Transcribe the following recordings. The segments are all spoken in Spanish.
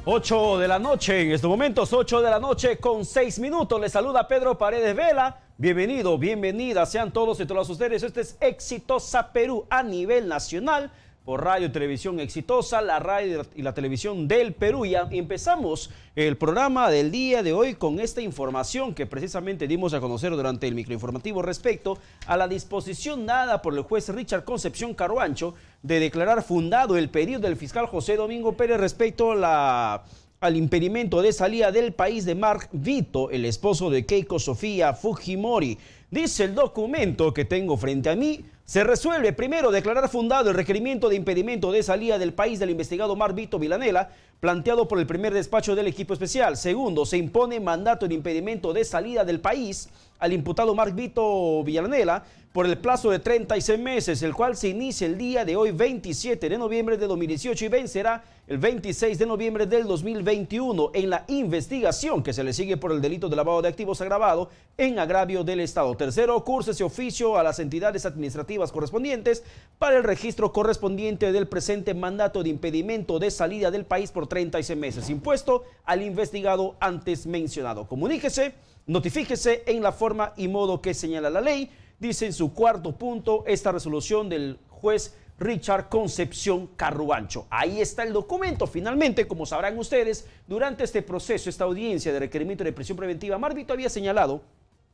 8 de la noche, en estos momentos 8 de la noche con 6 minutos. Les saluda Pedro Paredes Vela. Bienvenido, bienvenida sean todos y todas ustedes. Este es Exitosa Perú a nivel nacional por Radio y Televisión Exitosa, la radio y la televisión del Perú. Y empezamos el programa del día de hoy con esta información que precisamente dimos a conocer durante el microinformativo respecto a la disposición dada por el juez Richard Concepción Carhuancho de declarar fundado el pedido del fiscal José Domingo Pérez respecto al impedimento de salida del país de Mark Vito, el esposo de Keiko Sofía Fujimori. Dice el documento que tengo frente a mí: se resuelve primero declarar fundado el requerimiento de impedimento de salida del país del investigado Mark Vito Villanela, planteado por el primer despacho del equipo especial. Segundo, se impone mandato de impedimento de salida del país al imputado Mark Vito Villanela por el plazo de 36 meses, el cual se inicia el día de hoy, 27 de noviembre de 2018, y vencerá el 26 de noviembre del 2021 en la investigación que se le sigue por el delito de lavado de activos agravado en agravio del Estado. Tercero, cúrsese oficio a las entidades administrativas correspondientes para el registro correspondiente del presente mandato de impedimento de salida del país por 36 meses, impuesto al investigado antes mencionado. Comuníquese, notifíquese en la forma y modo que señala la ley. Dice en su cuarto punto esta resolución del juez Richard Concepción Carhuancho. Ahí está el documento. Finalmente, como sabrán ustedes, durante este proceso, esta audiencia de requerimiento de prisión preventiva, Mark Vito había señalado,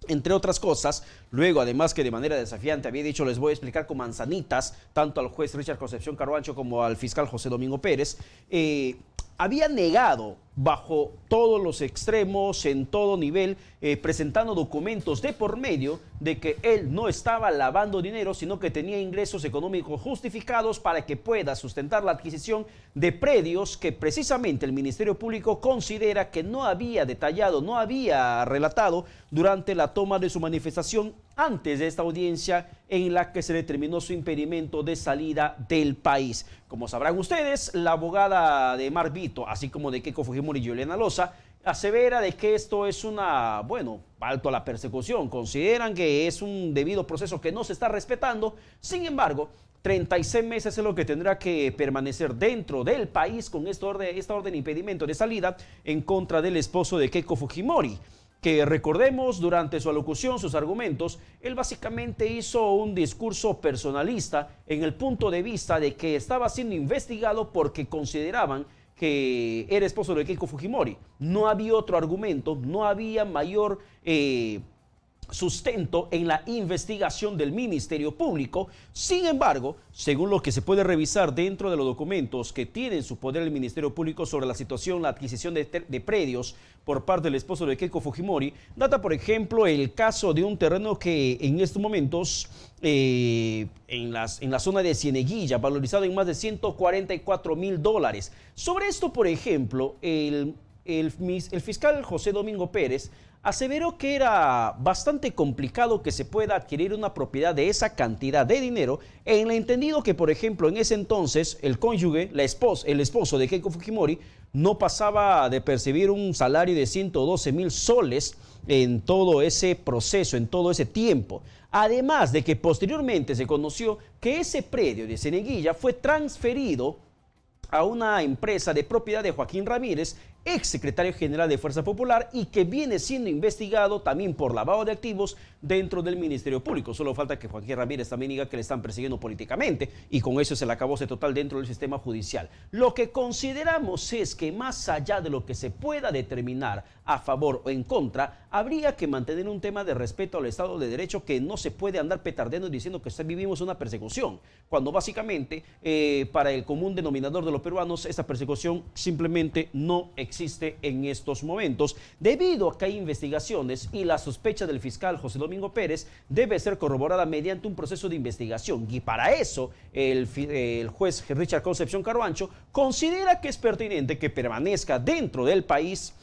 entre otras cosas, luego además que de manera desafiante había dicho: les voy a explicar con manzanitas, tanto al juez Richard Concepción Carhuancho como al fiscal José Domingo Pérez, había negado bajo todos los extremos, en todo nivel, presentando documentos de por medio de que él no estaba lavando dinero, sino que tenía ingresos económicos justificados para que pueda sustentar la adquisición de predios que precisamente el Ministerio Público considera que no había detallado, no había relatado durante la toma de su manifestación antes de esta audiencia en la que se determinó su impedimento de salida del país. Como sabrán ustedes, la abogada de Mark Vito, así como de Keiko Fujimori y Juliana Loza, asevera de que esto es alto a la persecución. Consideran que es un debido proceso que no se está respetando. Sin embargo, 36 meses es lo que tendrá que permanecer dentro del país con esta orden de impedimento de salida en contra del esposo de Keiko Fujimori, que recordemos durante su alocución, sus argumentos, él básicamente hizo un discurso personalista en el punto de vista de que estaba siendo investigado porque consideraban que era esposo de Keiko Fujimori. No había otro argumento, no había mayor sustento en la investigación del Ministerio Público. Sin embargo, según lo que se puede revisar dentro de los documentos que tiene en su poder el Ministerio Público sobre la situación, la adquisición de predios por parte del esposo de Keiko Fujimori, data por ejemplo el caso de un terreno que en estos momentos en la zona de Cieneguilla, valorizado en más de $144,000. Sobre esto, por ejemplo, el fiscal José Domingo Pérez aseveró que era bastante complicado que se pueda adquirir una propiedad de esa cantidad de dinero, en el entendido que, por ejemplo, en ese entonces el cónyuge, el esposo de Keiko Fujimori, no pasaba de percibir un salario de 112,000 soles en todo ese proceso, en todo ese tiempo. Además de que posteriormente se conoció que ese predio de Cieneguilla fue transferido a una empresa de propiedad de Joaquín Ramírez, ex secretario general de Fuerza Popular, y que viene siendo investigado también por lavado de activos dentro del Ministerio Público. Solo falta que Joaquín Ramírez también diga que le están persiguiendo políticamente, y con eso se le acabó ese total dentro del sistema judicial. Lo que consideramos es que más allá de lo que se pueda determinar a favor o en contra, habría que mantener un tema de respeto al Estado de Derecho, que no se puede andar petardeando diciendo que vivimos una persecución, cuando básicamente para el común denominador de los peruanos esta persecución simplemente no existe en estos momentos, debido a que hay investigaciones y la sospecha del fiscal José Domingo Pérez debe ser corroborada mediante un proceso de investigación, y para eso el juez Richard Concepción Carhuancho considera que es pertinente que permanezca dentro del país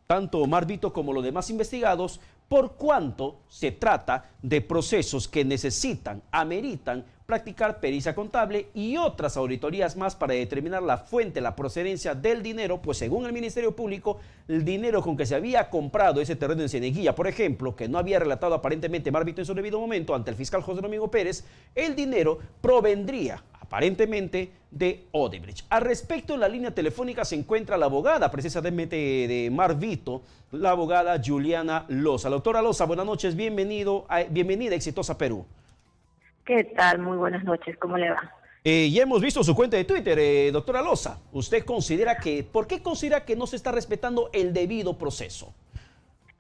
tanto Mark Vito como los demás investigados, por cuanto se trata de procesos que ameritan practicar pericia contable y otras auditorías más para determinar la fuente, la procedencia del dinero, pues según el Ministerio Público, el dinero con que se había comprado ese terreno en Cieneguilla, por ejemplo, que no había relatado aparentemente Mark Vito en su debido momento ante el fiscal José Domingo Pérez, el dinero provendría, aparentemente de Odebrecht. Al respecto, en la línea telefónica se encuentra la abogada precisamente de Marvito, la abogada Juliana Loza. Doctora Loza, buenas noches, bienvenida a Exitosa Perú. ¿Qué tal? Muy buenas noches, ¿cómo le va? Ya hemos visto su cuenta de Twitter, doctora Loza. ¿Por qué considera que no se está respetando el debido proceso?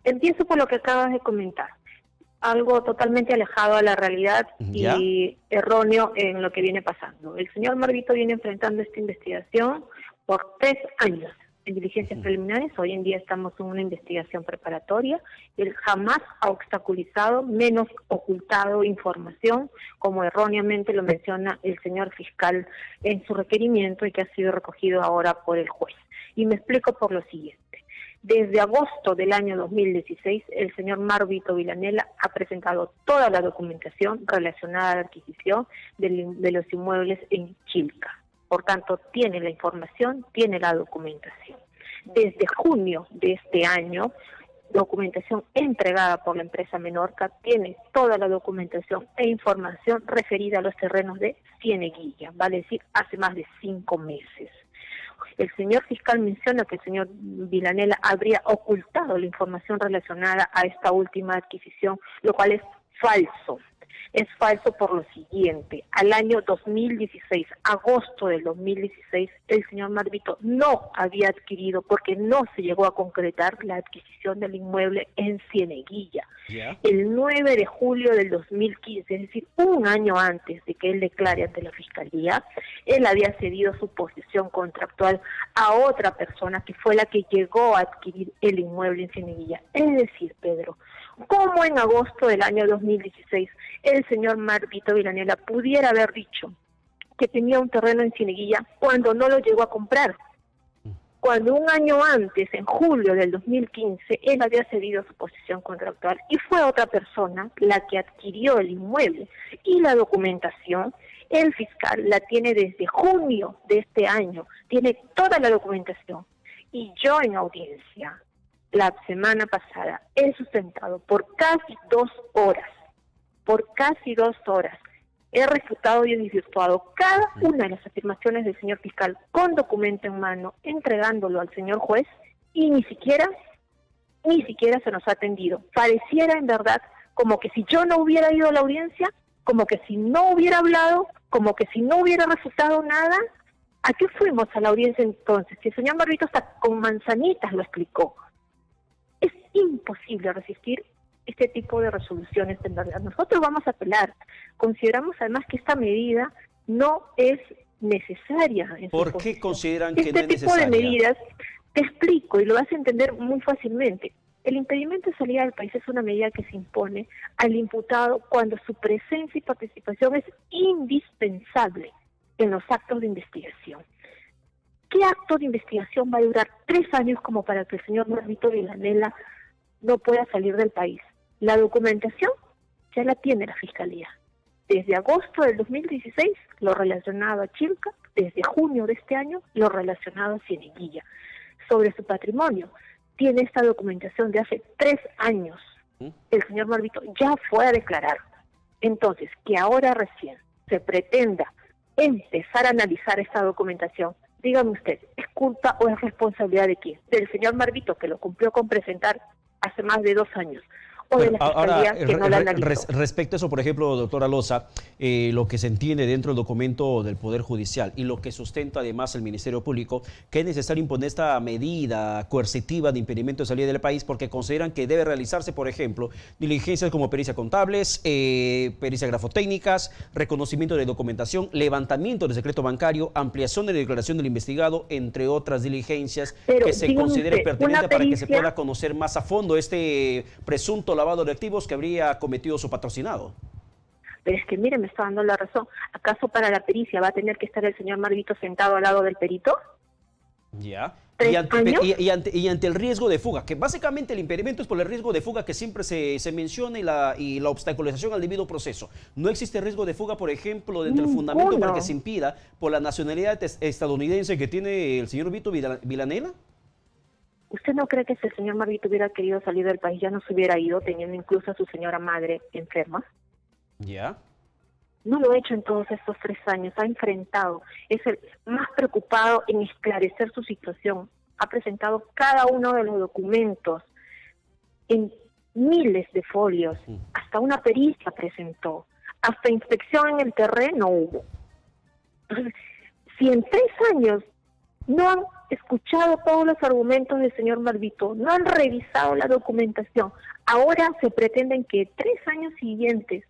Empiezo por lo que acabas de comentar. Algo totalmente alejado a la realidad ¿Ya? y erróneo en lo que viene pasando. El señor Marvito viene enfrentando esta investigación por 3 años en diligencias preliminares. Hoy en día estamos en una investigación preparatoria. Él jamás ha obstaculizado, menos ocultado información, como erróneamente lo menciona el señor fiscal en su requerimiento y que ha sido recogido ahora por el juez. Y me explico por lo siguiente. Desde agosto del año 2016, el señor Marvito Villanela ha presentado toda la documentación relacionada a la adquisición de los inmuebles en Chilca. Por tanto, tiene la información, tiene la documentación. Desde junio de este año, documentación entregada por la empresa Menorca, tiene toda la documentación e información referida a los terrenos de Cieneguilla, vale decir, hace más de 5 meses. El señor fiscal menciona que el señor Villanela habría ocultado la información relacionada a esta última adquisición, lo cual es falso. Es falso por lo siguiente. Al año 2016, agosto del 2016, el señor Marvito no había adquirido, porque no se llegó a concretar la adquisición del inmueble en Cieneguilla. ¿Ya? El 9 de julio del 2015, es decir, un año antes de que él declare ante la Fiscalía, él había cedido su posición contractual a otra persona que fue la que llegó a adquirir el inmueble en Cieneguilla. Es decir, Pedro, ¿cómo en agosto del año 2016 el señor Marvito Villanela pudiera haber dicho que tenía un terreno en Cieneguilla cuando no lo llegó a comprar? Cuando un año antes, en julio del 2015, él había cedido su posición contractual y fue otra persona la que adquirió el inmueble. Y la documentación, el fiscal la tiene desde junio de este año, tiene toda la documentación. Y yo en audiencia, la semana pasada, he sustentado por casi 2 horas, he refutado y he desvirtuado cada una de las afirmaciones del señor fiscal con documento en mano, entregándolo al señor juez, y ni siquiera se nos ha atendido. Pareciera en verdad como que si yo no hubiera ido a la audiencia, como que si no hubiera hablado, como que si no hubiera refutado nada. ¿A qué fuimos a la audiencia entonces? Si el señor Marvito hasta con manzanitas lo explicó. Es imposible resistir este tipo de resoluciones, en verdad. Nosotros vamos a apelar. Consideramos además que esta medida no es necesaria. ¿Por qué consideran que no es necesaria? Este tipo de medidas, te explico y lo vas a entender muy fácilmente. El impedimento de salida del país es una medida que se impone al imputado cuando su presencia y participación es indispensable en los actos de investigación. ¿Qué acto de investigación va a durar 3 años como para que el señor Marvito Villanela no pueda salir del país? La documentación ya la tiene la Fiscalía. Desde agosto del 2016, lo relacionado a Chilca, desde junio de este año, lo relacionado a Cieneguilla. Sobre su patrimonio, tiene esta documentación de hace 3 años. El señor Marvito ya fue a declarar. Entonces, que ahora recién se pretenda empezar a analizar esta documentación, dígame usted, ¿es culpa o es responsabilidad de quién? ¿Del señor Marvito, que lo cumplió con presentar hace más de 2 años? O de la Fiscalía, que no la analizó? Respecto a eso, por ejemplo, doctora Loza, lo que se entiende dentro del documento del Poder Judicial y lo que sustenta además el Ministerio Público, que es necesario imponer esta medida coercitiva de impedimento de salida del país porque consideran que debe realizarse, por ejemplo, diligencias como pericia contables, pericia grafotécnicas, reconocimiento de documentación, levantamiento del secreto bancario, ampliación de la declaración del investigado, entre otras diligencias que se considere pertinente para que se pueda conocer más a fondo este presunto lavado de activos que habría cometido su patrocinado. Pero es que, mire, me está dando la razón. ¿Acaso para la pericia va a tener que estar el señor Marvito sentado al lado del perito? Ya. Y ante el riesgo de fuga, que básicamente el impedimento es por el riesgo de fuga que siempre se menciona y la obstaculización al debido proceso. ¿No existe riesgo de fuga, por ejemplo, dentro del fundamento para que se impida por la nacionalidad estadounidense que tiene el señor Vito Villanela? ¿Usted no cree que si el señor Marvito hubiera querido salir del país ya no se hubiera ido, teniendo incluso a su señora madre enferma? Ya. No lo ha hecho en todos estos 3 años, ha enfrentado, es el más preocupado en esclarecer su situación. Ha presentado cada uno de los documentos en miles de folios, hasta una pericia presentó, hasta inspección en el terreno hubo. Entonces, si en 3 años no han escuchado todos los argumentos del señor Marvito, no han revisado la documentación, ahora se pretenden que 3 años siguientes,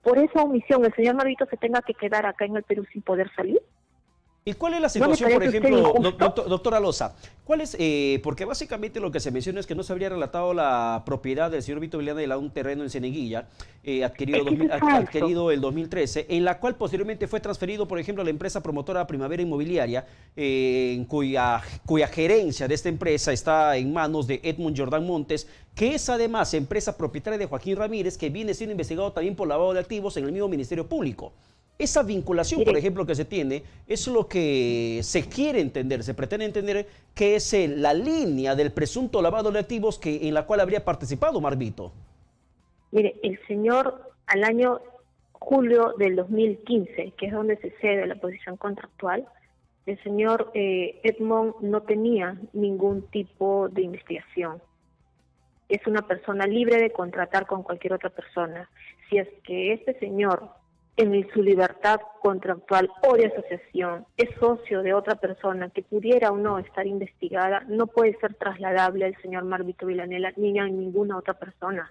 por esa omisión, el señor Marvito se tenga que quedar acá en el Perú sin poder salir. ¿Y cuál es la situación, por ejemplo, doctora Loza? ¿Cuál es? Porque básicamente lo que se menciona es que no se habría relatado la propiedad del señor Vito Villanela, un terreno en Ceneguilla, adquirido el 2013, en la cual posteriormente fue transferido, por ejemplo, a la empresa promotora Primavera Inmobiliaria, en cuya gerencia de esta empresa está en manos de Edmond Jordán Montes, que es además empresa propietaria de Joaquín Ramírez, que viene siendo investigado también por lavado de activos en el mismo Ministerio Público. Esa vinculación, por ejemplo, que se tiene, es lo que se quiere entender, se pretende entender que es la línea del presunto lavado de activos en la cual habría participado Marvito. Mire, el señor al año julio del 2015, que es donde se cede la posición contractual, el señor Edmond no tenía ningún tipo de investigación. Es una persona libre de contratar con cualquier otra persona. Si es que este señor, en su libertad contractual o de asociación, es socio de otra persona que pudiera o no estar investigada, no puede ser trasladable al señor Marvito Villanela ni a ninguna otra persona.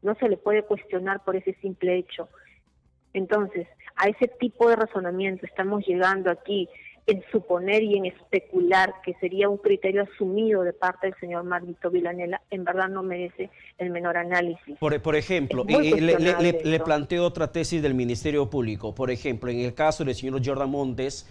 No se le puede cuestionar por ese simple hecho. Entonces, a ese tipo de razonamiento estamos llegando aquí, en suponer y en especular que sería un criterio asumido de parte del señor Marvito Villanela, en verdad no merece el menor análisis. Por ejemplo, le planteo otra tesis del Ministerio Público. Por ejemplo, en el caso del señor Jordán Montes,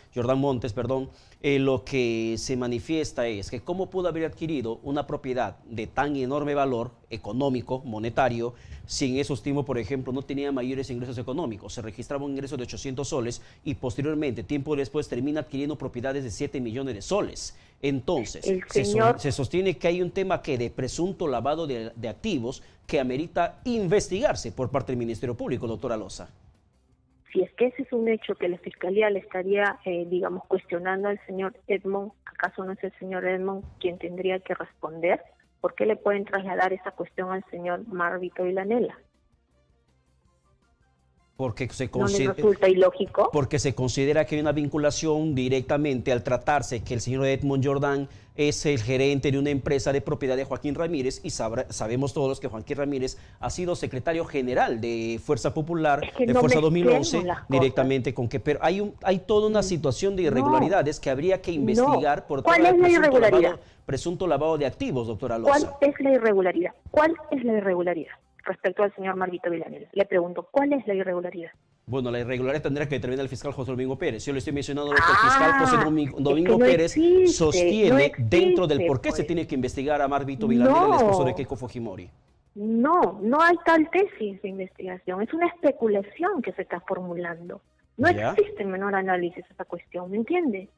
lo que se manifiesta es que cómo pudo haber adquirido una propiedad de tan enorme valor económico, monetario, si en esos tiempos, por ejemplo, no tenía mayores ingresos económicos. Se registraba un ingreso de 800 soles y posteriormente, tiempo después, termina adquiriendo propiedades de 7 millones de soles. Entonces, se sostiene que hay un tema de presunto lavado de activos que amerita investigarse por parte del Ministerio Público, doctora Loza. Si es que ese es un hecho que la Fiscalía le estaría, cuestionando al señor Edmond, ¿acaso no es el señor Edmond quien tendría que responder? ¿Por qué le pueden trasladar esa cuestión al señor Marvito Villanela? Porque ¿No le resulta ilógico? Porque se considera que hay una vinculación directamente al tratarse que el señor Edmond Jordán es el gerente de una empresa de propiedad de Joaquín Ramírez y sabemos todos que Joaquín Ramírez ha sido secretario general de Fuerza Popular, de Fuerza 2011, directamente con que... Pero hay toda una situación de irregularidades que habría que investigar por todo el presunto lavado de activos, doctora Loza. ¿Cuál es la irregularidad? ¿Cuál es la irregularidad? Respecto al señor Marvito Villanela, le pregunto, ¿cuál es la irregularidad? Bueno, la irregularidad tendrá que determinar el fiscal José Domingo Pérez. Yo le estoy mencionando lo que el fiscal José Domingo Pérez sostiene dentro del por qué se tiene que investigar a Marvito Villanela, el esposo de Keiko Fujimori. No hay tal tesis de investigación. Es una especulación que se está formulando. No existe menor análisis a esa cuestión, ¿me entiende?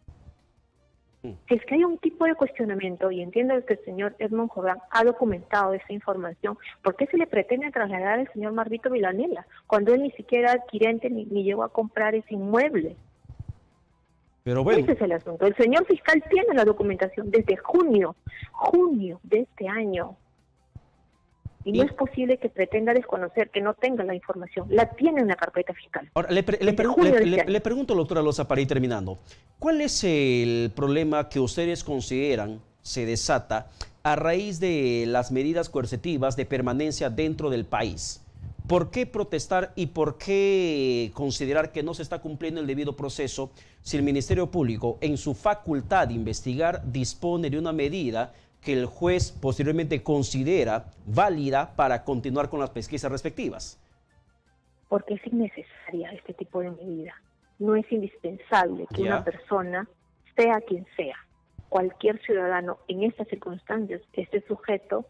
Si es que hay un tipo de cuestionamiento, y entiendo que el señor Edmond Jordán ha documentado esa información, ¿por qué se le pretende trasladar al señor Marvito Villanela cuando él ni siquiera adquirente ni llegó a comprar ese inmueble? Pero bueno. Ese es el asunto. El señor fiscal tiene la documentación desde junio de este año. Y no es posible que pretenda desconocer, que no tenga la información. La tiene en la carpeta fiscal. Ahora, le pregunto, doctora Loza, para ir terminando. ¿Cuál es el problema que ustedes consideran se desata a raíz de las medidas coercitivas de permanencia dentro del país? ¿Por qué protestar y por qué considerar que no se está cumpliendo el debido proceso si el Ministerio Público, en su facultad de investigar, dispone de una medida que el juez posteriormente considera válida para continuar con las pesquisas respectivas? Porque es innecesaria este tipo de medida. No es indispensable que una persona, sea quien sea, cualquier ciudadano en estas circunstancias, esté sujeto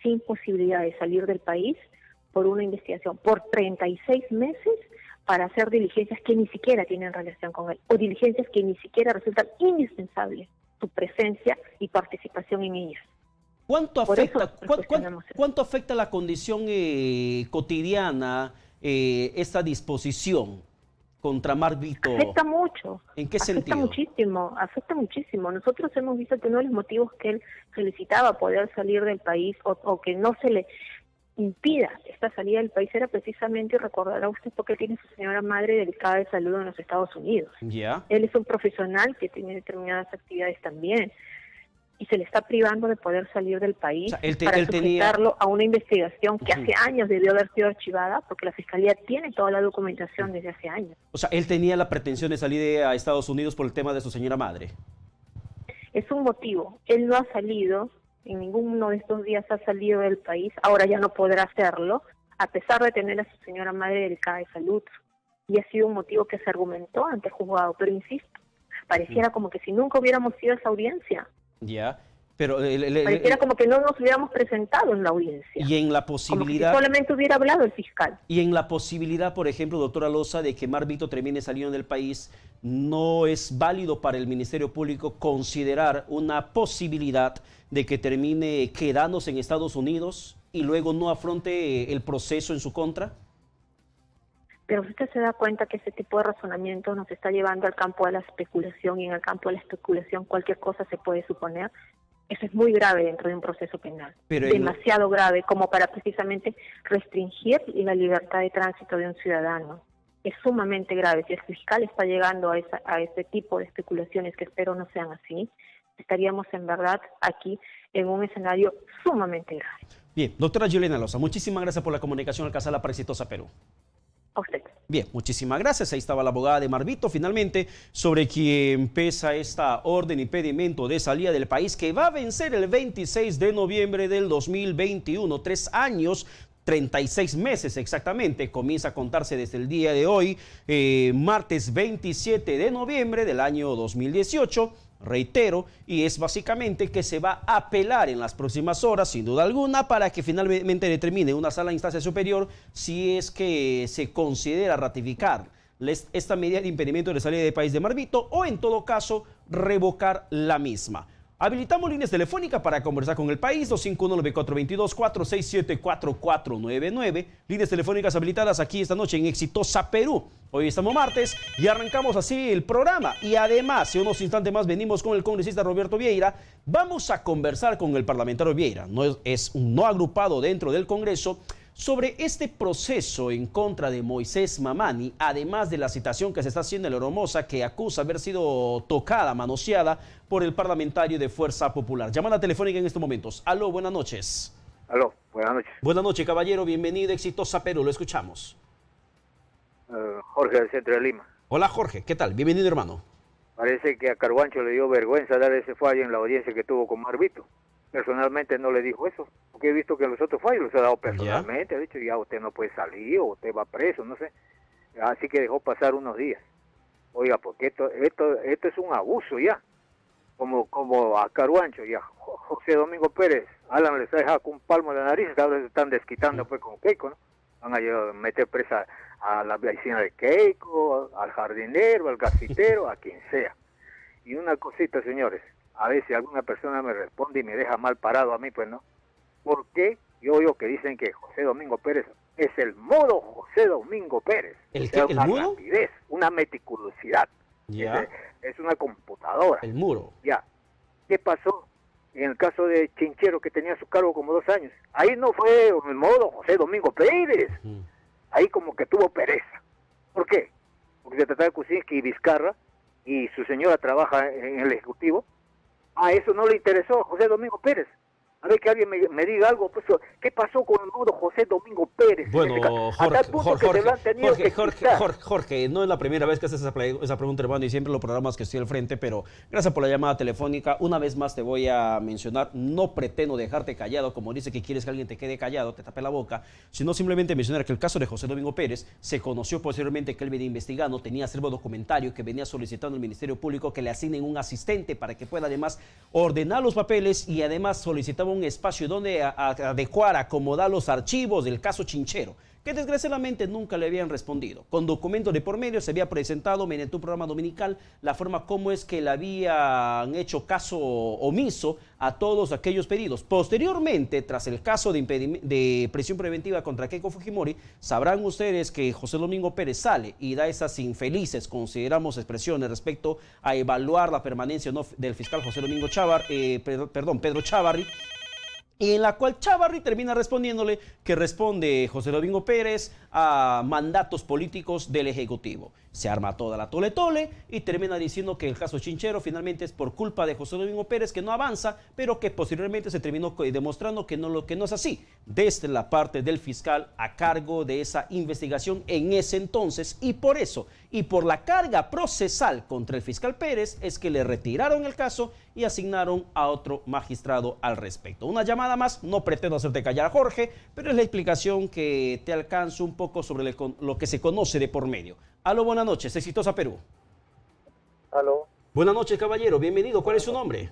sin posibilidad de salir del país por una investigación por 36 meses para hacer diligencias que ni siquiera tienen relación con él, o diligencias que ni siquiera resultan indispensables su presencia y participación en ellas. ¿Cuánto afecta la condición cotidiana esta disposición contra Marvito? Afecta mucho. ¿En qué sentido? Afecta muchísimo. Nosotros hemos visto que uno de los motivos que él solicitaba poder salir del país o que no se le impida esta salida del país era precisamente, y recordará usted, porque tiene su señora madre delicada de salud en los Estados Unidos. Ya. Él es un profesional que tiene determinadas actividades también y se le está privando de poder salir del país, o sea, para sujetarlo a una investigación que hace años debió haber sido archivada, porque la Fiscalía tiene toda la documentación desde hace años. O sea, él tenía la pretensión de salir a Estados Unidos por el tema de su señora madre. Es un motivo. Él no ha salido, en ninguno de estos días ha salido del país, ahora ya no podrá hacerlo, a pesar de tener a su señora madre delicada de salud. Y ha sido un motivo que se argumentó ante el juzgado, pero insisto, pareciera como que si nunca hubiéramos ido a esa audiencia. Ya, pero pareciera como que no nos hubiéramos presentado en la audiencia. Y en la posibilidad, como si solamente hubiera hablado el fiscal. Y en la posibilidad, por ejemplo, doctora Loza, de que Marvito termine saliendo del país, ¿no es válido para el Ministerio Público considerar una posibilidad de que termine quedándose en Estados Unidos y luego no afronte el proceso en su contra? Pero usted se da cuenta que ese tipo de razonamiento nos está llevando al campo de la especulación, y en el campo de la especulación cualquier cosa se puede suponer. Eso es muy grave dentro de un proceso penal, demasiado grave como para precisamente restringir la libertad de tránsito de un ciudadano. Es sumamente grave. Si el fiscal está llegando a ese tipo de especulaciones, que espero no sean así, estaríamos en verdad aquí en un escenario sumamente grave. Bien, doctora Juliana Loza, muchísimas gracias por la comunicación al Casala para Exitosa Perú. A usted. Bien, muchísimas gracias. Ahí estaba la abogada de Marvito, finalmente, sobre quien pesa esta orden impedimento de salida del país, que va a vencer el 26 de noviembre del 2021. 3 años, 36 meses exactamente. Comienza a contarse desde el día de hoy, martes 27 de noviembre del año 2018. Reitero, y es básicamente que se va a apelar en las próximas horas, sin duda alguna, para que finalmente determine una sala de instancia superior si es que se considera ratificar esta medida de impedimento de salida del país de Marvito, o en todo caso revocar la misma. Habilitamos líneas telefónicas para conversar con el país, 251-9422, 467-4499. Líneas telefónicas habilitadas aquí esta noche en Exitosa Perú. Hoy estamos martes y arrancamos así el programa. Y además, en unos instantes más venimos con el congresista Roberto Vieira. Vamos a conversar con el parlamentario Vieira, es un no agrupado dentro del Congreso, sobre este proceso en contra de Moisés Mamani, además de la citación que se está haciendo en la Oromosa, que acusa haber sido tocada, manoseada por el parlamentario de Fuerza Popular. Llamada telefónica en estos momentos. Aló, buenas noches. Aló, buenas noches. Buenas noches, caballero, bienvenido a Exitosa Perú, lo escuchamos. Jorge del centro de Lima. Hola, Jorge, ¿qué tal? Bienvenido, hermano. Parece que a Carguancho le dio vergüenza dar ese fallo en la audiencia que tuvo con Marvito. Personalmente no le dijo eso, porque he visto que los otros fallos los ha dado personalmente. Ha dicho, ya usted no puede salir, o usted va preso, no sé. Así que dejó pasar unos días. Oiga, porque esto es un abuso ya. Como a Carguancho y a José Domingo Pérez, Alan les ha dejado con un palmo de la nariz, ahora se están desquitando pues con Keiko, ¿no? Van a meter presa a la vecina de Keiko, al jardinero, al gasitero, a quien sea. Y una cosita, señores, a veces alguna persona me responde y me deja mal parado a mí, pues no. ¿Por qué? Yo oigo que dicen que José Domingo Pérez es el modo José Domingo Pérez. ¿El qué? ¿El muro? Una rapidez, una meticulosidad. Ya. Es una computadora. El muro. Ya. ¿Qué pasó en el caso de Chinchero, que tenía su cargo como 2 años? Ahí no fue el modo José Domingo Pérez. Ahí como que tuvo pereza. ¿Por qué? Porque se trata de Kuczynski y Vizcarra, y su señora trabaja en el Ejecutivo. A eso no le interesó a José Domingo Pérez. A ver, que alguien me diga algo, pues, ¿qué pasó con el modo José Domingo Pérez? Bueno, Jorge, no es la primera vez que haces esa pregunta, hermano, y siempre los programas que estoy al frente, pero gracias por la llamada telefónica. Una vez más te voy a mencionar, no pretendo dejarte callado, como dice que quieres que alguien te quede callado, te tape la boca, sino simplemente mencionar que el caso de José Domingo Pérez se conoció posteriormente que él venía investigando, tenía acervo documentario que venía solicitando al Ministerio Público que le asignen un asistente para que pueda además ordenar los papeles, y además solicitaba un espacio donde adecuar, acomodar los archivos del caso Chinchero, que desgraciadamente nunca le habían respondido. Con documentos de por medio se había presentado mediante un programa dominical la forma como es que le habían hecho caso omiso a todos aquellos pedidos. Posteriormente, tras el caso de prisión preventiva contra Keiko Fujimori, sabrán ustedes que José Domingo Pérez sale y da esas infelices, consideramos, expresiones respecto a evaluar la permanencia o no del fiscal José Domingo Pedro Chávarri, y en la cual Chávarri termina respondiéndole que responde José Domingo Pérez a mandatos políticos del Ejecutivo. Se arma toda la tole-tole y termina diciendo que el caso Chinchero finalmente es por culpa de José Domingo Pérez, que no avanza, pero que posteriormente se terminó demostrando que no es así, desde la parte del fiscal a cargo de esa investigación en ese entonces, y por eso, y por la carga procesal contra el fiscal Pérez, es que le retiraron el caso y asignaron a otro magistrado al respecto. Una llamada más, no pretendo hacerte callar, Jorge, pero es la explicación que te alcanzo un poco sobre lo que se conoce de por medio. Aló, buenas noches, Exitosa Perú. Aló. Buenas noches, caballero, bienvenido. ¿Cuál es su nombre?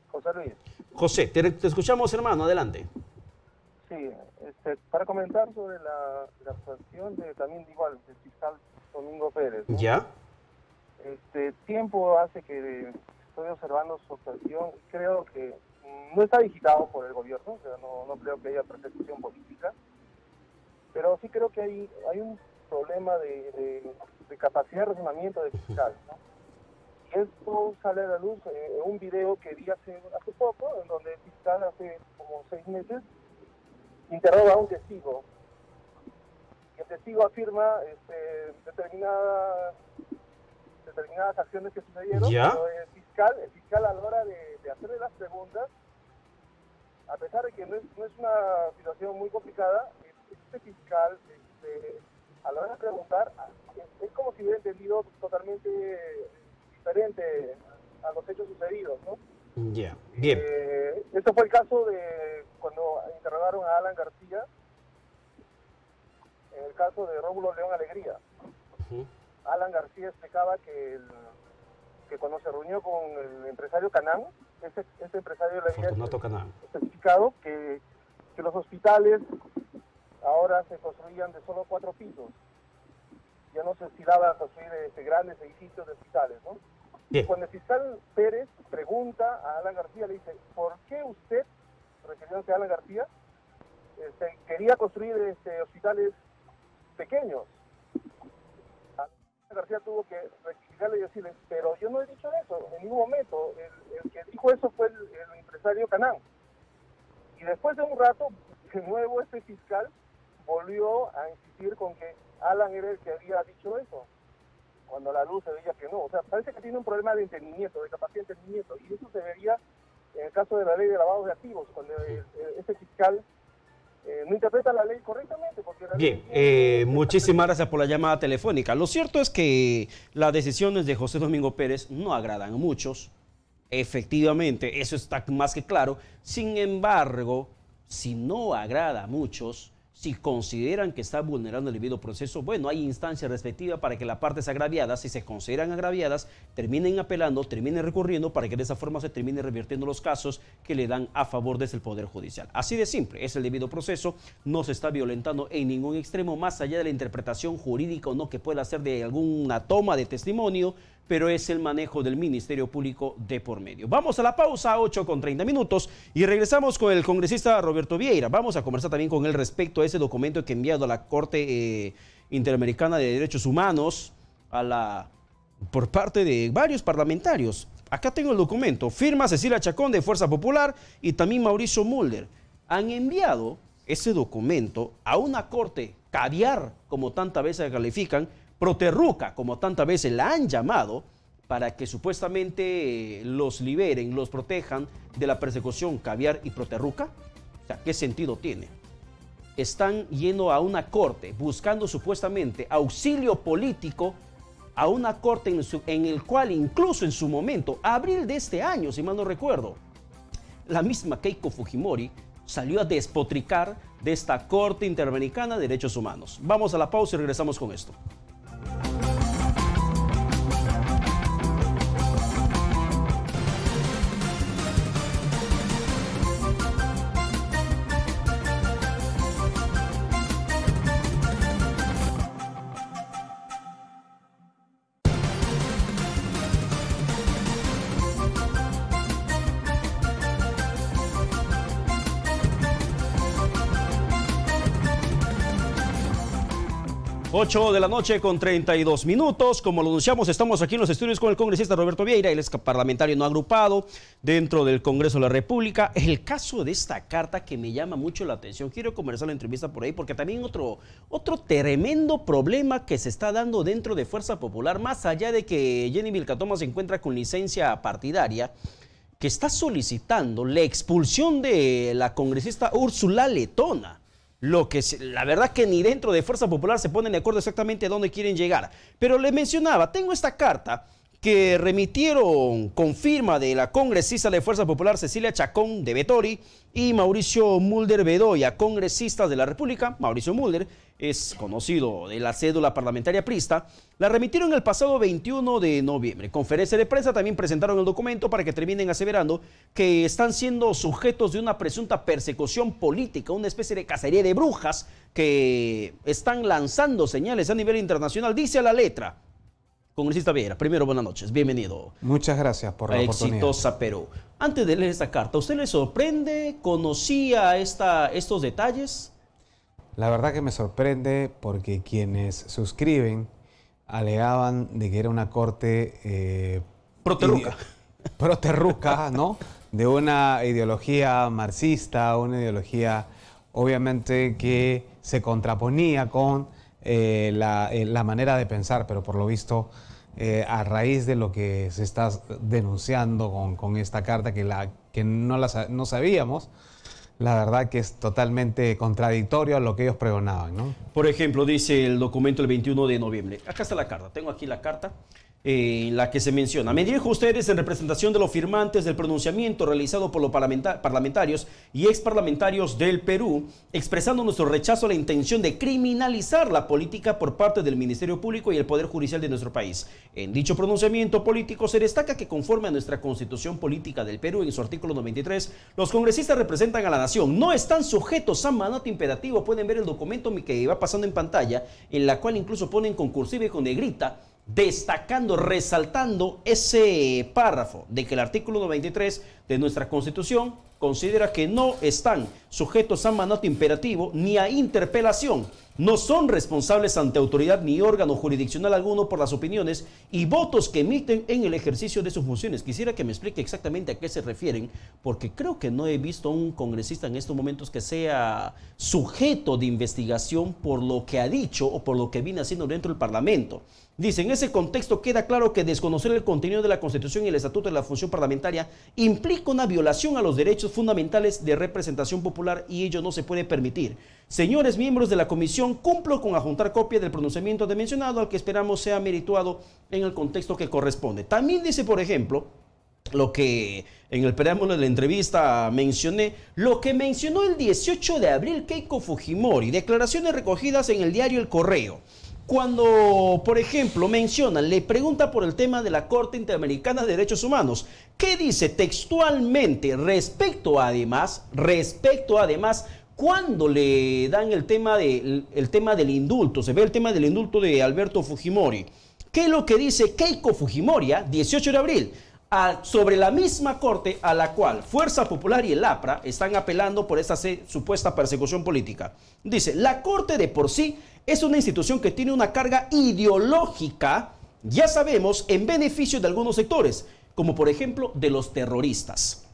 José Luis. José, te escuchamos, hermano, adelante. Sí, para comentar sobre la actuación también igual del fiscal Domingo Pérez, ¿no? ¿Ya? Tiempo hace que estoy observando su actuación y creo que no está digitado por el gobierno, o sea, no creo que haya persecución política, pero sí creo que hay un problema de capacidad de razonamiento del fiscal, ¿no? Y esto sale a la luz en un video que vi hace poco, en donde el fiscal hace como 6 meses interroga a un testigo. Y el testigo afirma determinadas acciones que sucedieron, ¿ya? Pero el fiscal a la hora de hacerle las preguntas, a pesar de que no es una situación muy complicada, este fiscal a la hora de preguntar es como si hubiera entendido totalmente diferente a los hechos sucedidos, ¿no? Ya, bien. Este fue el caso de cuando interrogaron a Alan García, en el caso de Rómulo León Alegría. Alan García explicaba que cuando se reunió con el empresario Canán, ese empresario le había especificado que los hospitales ahora se construían de solo 4 pisos. Ya no se estilaba a construir grandes edificios de hospitales, ¿no? Bien. Cuando el fiscal Pérez pregunta a Alan García, le dice, ¿por qué usted, refiriéndose a Alan García, quería construir hospitales pequeños? Alan García tuvo que rectificarle y decirle, pero yo no he dicho eso en ningún momento. El que dijo eso fue el empresario Canán. Y después de un rato, de nuevo este fiscal volvió a insistir con que Alan era el que había dicho eso, cuando a la luz se veía que no. O sea, parece que tiene un problema de entendimiento, de capacidad de entendimiento, y eso se vería en el caso de la ley de lavado de activos, cuando ese fiscal no interpreta la ley correctamente. Porque la ley muchísimas gracias por la llamada telefónica. Lo cierto es que las decisiones de José Domingo Pérez no agradan a muchos, efectivamente, eso está más que claro. Sin embargo, si no agrada a muchos, si consideran que está vulnerando el debido proceso, bueno, hay instancia respectiva para que las partes agraviadas, si se consideran agraviadas, terminen apelando, terminen recurriendo para que de esa forma se termine revirtiendo los casos que le dan a favor desde el Poder Judicial. Así de simple, es el debido proceso, no se está violentando en ningún extremo, más allá de la interpretación jurídica o no que pueda hacer de alguna toma de testimonio, pero es el manejo del Ministerio Público de por medio. Vamos a la pausa, 8:30 y regresamos con el congresista Roberto Vieira. Vamos a conversar también con él respecto a ese documento que ha enviado a la Corte Interamericana de Derechos Humanos por parte de varios parlamentarios. Acá tengo el documento. Firma Cecilia Chacón de Fuerza Popular y también Mauricio Mulder. Han enviado ese documento a una corte caviar, como tantas veces la califican, proterruca, como tantas veces la han llamado, para que supuestamente los liberen, los protejan de la persecución caviar y proterruca. O sea, ¿qué sentido tiene? Están yendo a una corte buscando supuestamente auxilio político, a una corte en el cual incluso en su momento, abril de este año, si mal no recuerdo, la misma Keiko Fujimori salió a despotricar de esta Corte Interamericana de Derechos Humanos. Vamos a la pausa y regresamos con esto. 8 de la noche con 32 minutos. Como lo anunciamos, estamos aquí en los estudios con el congresista Roberto Vieira. Él es parlamentario no agrupado dentro del Congreso de la República. El caso de esta carta que me llama mucho la atención. Quiero comenzar la entrevista por ahí porque también otro tremendo problema que se está dando dentro de Fuerza Popular, más allá de que Jenny Vilcatoma se encuentra con licencia partidaria, que está solicitando la expulsión de la congresista Úrsula Letona. La verdad que ni dentro de Fuerza Popular se ponen de acuerdo exactamente a dónde quieren llegar. Pero le mencionaba, tengo esta carta que remitieron con firma de la congresista de Fuerza Popular Cecilia Chacón de Vettori y Mauricio Mulder Bedoya, congresistas de la República. Mauricio Mulder es conocido de la cédula parlamentaria prista. La remitieron el pasado 21 de noviembre. Conferencia de prensa también presentaron el documento para que terminen aseverando que están siendo sujetos de una presunta persecución política, una especie de cacería de brujas que están lanzando señales a nivel internacional. Dice a la letra: congresista Vieira, primero buenas noches, bienvenido. Muchas gracias por la oportunidad. Exitosa Perú. Antes de leer esta carta, ¿usted le sorprende? ¿Conocía estos detalles? La verdad que me sorprende porque quienes suscriben alegaban de que era una corte proterruca, ¿no? De una ideología marxista, una ideología obviamente que se contraponía con la manera de pensar, pero por lo visto a raíz de lo que se está denunciando con esta carta que no sabíamos, la verdad que es totalmente contradictorio a lo que ellos pregonaban, ¿no? Por ejemplo, dice el documento el 21 de noviembre. Acá está la carta, tengo aquí la carta. En la que se menciona: me dirijo a ustedes en representación de los firmantes del pronunciamiento realizado por los parlamentarios y exparlamentarios del Perú, expresando nuestro rechazo a la intención de criminalizar la política por parte del Ministerio Público y el Poder Judicial de nuestro país. En dicho pronunciamiento político se destaca que conforme a nuestra Constitución Política del Perú, en su artículo 93, los congresistas representan a la nación, no están sujetos a mandato imperativo. Pueden ver el documento que va pasando en pantalla, en la cual incluso ponen con cursiva y con negrita, destacando, resaltando ese párrafo de que el artículo 93 de nuestra Constitución considera que no están sujetos a mandato imperativo ni a interpelación. No son responsables ante autoridad ni órgano jurisdiccional alguno por las opiniones y votos que emiten en el ejercicio de sus funciones. Quisiera que me explique exactamente a qué se refieren, porque creo que no he visto a un congresista en estos momentos que sea sujeto de investigación por lo que ha dicho o por lo que viene haciendo dentro del Parlamento. Dice: en ese contexto queda claro que desconocer el contenido de la Constitución y el Estatuto de la Función Parlamentaria implica una violación a los derechos fundamentales de representación popular y ello no se puede permitir. Señores miembros de la comisión, cumplo con adjuntar copia del pronunciamiento de mencionado, al que esperamos sea merituado en el contexto que corresponde. También dice, por ejemplo, lo que en el preámbulo de la entrevista mencioné, lo que mencionó el 18 de abril Keiko Fujimori, declaraciones recogidas en el diario El Correo. Cuando, por ejemplo, mencionan, le pregunta por el tema de la Corte Interamericana de Derechos Humanos. ¿Qué dice textualmente respecto además, cuando le dan el tema del indulto? Se ve el tema del indulto de Alberto Fujimori. ¿Qué es lo que dice Keiko Fujimori, 18 de abril? Sobre la misma corte a la cual Fuerza Popular y el APRA están apelando por esta supuesta persecución política. Dice: la corte de por sí es una institución que tiene una carga ideológica, ya sabemos, en beneficio de algunos sectores, como por ejemplo de los terroristas.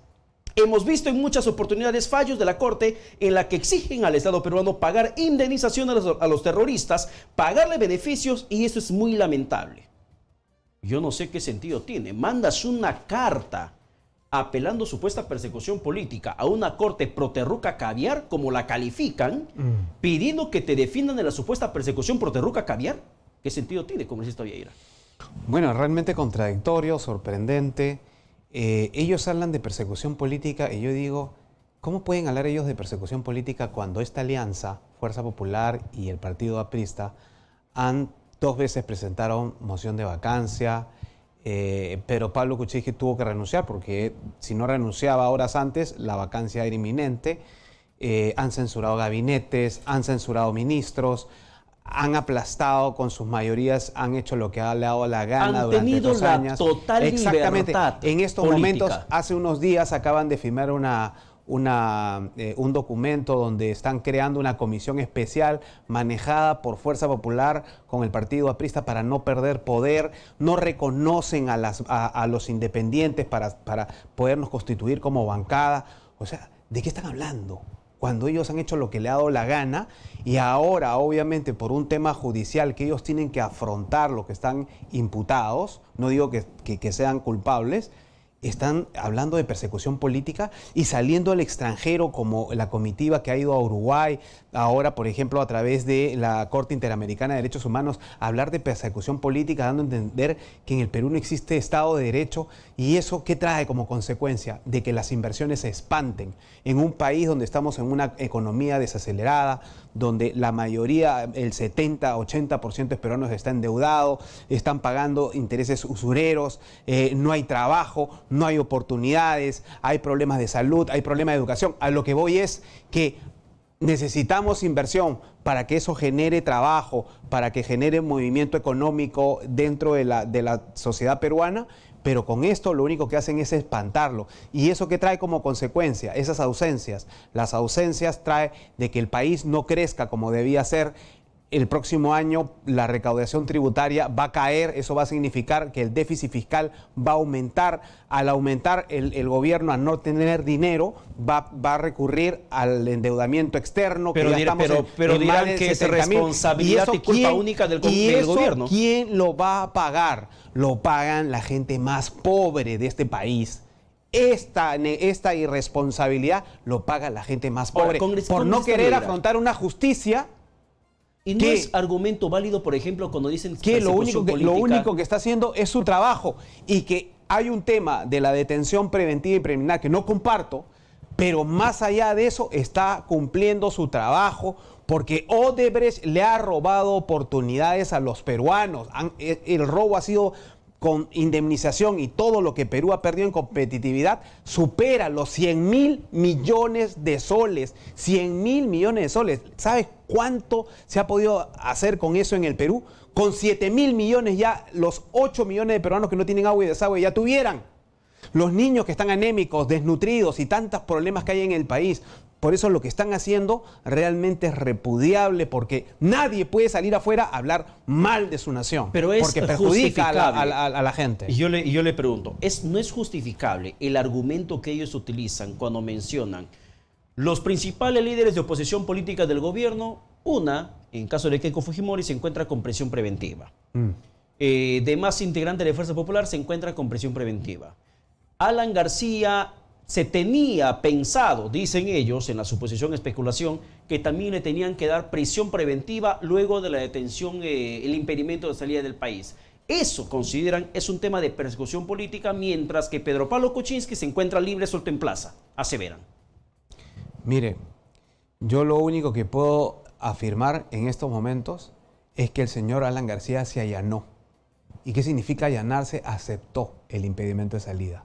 Hemos visto en muchas oportunidades fallos de la Corte en la que exigen al Estado peruano pagar indemnización a los terroristas, pagarle beneficios, y eso es muy lamentable. Yo no sé qué sentido tiene. Mandas una carta apelando supuesta persecución política a una corte proterruca caviar, como la califican, pidiendo que te defiendan de la supuesta persecución proterruca caviar. ¿Qué sentido tiene, congresista Vieira? Bueno, realmente contradictorio, sorprendente. Ellos hablan de persecución política y yo digo, ¿cómo pueden hablar ellos de persecución política cuando esta alianza, Fuerza Popular y el Partido Aprista, dos veces presentaron moción de vacancia? Pero Pablo Kuczynski tuvo que renunciar porque si no renunciaba horas antes, la vacancia era inminente. Han censurado gabinetes, han censurado ministros, han aplastado con sus mayorías, han hecho lo que ha dado la gana durante 2 años. Total exactamente. libertad En estos política. momentos, hace unos días acaban de firmar un documento donde están creando una comisión especial manejada por Fuerza Popular con el partido aprista para no perder poder, no reconocen a los independientes para podernos constituir como bancada. O sea, ¿de qué están hablando? Cuando ellos han hecho lo que le ha dado la gana y ahora, obviamente, por un tema judicial que ellos tienen que afrontar lo que están imputados, no digo que sean culpables, están hablando de persecución política y saliendo al extranjero como la comitiva que ha ido a Uruguay, ahora por ejemplo a través de la Corte Interamericana de Derechos Humanos, hablar de persecución política, dando a entender que en el Perú no existe Estado de Derecho. ¿Y eso qué trae como consecuencia? De que las inversiones se espanten en un país donde estamos en una economía desacelerada, donde la mayoría, el 70-80% de peruanos está endeudado, están pagando intereses usureros, no hay trabajo, no hay oportunidades, hay problemas de salud, hay problemas de educación. A lo que voy es que necesitamos inversión para que eso genere trabajo, para que genere movimiento económico dentro de la sociedad peruana, pero con esto lo único que hacen es espantarlo. ¿Y eso qué trae como consecuencia? Esas ausencias. Las ausencias trae de que el país no crezca como debía ser. El próximo año la recaudación tributaria va a caer, eso va a significar que el déficit fiscal va a aumentar. Al aumentar el gobierno, a no tener dinero, va a recurrir al endeudamiento externo. Pero dirán que es responsabilidad y culpa única del gobierno. ¿Quién lo va a pagar? Lo pagan la gente más pobre de este país. Esta irresponsabilidad lo paga la gente más pobre por no querer afrontar una justicia. Y no es argumento válido, por ejemplo, cuando dicen que lo único que está haciendo es su trabajo y que hay un tema de la detención preventiva y preliminar que no comparto, pero más allá de eso está cumpliendo su trabajo porque Odebrecht le ha robado oportunidades a los peruanos. El robo ha sido con indemnización y todo lo que Perú ha perdido en competitividad supera los 100.000 millones de soles. 100.000 millones de soles. ¿Sabes cuánto se ha podido hacer con eso en el Perú? Con 7.000 millones ya los 8 millones de peruanos que no tienen agua y desagüe ya tuvieran. Los niños que están anémicos, desnutridos y tantos problemas que hay en el país. Por eso lo que están haciendo realmente es repudiable, porque nadie puede salir afuera a hablar mal de su nación. Pero es porque perjudica a la gente. Y yo le pregunto, ¿no es justificable el argumento que ellos utilizan cuando mencionan los principales líderes de oposición política del gobierno? En caso de Keiko Fujimori, se encuentra con prisión preventiva. Demás integrantes de Fuerza Popular se encuentran con prisión preventiva. Alan García se tenía pensado, dicen ellos, en la suposición especulación, que también le tenían que dar prisión preventiva luego de la detención, el impedimento de salida del país. Eso, consideran, es un tema de persecución política, mientras que Pedro Pablo Kuczynski se encuentra libre, suelto en plaza, aseveran. Mire, yo lo único que puedo afirmar en estos momentos es que el señor Alan García se allanó. ¿Y qué significa allanarse? Aceptó el impedimento de salida.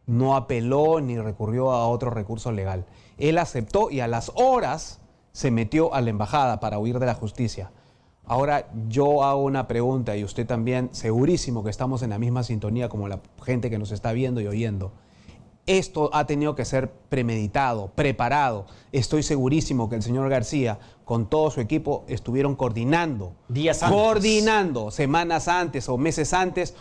No apeló ni recurrió a otro recurso legal. Él aceptó y a las horas se metió a la embajada para huir de la justicia. Ahora yo hago una pregunta y usted también, segurísimo que estamos en la misma sintonía como la gente que nos está viendo y oyendo. Esto ha tenido que ser premeditado, preparado. Estoy segurísimo que el señor García, con todo su equipo, estuvieron coordinando. Días antes. Coordinando semanas antes o meses antes.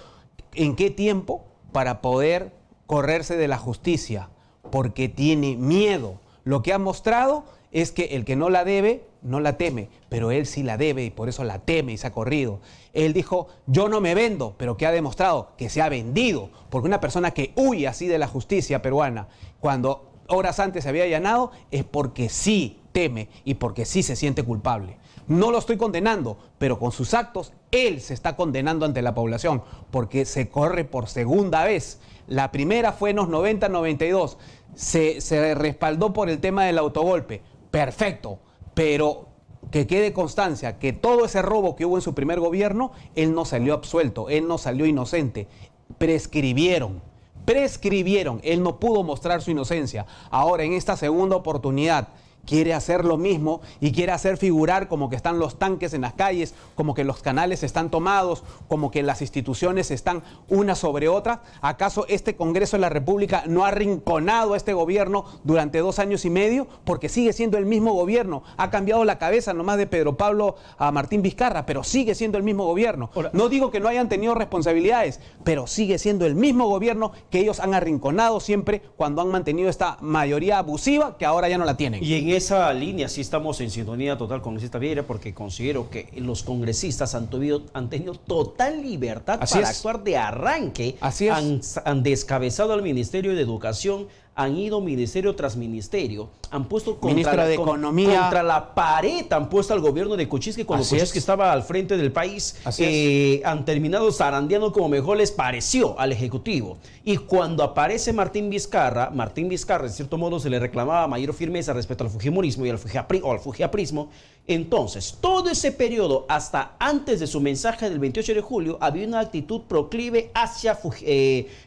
¿En qué tiempo? Para poder correrse de la justicia, porque tiene miedo. Lo que ha mostrado es que el que no la debe, no la teme, pero él sí la debe y por eso la teme y se ha corrido. Él dijo, yo no me vendo, pero que ha demostrado que se ha vendido, porque una persona que huye así de la justicia peruana, cuando horas antes se había allanado, es porque sí teme y porque sí se siente culpable. No lo estoy condenando, pero con sus actos, él se está condenando ante la población, porque se corre por segunda vez. La primera fue en los 90-92, se respaldó por el tema del autogolpe, perfecto, pero que quede constancia que todo ese robo que hubo en su primer gobierno, él no salió absuelto, él no salió inocente, prescribieron, él no pudo mostrar su inocencia. Ahora en esta segunda oportunidad, quiere hacer lo mismo y quiere hacer figurar como que están los tanques en las calles, como que los canales están tomados, como que las instituciones están una sobre otra. ¿Acaso este Congreso de la República no ha arrinconado a este gobierno durante 2 años y medio? Porque sigue siendo el mismo gobierno. Ha cambiado la cabeza nomás de Pedro Pablo a Martín Vizcarra, pero sigue siendo el mismo gobierno. No digo que no hayan tenido responsabilidades, pero sigue siendo el mismo gobierno que ellos han arrinconado siempre cuando han mantenido esta mayoría abusiva que ahora ya no la tienen. Y en esa línea sí estamos en sintonía total con congresista Vieira, porque considero que los congresistas han tenido total libertad para actuar de arranque. Así es. Han descabezado al Ministerio de Educación, han ido ministerio tras ministerio, han puesto Economía. Contra la pared, han puesto al gobierno de Kuczynski cuando Kuczynski estaba al frente del país. Han terminado zarandeando como mejor les pareció al Ejecutivo. Y cuando aparece Martín Vizcarra, en cierto modo se le reclamaba mayor firmeza respecto al fujimorismo y al fujiaprismo. Entonces, todo ese periodo, hasta antes de su mensaje del 28 de julio, había una actitud proclive hacia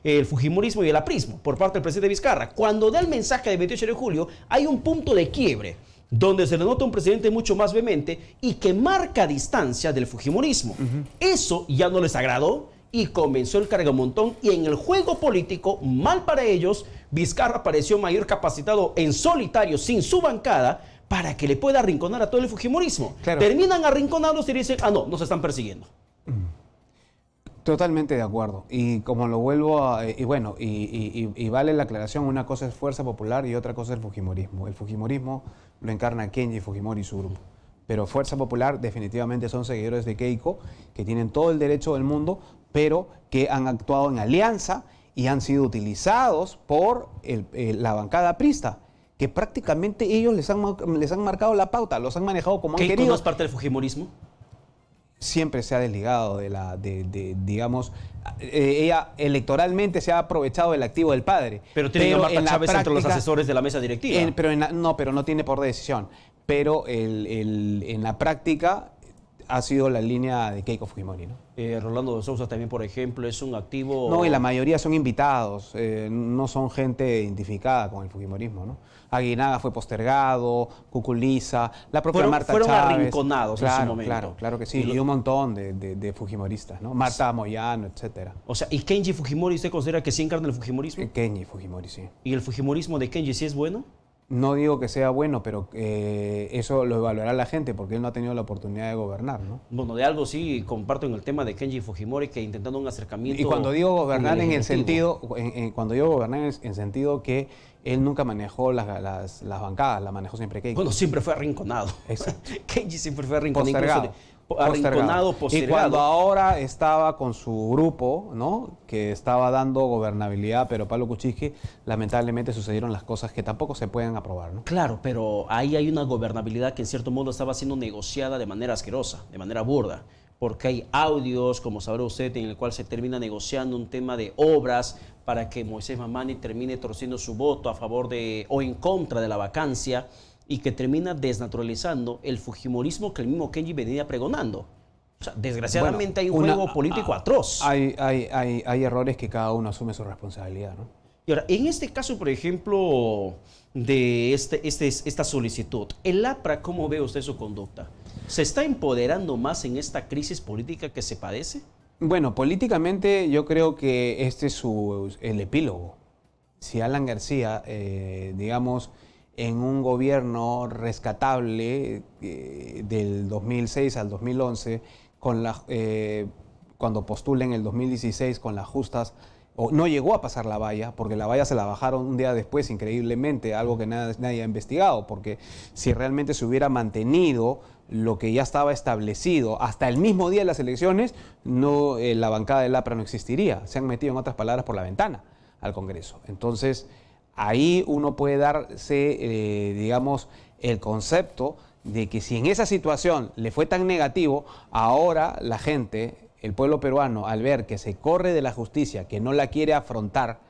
el fujimorismo y el aprismo por parte del presidente Vizcarra. Cuando da el mensaje del 28 de julio, hay un punto de quiebre donde se le nota un presidente mucho más vehemente y que marca distancia del fujimorismo. Eso ya no les agradó y comenzó el cargamontón, y en el juego político, mal para ellos, Vizcarra pareció mayor capacitado en solitario, sin su bancada, para que le pueda arrinconar a todo el fujimorismo. Claro. Terminan arrinconados y dicen, nos están persiguiendo. Totalmente de acuerdo. Y como lo vuelvo a... Y vale la aclaración, una cosa es Fuerza Popular y otra cosa es el fujimorismo. El fujimorismo lo encarna Kenji Fujimori y su grupo. Pero Fuerza Popular definitivamente son seguidores de Keiko, que tienen todo el derecho del mundo, pero que han actuado en alianza y han sido utilizados por la bancada aprista, que prácticamente ellos les han marcado la pauta, los han manejado como han querido. ¿Keiko no es parte del fujimorismo? Siempre se ha desligado digamos, ella electoralmente se ha aprovechado del activo del padre. Pero tiene a Marta Chávez entre los asesores de la mesa directiva. Pero no tiene por decisión. Pero en la práctica ha sido la línea de Keiko Fujimori, ¿no? Rolando de Sousa también, por ejemplo, es un activo... No, y la mayoría son invitados, no son gente identificada con el fujimorismo, ¿no? Aguinaga fue postergado, Cuculiza, la propia Marta Chávez. Fueron arrinconados en su momento. Claro que sí, y un montón de fujimoristas, ¿no? Marta Moyano, etcétera. O sea, ¿y Kenji Fujimori usted considera que sí encarna el fujimorismo? Kenji Fujimori, sí. ¿Y el fujimorismo de Kenji sí es bueno? No digo que sea bueno, pero eso lo evaluará la gente porque él no ha tenido la oportunidad de gobernar, ¿no? Bueno, de algo sí comparto en el tema de Kenji Fujimori, que intentando un acercamiento... Y cuando digo gobernar en el sentido, en sentido que él nunca manejó las bancadas, la manejó siempre Keiko. Bueno, siempre fue arrinconado. Exacto. Kenji siempre fue arrinconado. Arrinconado, postergado. Y cuando ahora estaba con su grupo, ¿no?, que estaba dando gobernabilidad, pero Pablo Kuczynski, lamentablemente sucedieron las cosas que tampoco se pueden aprobar, ¿no? Claro, pero ahí hay una gobernabilidad que en cierto modo estaba siendo negociada de manera asquerosa, de manera burda, porque hay audios, como sabrá usted, en el cual se termina negociando un tema de obras para que Moisés Mamani termine torciendo su voto a favor de o en contra de la vacancia, y que termina desnaturalizando el fujimorismo que el mismo Kenji venía pregonando. O sea, desgraciadamente hay un juego político atroz. Hay errores que cada uno asume su responsabilidad, ¿no? Y ahora, en este caso, por ejemplo, de esta solicitud, ¿el APRA cómo ve usted su conducta? ¿Se está empoderando más en esta crisis política que se padece? Bueno, políticamente yo creo que este es el epílogo. Si Alan García, digamos, en un gobierno rescatable del 2006 al 2011, cuando postula en el 2016 con las justas, no llegó a pasar la valla, porque la valla se la bajaron un día después, increíblemente, algo que nadie ha investigado, porque si realmente se hubiera mantenido lo que ya estaba establecido hasta el mismo día de las elecciones, la bancada del APRA no existiría. Se han metido, en otras palabras, por la ventana al Congreso. Entonces, ahí uno puede darse, digamos, el concepto de que si en esa situación le fue tan negativo, ahora la gente, el pueblo peruano, al ver que se corre de la justicia, que no la quiere afrontar,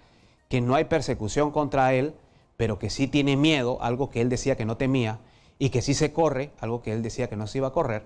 que no hay persecución contra él, pero que sí tiene miedo, algo que él decía que no temía, y que sí se corre, algo que él decía que no se iba a correr,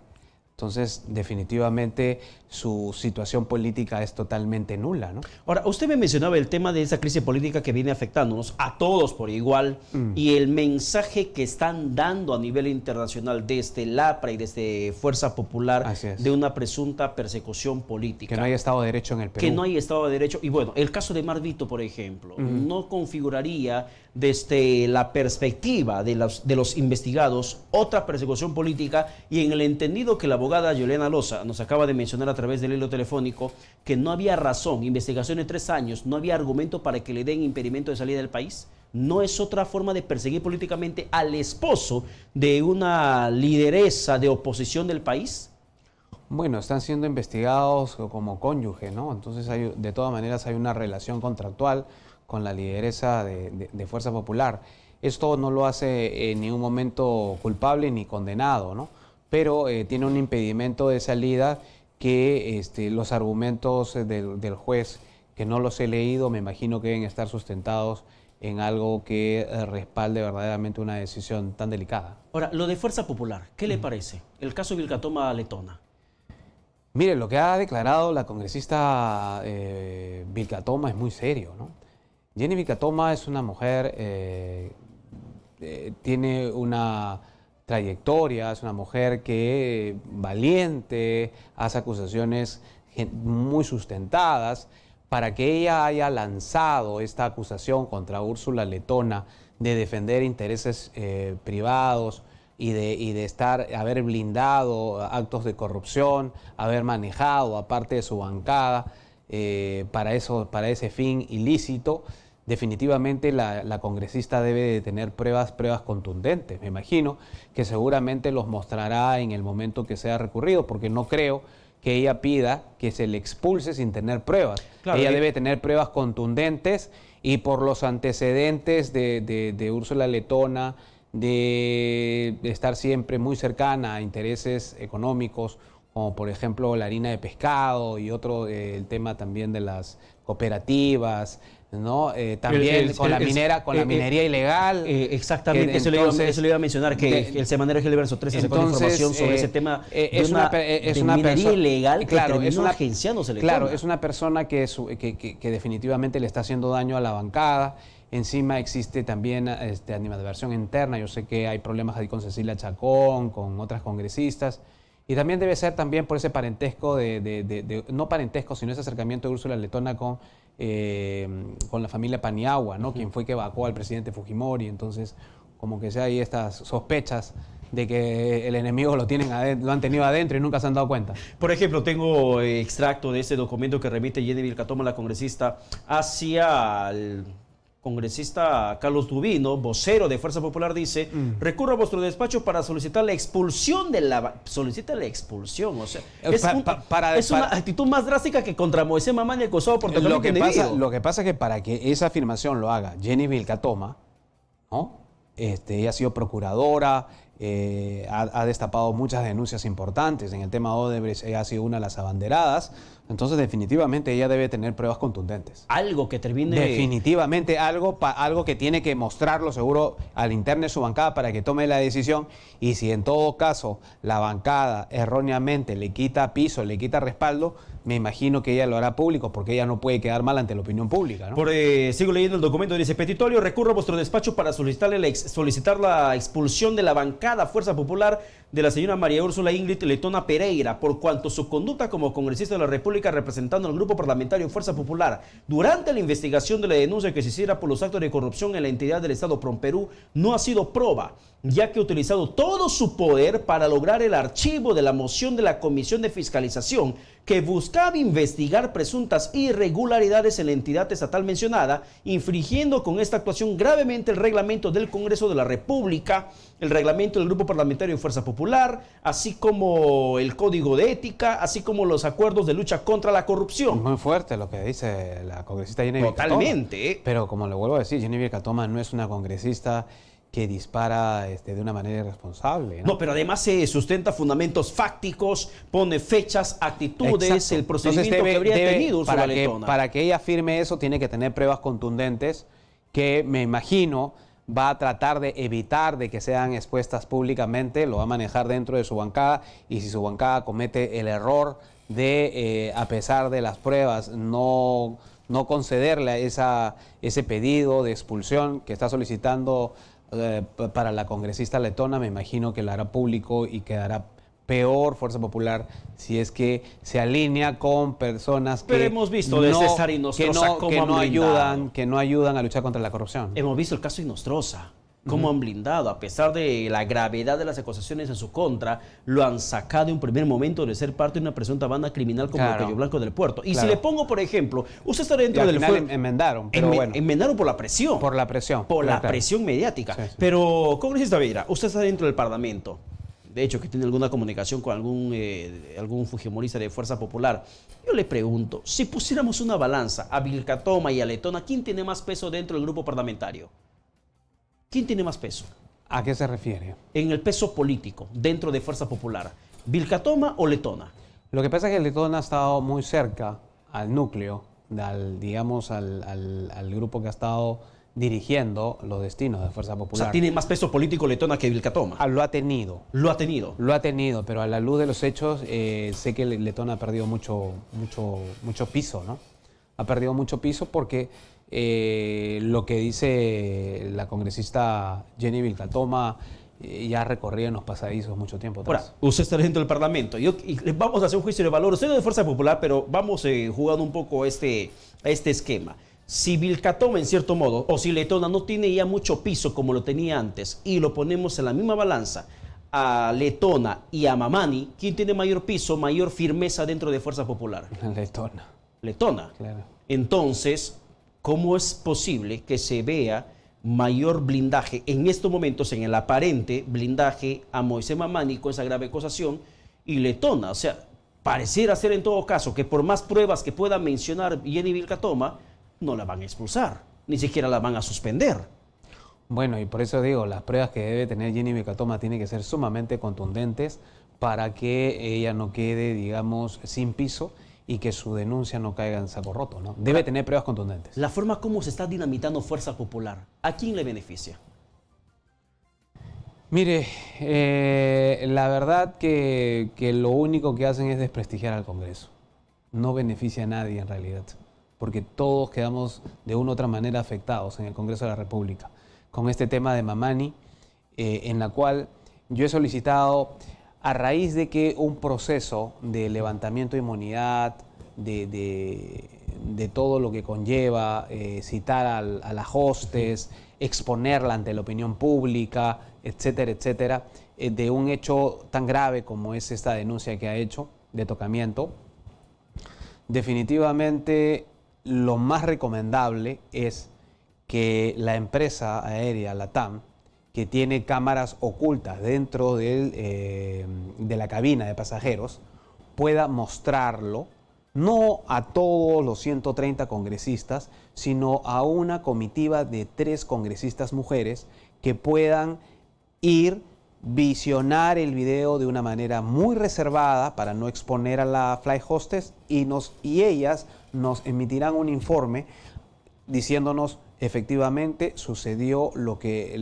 Entonces, definitivamente, su situación política es totalmente nula, ¿no? Ahora, usted me mencionaba el tema de esa crisis política que viene afectándonos a todos por igual y el mensaje que están dando a nivel internacional desde el APRA y desde Fuerza Popular de una presunta persecución política. Que no hay Estado de Derecho en el Perú. Que no hay Estado de Derecho. Y bueno, el caso de Marvito, por ejemplo, no configuraría desde la perspectiva de los investigados otra persecución política, y en el entendido que la abogada Yolena Loza nos acaba de mencionar a través del hilo telefónico, que no había razón, investigación de 3 años, no había argumento para que le den impedimento de salida del país. ¿No es otra forma de perseguir políticamente al esposo de una lideresa de oposición del país? Bueno, están siendo investigados como cónyuge, ¿no? Entonces, de todas maneras, hay una relación contractual con la lideresa de Fuerza Popular. Esto no lo hace en ningún momento culpable ni condenado, ¿no? Pero tiene un impedimento de salida que los argumentos del juez, que no los he leído, me imagino que deben estar sustentados en algo que respalde verdaderamente una decisión tan delicada. Ahora, lo de Fuerza Popular, ¿qué le parece? El caso Vilcatoma Letona. Mire, lo que ha declarado la congresista Vilcatoma es muy serio, ¿no? Jenny Vilcatoma es una mujer, tiene una trayectoria, es una mujer que valiente, hace acusaciones muy sustentadas. Para que ella haya lanzado esta acusación contra Úrsula Letona de defender intereses privados y de haber blindado actos de corrupción, haber manejado aparte de su bancada para ese fin ilícito, definitivamente la congresista debe de tener pruebas contundentes. Me imagino que seguramente los mostrará en el momento que sea recurrido, porque no creo que ella pida que se le expulse sin tener pruebas. Claro, ella debe tener pruebas contundentes, y por los antecedentes de Úrsula Letona, de estar siempre muy cercana a intereses económicos, como por ejemplo la harina de pescado y otro, el tema también de las cooperativas, ¿no? También con la minería ilegal. Exactamente, eso le iba a mencionar, que el semanario Gil Verso 13 sacó información sobre ese tema de minería ilegal, claro, que terminó agenciándose. Claro, es una persona que definitivamente le está haciendo daño a la bancada. Encima existe también animadversión interna. Yo sé que hay problemas ahí con Cecilia Chacón, con otras congresistas. Y también debe ser también por ese parentesco, no parentesco, sino ese acercamiento de Úrsula Letona con la familia Paniagua, ¿no? Quien fue que vacó al presidente Fujimori. Entonces, como que hay estas sospechas de que el enemigo lo han tenido adentro y nunca se han dado cuenta. Por ejemplo, tengo extracto de ese documento que remite Jenny Vilcatoma, la congresista, hacia el congresista Carlos Dubino, vocero de Fuerza Popular, dice: recurro a vuestro despacho para solicitar la expulsión de solicita la expulsión. O sea, es una actitud más drástica que contra Moisés Mamani, acusado por lo que pasa es que para que esa afirmación lo haga Jenny Vilcatoma, ¿no? Ella ha sido procuradora, ha destapado muchas denuncias importantes en el tema Odebrecht, ella ha sido una de las abanderadas. Entonces, definitivamente, ella debe tener pruebas contundentes. Algo que termine... Definitivamente, algo que tiene que mostrarlo seguro al interno de su bancada para que tome la decisión. Y si en todo caso la bancada erróneamente le quita piso, le quita respaldo, me imagino que ella lo hará público, porque ella no puede quedar mal ante la opinión pública, ¿no? Sigo leyendo el documento, dice: petitorio, recurro a vuestro despacho para solicitar la expulsión de la bancada Fuerza Popular de la señora María Úrsula Ingrid Letona Pereira, por cuanto su conducta como congresista de la República representando al grupo parlamentario Fuerza Popular durante la investigación de la denuncia que se hiciera por los actos de corrupción en la entidad del Estado PROMPERÚ no ha sido proba, ya que ha utilizado todo su poder para lograr el archivo de la moción de la Comisión de Fiscalización que buscaba investigar presuntas irregularidades en la entidad estatal mencionada, infringiendo con esta actuación gravemente el reglamento del Congreso de la República, el reglamento del Grupo Parlamentario Fuerza Popular, así como el Código de Ética, así como los acuerdos de lucha contra la corrupción. Muy fuerte lo que dice la congresista Jenny Vilcatoma. Totalmente. Pero como le vuelvo a decir, Jenny Vilcatoma no es una congresista que dispara de una manera irresponsable, ¿no? No, pero además se sustenta fundamentos fácticos, pone fechas, actitudes, exacto, el procedimiento que habría tenido Úrsula Letona. Para que ella firme eso, tiene que tener pruebas contundentes que, me imagino, va a tratar de evitar de que sean expuestas públicamente, lo va a manejar dentro de su bancada, y si su bancada comete el error de, a pesar de las pruebas, no concederle ese pedido de expulsión que está solicitando para la congresista letona, me imagino que lo hará público y quedará peor Fuerza Popular si es que se alinea con personas Pero hemos visto de César Inostroza que no ayudan a luchar contra la corrupción. Hemos visto el caso Inostroza, cómo han blindado, a pesar de la gravedad de las acusaciones en su contra, lo han sacado en un primer momento de ser parte de una presunta banda criminal como el Cuello Blanco del Puerto. Y si le pongo, por ejemplo, usted está dentro del fuego. Enmendaron, pero bueno. Enmendaron por la presión. Por la presión. Por la presión mediática. Sí, sí. Pero, congresista Vieira, usted está dentro del Parlamento. De hecho, que tiene alguna comunicación con algún fujimorista de Fuerza Popular. Yo le pregunto, si pusiéramos una balanza a Vilcatoma y a Letona, ¿quién tiene más peso dentro del grupo parlamentario? ¿Quién tiene más peso? ¿A qué se refiere? En el peso político, dentro de Fuerza Popular. ¿Vilcatoma o Letona? Lo que pasa es que Letona ha estado muy cerca al núcleo, digamos, al grupo que ha estado dirigiendo los destinos de Fuerza Popular. O sea, ¿tiene más peso político Letona que Vilcatoma? Lo ha tenido. ¿Lo ha tenido? Lo ha tenido, pero a la luz de los hechos sé que Letona ha perdido mucho piso, ¿no? Ha perdido mucho piso porque lo que dice la congresista Jenny Vilcatoma ya ha recorrido en los pasadizos mucho tiempo atrás. Ahora, usted está dentro del Parlamento y vamos a hacer un juicio de valor. Usted es de Fuerza Popular, pero vamos jugando un poco este esquema. Si Vilcatoma, en cierto modo, o si Letona no tiene ya mucho piso como lo tenía antes, y lo ponemos en la misma balanza a Letona y a Mamani, ¿quién tiene mayor piso, mayor firmeza dentro de Fuerza Popular? Letona. Letona. Claro. Entonces, ¿cómo es posible que se vea mayor blindaje en estos momentos, en el aparente blindaje a Moisés Mamani con esa grave acusación y Letona? O sea, pareciera ser en todo caso que por más pruebas que pueda mencionar Jenny Vilcatoma, no la van a expulsar, ni siquiera la van a suspender. Bueno, y por eso digo, las pruebas que debe tener Jenny Vilcatoma tienen que ser sumamente contundentes para que ella no quede, digamos, sin piso y que su denuncia no caiga en saco roto, ¿no? Debe tener pruebas contundentes. La forma como se está dinamitando Fuerza Popular, ¿a quién le beneficia? Mire, la verdad que lo único que hacen es desprestigiar al Congreso. No beneficia a nadie en realidad, porque todos quedamos de una u otra manera afectados en el Congreso de la República con este tema de Mamani, en la cual yo he solicitado, a raíz de que un proceso de levantamiento de inmunidad, de todo lo que conlleva, citar a la hostes, exponerla ante la opinión pública, etcétera, etcétera, de un hecho tan grave como es esta denuncia que ha hecho de tocamiento, definitivamente lo más recomendable es que la empresa aérea LATAM, que tiene cámaras ocultas dentro de la cabina de pasajeros, pueda mostrarlo no a todos los 130 congresistas, sino a una comitiva de 3 congresistas mujeres que puedan ir, visionar el video de una manera muy reservada para no exponer a la flight hostess y ellas nos emitirán un informe diciéndonos efectivamente sucedió lo de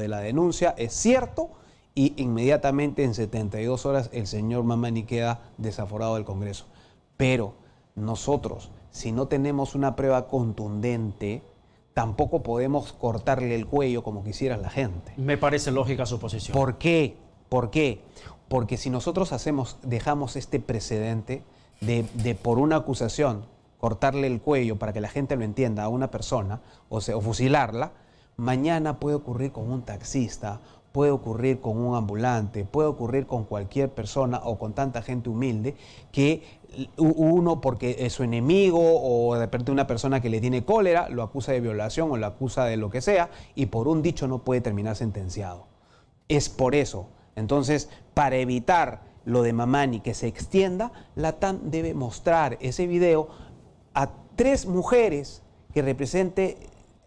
la denuncia es cierto, y inmediatamente en 72 horas el señor Mamani queda desaforado del Congreso. Pero nosotros, si no tenemos una prueba contundente, tampoco podemos cortarle el cuello como quisiera la gente. Me parece lógica su posición. ¿Por qué? ¿Por qué? Porque si nosotros dejamos este precedente de por una acusación cortarle el cuello para que la gente lo entienda a una persona o fusilarla, mañana puede ocurrir con un taxista, puede ocurrir con un ambulante, puede ocurrir con cualquier persona o con tanta gente humilde que uno, porque es su enemigo o de repente una persona que le tiene cólera, lo acusa de violación o lo acusa de lo que sea y por un dicho no puede terminar sentenciado. Es por eso. Entonces, para evitar lo de Mamani que se extienda, LATAM debe mostrar ese video a 3 mujeres que represente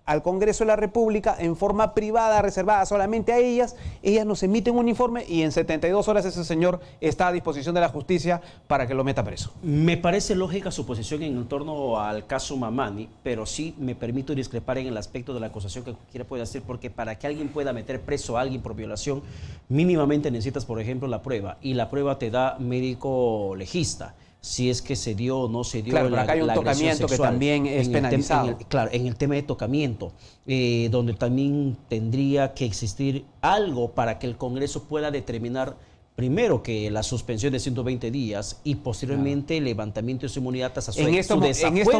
al Congreso de la República en forma privada, reservada solamente a ellas. Ellas nos emiten un informe y en 72 horas ese señor está a disposición de la justicia para que lo meta preso. Me parece lógica su posición en torno al caso Mamani, pero sí me permito discrepar en el aspecto de la acusación que cualquiera puede hacer, porque para que alguien pueda meter preso a alguien por violación, mínimamente necesitas, por ejemplo, la prueba, y la prueba te da médico legista. Si es que se dio o no se dio. Claro, pero acá hay un tocamiento que también es penalizado. Claro, en el tema de tocamiento, donde también tendría que existir algo para que el Congreso pueda determinar primero que la suspensión de 120 días y posteriormente el levantamiento de su inmunidad hasta en estos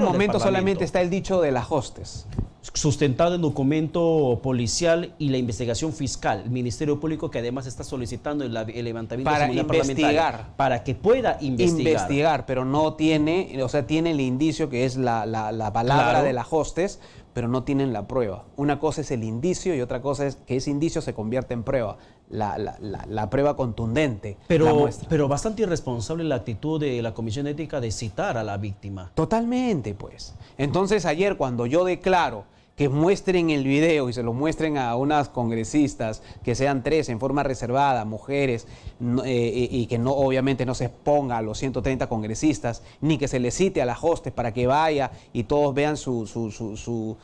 momentos solamente está el dicho de las hostes. Sustentado en documento policial y la investigación fiscal, el Ministerio Público, que además está solicitando el levantamiento de su inmunidad parlamentaria para que pueda investigar, pero no tiene, o sea, tiene el indicio que es la palabra de las hostes, pero no tienen la prueba. Una cosa es el indicio y otra cosa es que ese indicio se convierte en prueba. La prueba contundente. Pero bastante irresponsable la actitud de la Comisión Ética de citar a la víctima. Totalmente, pues. Entonces ayer cuando yo declaro que muestren el video y se lo muestren a unas congresistas, que sean 3 en forma reservada, mujeres, y que no, obviamente no se exponga a los 130 congresistas, ni que se les cite a las hostes para que vaya y todos vean su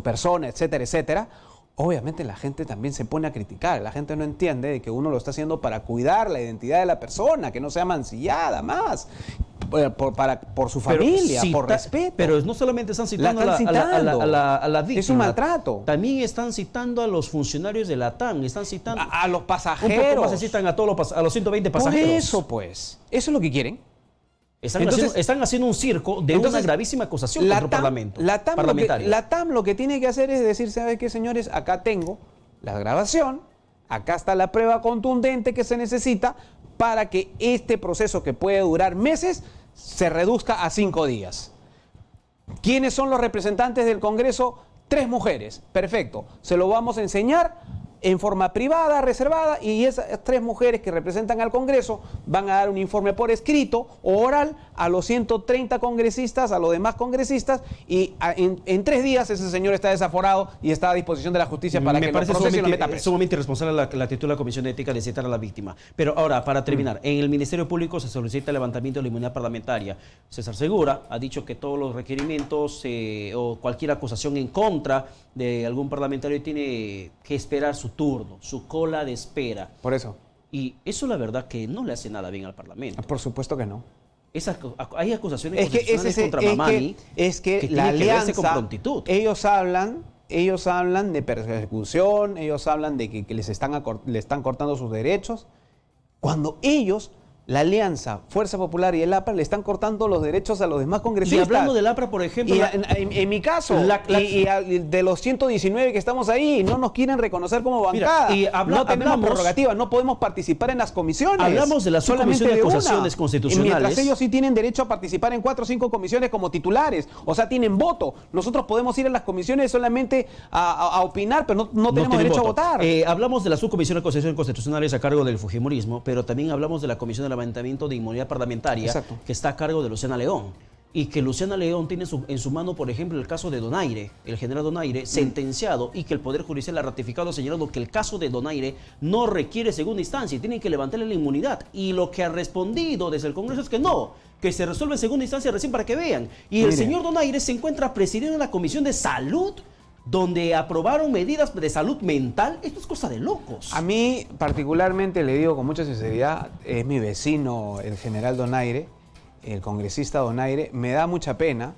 persona, etcétera, etcétera. Obviamente la gente también se pone a criticar, la gente no entiende de que uno lo está haciendo para cuidar la identidad de la persona, que no sea mancillada más, por su familia, por respeto. Pero no solamente están citando a la víctima. Es un maltrato. También están citando a los funcionarios de la TAM, están citando a los pasajeros. Un poco más se citan a los 120 pasajeros. Por eso, pues, eso es lo que quieren. Están haciendo un circo de una gravísima acusación contra el Parlamento. La TAM lo que tiene que hacer es decir, ¿sabe qué, señores? Acá tengo la grabación, acá está la prueba contundente que se necesita para que este proceso que puede durar meses se reduzca a 5 días. ¿Quiénes son los representantes del Congreso? 3 mujeres. Perfecto. Se lo vamos a enseñar en forma privada, reservada, y esas 3 mujeres que representan al Congreso van a dar un informe por escrito o oral a los 130 congresistas, a los demás congresistas, y en 3 días ese señor está desaforado y está a disposición de la justicia para que lo procese y lo meta preso. Es sumamente irresponsable la actitud de la Comisión de Ética de citar a la víctima. Pero ahora, para terminar, en el Ministerio Público se solicita el levantamiento de la inmunidad parlamentaria. César Segura ha dicho que todos los requerimientos o cualquier acusación en contra de algún parlamentario tiene que esperar su turno, su cola de espera. Por eso. Y eso la verdad que no le hace nada bien al Parlamento. Por supuesto que no. Hay acusaciones contra Mamani que la alianza, con prontitud. Ellos hablan de persecución, ellos hablan de que le están cortando sus derechos, cuando ellos, la Alianza, Fuerza Popular y el APRA, le están cortando los derechos a los demás congresistas. Y hablando del APRA, por ejemplo... En mi caso, y de los 119 que estamos ahí, no nos quieren reconocer como bancada. No tenemos prerrogativa, no podemos participar en las comisiones. Hablamos de la subcomisión de acusaciones constitucionales. Mientras ellos sí tienen derecho a participar en 4 o 5 comisiones como titulares, o sea, tienen voto. Nosotros podemos ir a las comisiones solamente a opinar, pero no tenemos derecho a votar. Hablamos de la subcomisión de acusaciones constitucionales a cargo del fujimorismo, pero también hablamos de la comisión de levantamiento de inmunidad parlamentaria. Exacto. Que está a cargo de Luciana León, y que Luciana León tiene en su mano, por ejemplo, el caso de Donaire, el general Donaire, sentenciado, y que el Poder Judicial ha ratificado señalando que el caso de Donaire no requiere segunda instancia y tienen que levantarle la inmunidad, y lo que ha respondido desde el Congreso es que no, que se resuelve en segunda instancia recién para que vean. Y el señor Donaire se encuentra presidiendo la Comisión de Salud, donde aprobaron medidas de salud mental. Esto es cosa de locos. A mí, particularmente, le digo con mucha sinceridad, es mi vecino, el general Donaire, el congresista Donaire, me da mucha pena,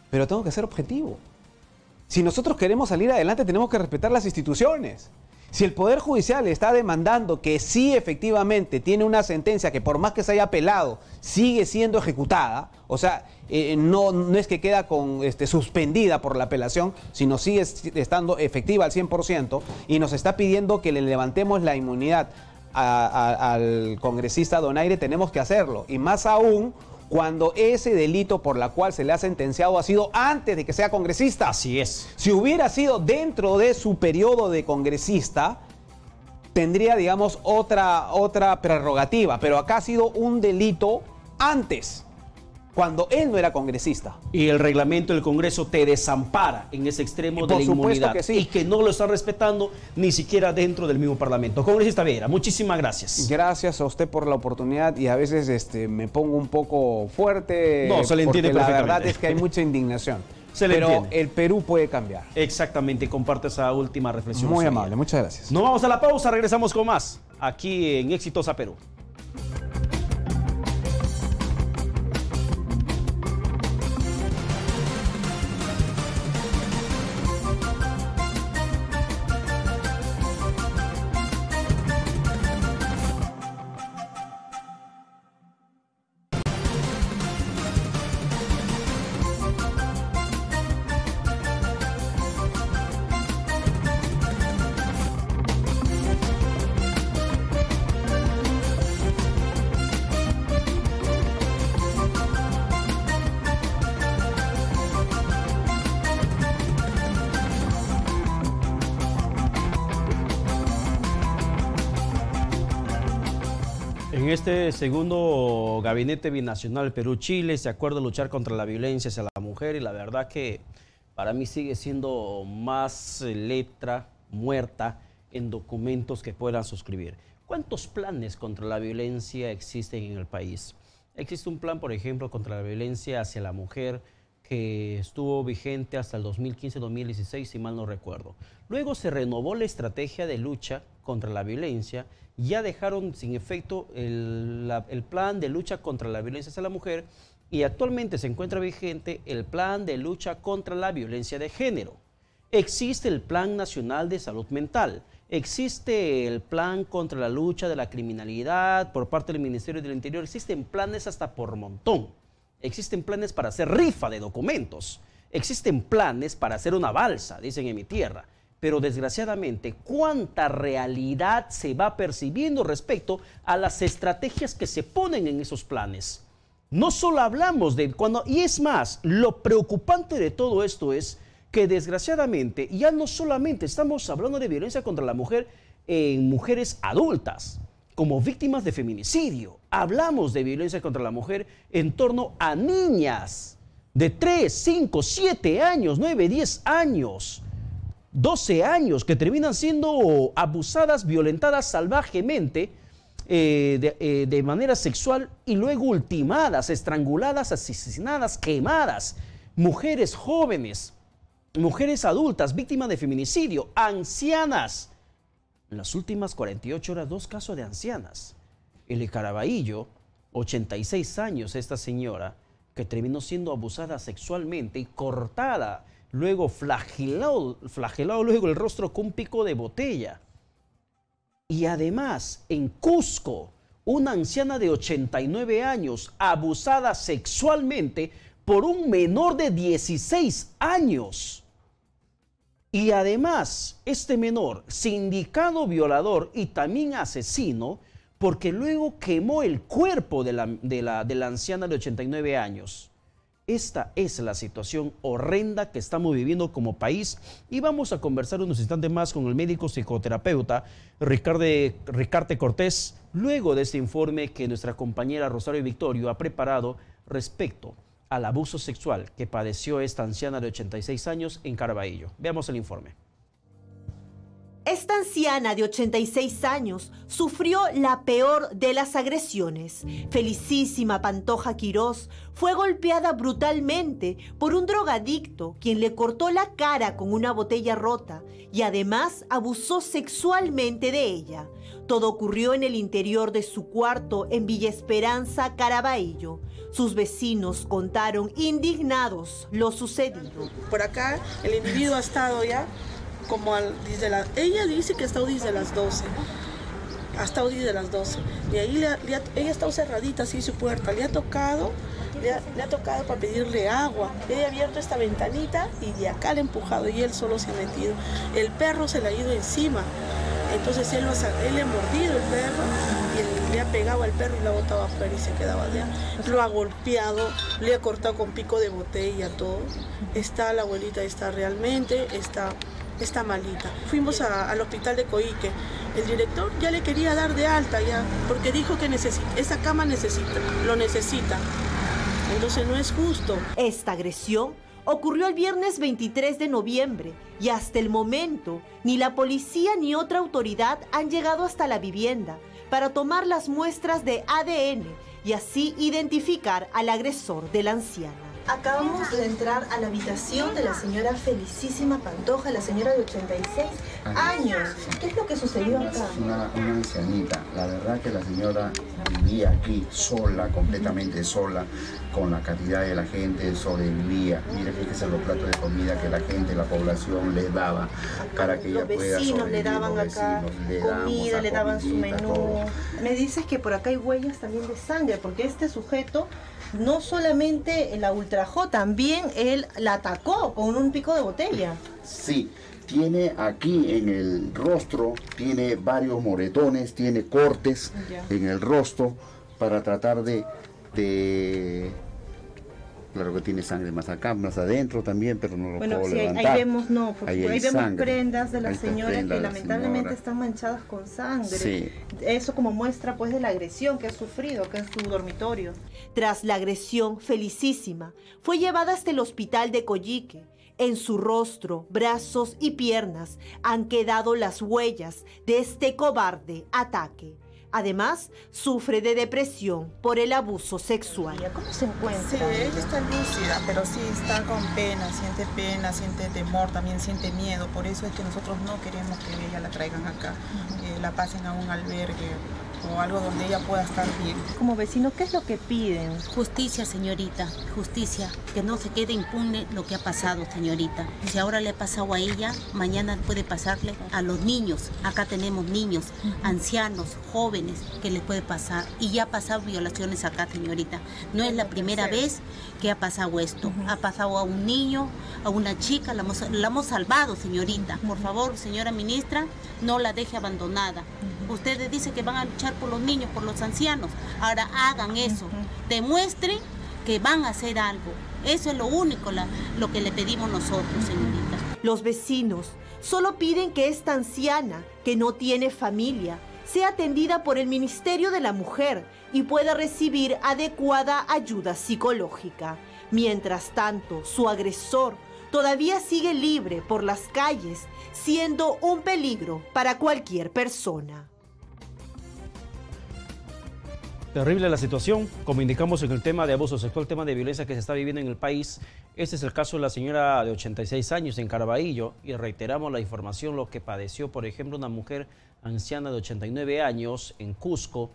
pero tengo que ser objetivo. Si nosotros queremos salir adelante, tenemos que respetar las instituciones. Si el Poder Judicial está demandando que sí efectivamente tiene una sentencia que por más que se haya apelado, sigue siendo ejecutada, o sea, no es que queda suspendida por la apelación, sino sigue estando efectiva al 100%, y nos está pidiendo que le levantemos la inmunidad al congresista Donaire, tenemos que hacerlo. Y más aún cuando ese delito por la cual se le ha sentenciado ha sido antes de que sea congresista. Así es. Si hubiera sido dentro de su periodo de congresista, tendría, digamos, otra prerrogativa, pero acá ha sido un delito antes. cuando él no era congresista. Y el reglamento del Congreso te desampara en ese extremo de la inmunidad. Que sí. Y que no lo está respetando ni siquiera dentro del mismo Parlamento. Congresista Vieira, muchísimas gracias. Gracias a usted por la oportunidad y a veces me pongo un poco fuerte. No, se le entiende porque perfectamente. la verdad es que hay mucha indignación. Pero entiende. El Perú puede cambiar. Exactamente, comparte esa última reflexión. Muy amable, muchas gracias. Nos vamos a la pausa, regresamos con más aquí en Exitosa Perú. En este segundo gabinete binacional Perú-Chile se acuerda luchar contra la violencia hacia la mujer y la verdad que para mí sigue siendo más letra muerta en documentos que puedan suscribir. ¿Cuántos planes contra la violencia existen en el país? Existe un plan, por ejemplo, contra la violencia hacia la mujer que estuvo vigente hasta el 2015-2016, si mal no recuerdo. Luego se renovó la estrategia de lucha contra la violencia. Ya dejaron sin efecto el plan de lucha contra la violencia hacia la mujer y actualmente se encuentra vigente el plan de lucha contra la violencia de género. Existe el Plan Nacional de Salud Mental, existe el plan contra la lucha de la criminalidad por parte del Ministerio del Interior, existen planes hasta por montón, existen planes para hacer rifa de documentos, existen planes para hacer una balsa, dicen en mi tierra. Pero desgraciadamente, ¿cuánta realidad se va percibiendo respecto a las estrategias que se ponen en esos planes? No solo hablamos de cuando, y es más, lo preocupante de todo esto es que desgraciadamente ya no solamente estamos hablando de violencia contra la mujer en mujeres adultas, como víctimas de feminicidio, hablamos de violencia contra la mujer en torno a niñas de 3, 5, 7 años, 9, 10 años, 12 años que terminan siendo abusadas, violentadas salvajemente de manera sexual y luego ultimadas, estranguladas, asesinadas, quemadas. Mujeres jóvenes, mujeres adultas, víctimas de feminicidio, ancianas. En las últimas 48 horas, 2 casos de ancianas. El de Caraballo, 86 años, esta señora que terminó siendo abusada sexualmente y cortada, luego flagelado luego el rostro con un pico de botella. Y además, en Cusco, una anciana de 89 años abusada sexualmente por un menor de 16 años. Y además, este menor, sindicado violador y también asesino, porque luego quemó el cuerpo de la anciana de 89 años. Esta es la situación horrenda que estamos viviendo como país y vamos a conversar unos instantes más con el médico psicoterapeuta Ricarte Cortés, luego de este informe que nuestra compañera Rosario Victorio ha preparado respecto al abuso sexual que padeció esta anciana de 86 años en Caraballo. Veamos el informe. Esta anciana de 86 años sufrió la peor de las agresiones. Felicísima Pantoja Quirós fue golpeada brutalmente por un drogadicto quien le cortó la cara con una botella rota y además abusó sexualmente de ella. Todo ocurrió en el interior de su cuarto en Villa Esperanza, Caraballo. Sus vecinos contaron indignados lo sucedido. Por acá el individuo ha estado ya como ella dice que ha estado desde las 12. Ha estado desde las 12. Y ahí ella ha estado cerradita así su puerta. Le ha tocado para pedirle agua. Ella ha abierto esta ventanita y de acá le ha empujado y él solo se ha metido. El perro se le ha ido encima. Entonces él le ha mordido el perro y le ha pegado al perro y lo ha botado afuera y se quedaba allá. Lo ha golpeado, le ha cortado con pico de botella, todo. La abuelita está malita. Fuimos al hospital de Coique. El director ya le quería dar de alta ya, porque dijo que esa cama lo necesita. Entonces no es justo. Esta agresión ocurrió el viernes 23 de noviembre y hasta el momento ni la policía ni otra autoridad han llegado hasta la vivienda para tomar las muestras de ADN y así identificar al agresor de la anciana. Acabamos de entrar a la habitación de la señora Felicísima Pantoja, la señora de 86 años. ¿Qué es lo que sucedió acá? Una ancianita. La verdad que la señora vivía aquí sola, completamente sola, con la cantidad de la gente, sobrevivía. Mire, fíjese los platos de comida que la gente, la población le daba para que ella pueda sobrevivir. Los vecinos le daban acá comida, le daban su menú. Todo. Me dices que por acá hay huellas también de sangre, porque este sujeto no solamente la ultrajó, también él la atacó con un pico de botella. Sí, tiene aquí en el rostro, tiene varios moretones, tiene cortes en el rostro para tratar de... Claro que tiene sangre más acá, más adentro también, pero no lo puedo levantar. Ahí vemos, no, porque ahí vemos sangre. Prendas de la Ahí señora que lamentablemente señora. están manchadas con sangre. Sí. Eso como muestra pues de la agresión que ha sufrido, que es su dormitorio. Tras la agresión, Felicísima fue llevada hasta el hospital de Coyique. En su rostro, brazos y piernas han quedado las huellas de este cobarde ataque. Además, sufre de depresión por el abuso sexual. ¿Cómo se encuentra? Sí, ella está lúcida, pero sí está con pena, siente temor, también siente miedo. Por eso es que nosotros no queremos que ella la traigan acá, que la pasen a un albergue o algo donde ella pueda estar bien. Como vecino, ¿qué es lo que piden? Justicia, señorita, justicia, que no se quede impune lo que ha pasado, señorita. Si ahora le ha pasado a ella, mañana puede pasarle a los niños. Acá tenemos niños, ancianos, jóvenes, que les puede pasar. Y ya ha pasado violaciones acá, señorita. No es la primera vez que ha pasado esto. Ha pasado a un niño, a una chica, la hemos salvado, señorita. Por favor, señora ministra, no la deje abandonada. Ustedes dicen que van a luchar por los niños, por los ancianos. Ahora hagan eso. Demuestren que van a hacer algo. Eso es lo único, lo que le pedimos nosotros, señorita. Los vecinos solo piden que esta anciana, que no tiene familia, sea atendida por el Ministerio de la Mujer y pueda recibir adecuada ayuda psicológica. Mientras tanto, su agresor todavía sigue libre por las calles, siendo un peligro para cualquier persona. Terrible la situación, como indicamos en el tema de abuso sexual, el tema de violencia que se está viviendo en el país. Este es el caso de la señora de 86 años en Caraballo y reiteramos la información, lo que padeció, por ejemplo, una mujer anciana de 89 años en Cusco,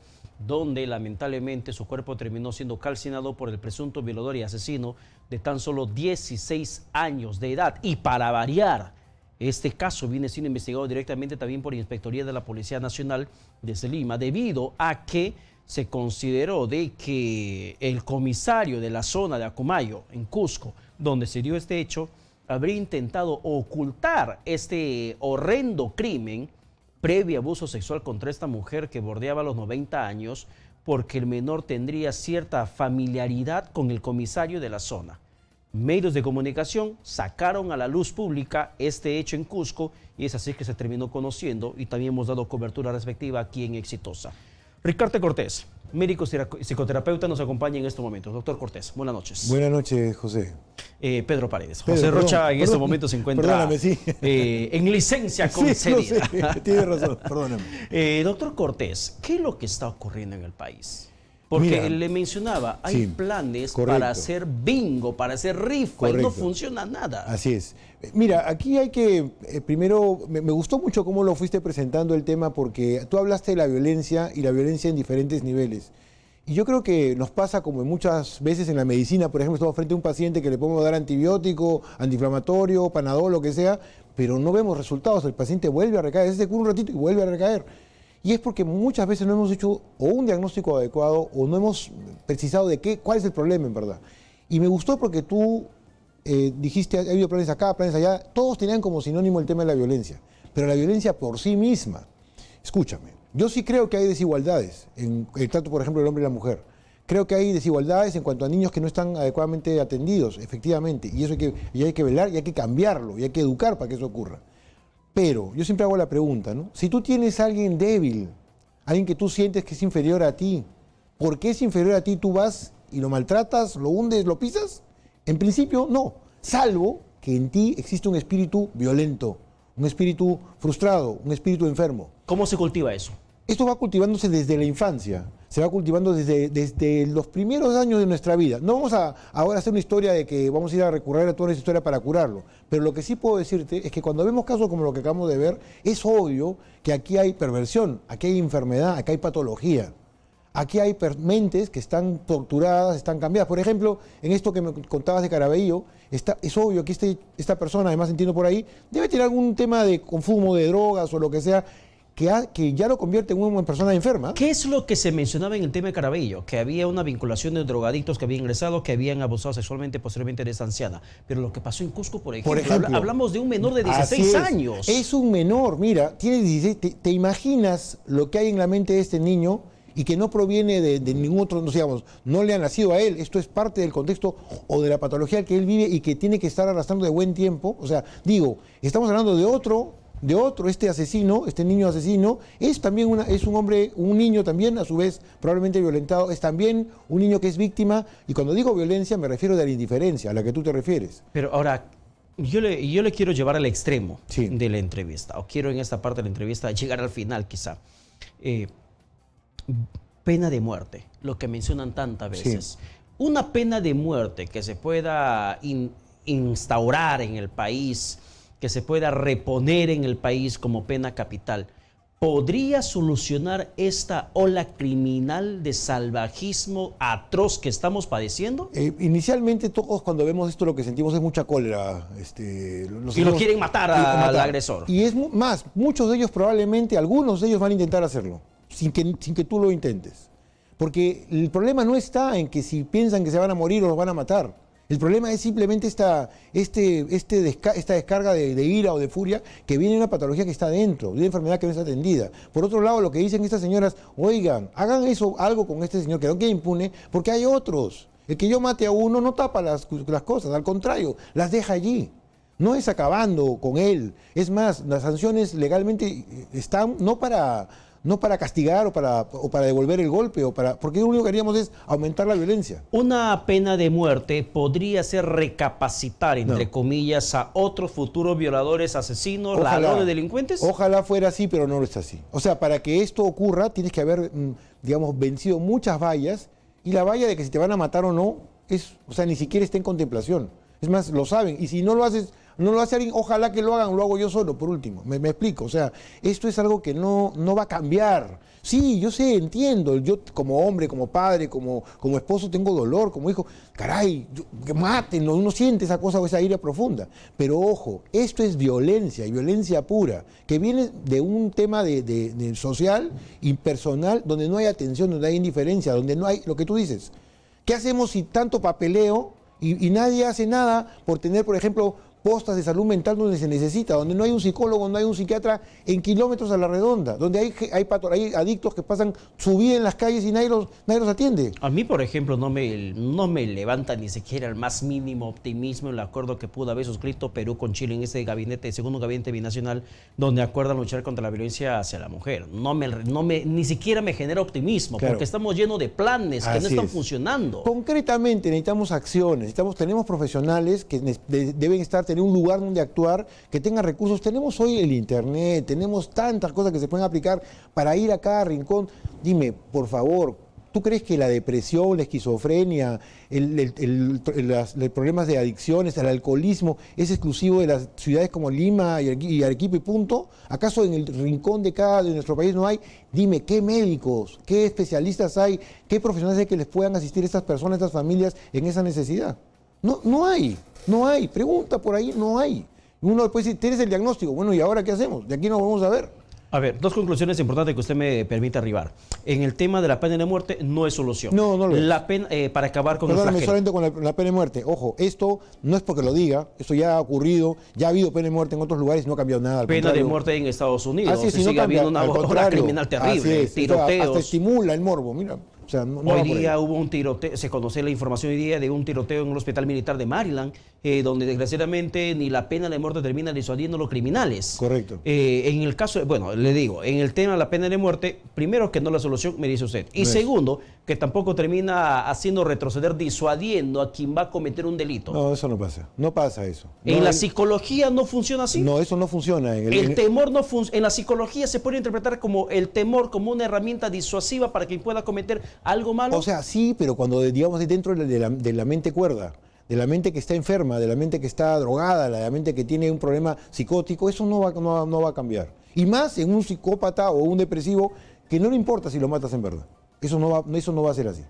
donde lamentablemente su cuerpo terminó siendo calcinado por el presunto violador y asesino de tan solo 16 años de edad. Y para variar, este caso viene siendo investigado directamente también por Inspectoría de la Policía Nacional desde Lima, debido a que se consideró de que el comisario de la zona de Acumayo, en Cusco, donde se dio este hecho, habría intentado ocultar este horrendo crimen previo abuso sexual contra esta mujer que bordeaba los 90 años, porque el menor tendría cierta familiaridad con el comisario de la zona. Medios de comunicación sacaron a la luz pública este hecho en Cusco y es así que se terminó conociendo y también hemos dado cobertura respectiva aquí en Exitosa. Ricardo Cortés, médico psicoterapeuta, nos acompaña en estos momentos. Doctor Cortés, buenas noches. Buenas noches, José. Pedro Paredes. José Rocha en estos momentos se encuentra en licencia concedida. Sí, no sé, tiene razón, perdóname. Doctor Cortés, ¿qué es lo que está ocurriendo en el país? Porque le mencionaba, hay planes para hacer bingo, para hacer rifa y no funciona nada. Así es. Mira, aquí hay que, primero, me gustó mucho cómo lo fuiste presentando el tema porque tú hablaste de la violencia y la violencia en diferentes niveles. Y yo creo que nos pasa como muchas veces en la medicina, por ejemplo, estamos frente a un paciente que le podemos dar antibiótico, antiinflamatorio, Panadol, lo que sea, pero no vemos resultados, el paciente vuelve a recaer, se cura un ratito y vuelve a recaer. Y es porque muchas veces no hemos hecho o un diagnóstico adecuado o no hemos precisado de cuál es el problema en verdad. Y me gustó porque tú dijiste, ha habido planes acá, planes allá, todos tenían como sinónimo el tema de la violencia, pero la violencia por sí misma. Escúchame, yo sí creo que hay desigualdades en el trato, por ejemplo, del hombre y la mujer. Creo que hay desigualdades en cuanto a niños que no están adecuadamente atendidos, efectivamente, y eso hay que velar y hay que cambiarlo y hay que educar para que eso ocurra. Pero yo siempre hago la pregunta, ¿no? Si tú tienes a alguien débil, alguien que tú sientes que es inferior a ti, ¿por qué es inferior a ti tú vas y lo maltratas, lo hundes, lo pisas? En principio, no. Salvo que en ti existe un espíritu violento, un espíritu frustrado, un espíritu enfermo. ¿Cómo se cultiva eso? Esto va cultivándose desde la infancia, se va cultivando desde los primeros años de nuestra vida. No vamos a ahora hacer una historia de que vamos a ir a recurrir a toda esa historia para curarlo, pero lo que sí puedo decirte es que cuando vemos casos como lo que acabamos de ver, es obvio que aquí hay perversión, aquí hay enfermedad, aquí hay patología. Aquí hay mentes que están torturadas, están cambiadas. Por ejemplo, en esto que me contabas de Caraballo, es obvio que esta persona, además entiendo por ahí, debe tener algún tema de consumo de drogas o lo que sea, que ya lo convierte en una persona enferma. ¿Qué es lo que se mencionaba en el tema de Caraballo? Que había una vinculación de drogadictos que habían ingresado, que habían abusado sexualmente posteriormente de esta anciana. Pero lo que pasó en Cusco, por ejemplo, hablamos de un menor de 16 años. Es un menor, mira, tiene 16, ¿te imaginas lo que hay en la mente de este niño? Y que no proviene de ningún otro, digamos, no le ha nacido a él, esto es parte del contexto o de la patología que él vive y que tiene que estar arrastrando de buen tiempo. O sea, digo, estamos hablando de otro, este asesino, este niño asesino, es también es un hombre, un niño también, a su vez, probablemente violentado, es también un niño que es víctima, y cuando digo violencia me refiero de la indiferencia a la que tú te refieres. Pero ahora, yo le quiero llevar al extremo de la entrevista, o quiero en esta parte de la entrevista llegar al final quizá. Pena de muerte, lo que mencionan tantas veces. Sí. Una pena de muerte que se pueda instaurar en el país, que se pueda reponer en el país como pena capital, ¿podría solucionar esta ola criminal de salvajismo atroz que estamos padeciendo? Inicialmente todos cuando vemos esto lo que sentimos es mucha cólera. Y lo quieren matar al agresor. Y es más, muchos de ellos probablemente, algunos de ellos van a intentar hacerlo. Sin que tú lo intentes. Porque el problema no está en que si piensan que se van a morir o los van a matar. El problema es simplemente esta descarga de ira o de furia que viene de una patología que está dentro, de una enfermedad que no está atendida. Por otro lado, lo que dicen estas señoras, oigan, hagan algo con este señor, que no quede impune, porque hay otros. El que yo mate a uno no tapa las cosas, al contrario, las deja allí. No es acabando con él. Es más, las sanciones legalmente están no para castigar o para devolver el golpe, porque lo único que haríamos es aumentar la violencia. Una pena de muerte podría ser recapacitar, entre comillas, a otros futuros violadores, asesinos, ladrones, delincuentes. Ojalá fuera así, pero no lo está así. O sea, para que esto ocurra, tienes que haber, digamos, vencido muchas vallas, y la valla de que si te van a matar o no, ni siquiera está en contemplación. Es más, lo saben, y si no lo haces... No lo hace alguien, ojalá que lo hagan, lo hago yo solo, por último. Me explico, o sea, esto es algo que no va a cambiar. Sí, yo sé, entiendo, yo como hombre, como padre, como esposo tengo dolor, como hijo, caray, que mátenlo, uno siente esa cosa o esa ira profunda. Pero ojo, esto es violencia, y violencia pura, que viene de un tema de social y personal, donde no hay atención, donde hay indiferencia, donde no hay, lo que tú dices. ¿Qué hacemos si tanto papeleo y nadie hace nada por tener, por ejemplo, postas de salud mental donde se necesita, donde no hay un psicólogo, no hay un psiquiatra en kilómetros a la redonda, donde hay adictos que pasan su vida en las calles y nadie los atiende? A mí, por ejemplo, no me levanta ni siquiera el más mínimo optimismo el acuerdo que pudo haber suscrito Perú con Chile en este gabinete, segundo gabinete binacional, donde acuerdan luchar contra la violencia hacia la mujer. Ni siquiera me genera optimismo, claro, porque estamos llenos de planes que no están funcionando. Concretamente necesitamos acciones, tenemos profesionales que deben tener un lugar donde actuar, que tenga recursos. Tenemos hoy el internet, tenemos tantas cosas que se pueden aplicar para ir a cada rincón. Dime, por favor, ¿tú crees que la depresión, la esquizofrenia, los problemas de adicciones, el alcoholismo es exclusivo de las ciudades como Lima y Arequipa y punto? ¿Acaso en el rincón de nuestro país no hay? Dime, ¿qué médicos, qué especialistas hay, qué profesionales hay que les puedan asistir a estas personas, a estas familias en esa necesidad? No hay, pregunta por ahí, no hay. Uno después dice, tienes el diagnóstico, bueno, ¿y ahora qué hacemos? De aquí nos vamos a ver. A ver, dos conclusiones importantes que usted me permite arribar. En el tema de la pena de muerte no es solución. No lo es. La pena, para acabar con el flagelo. Solamente con la pena de muerte. Ojo, esto no es porque lo diga, esto ya ha ocurrido, ya ha habido pena de muerte en otros lugares y no ha cambiado nada. Pena de muerte en Estados Unidos. Sí, sigue habiendo una ola criminal terrible, tiroteos. Hasta estimula el morbo, mira. O sea, hoy día hubo un tiroteo, se conoce la información hoy día de un tiroteo en el hospital militar de Maryland, donde desgraciadamente ni la pena de muerte termina disuadiendo a los criminales. Correcto. En el caso, bueno, le digo, en el tema de la pena de muerte, primero que no la solución, me dice usted. Y segundo, que tampoco termina haciendo retroceder, disuadiendo a quien va a cometer un delito. No, eso no pasa. No pasa eso. ¿En la psicología no funciona así? No, eso no funciona. El temor no funciona. En la psicología se puede interpretar como el temor como una herramienta disuasiva para quien pueda cometer algo malo. O sea, sí, pero cuando, digamos, dentro de la mente cuerda, de la mente que está enferma, de la mente que está drogada, de la mente que tiene un problema psicótico, eso no va a cambiar. Y más en un psicópata o un depresivo que no le importa si lo matas en verdad. Eso no va a ser así.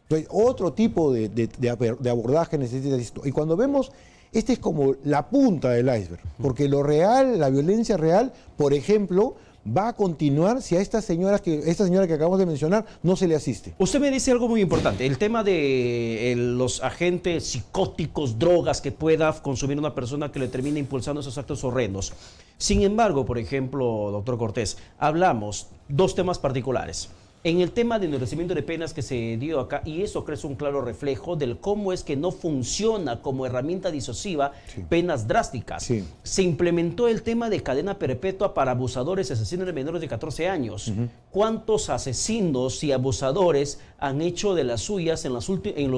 Entonces, otro tipo de abordaje necesita esto. Y cuando vemos, este es como la punta del iceberg, porque lo real, la violencia real, por ejemplo, va a continuar si a esta señora que acabamos de mencionar no se le asiste. Usted me dice algo muy importante, el tema de los agentes psicóticos, drogas que pueda consumir una persona que le termine impulsando esos actos horrendos. Sin embargo, por ejemplo, doctor Cortés, hablamos dos temas particulares. En el tema de endurecimiento de penas que se dio acá, y eso creo es un claro reflejo del cómo es que no funciona como herramienta disuasiva penas drásticas. Sí. Se implementó el tema de cadena perpetua para abusadores y asesinos de menores de 14 años. ¿Cuántos asesinos y abusadores han hecho de las suyas en los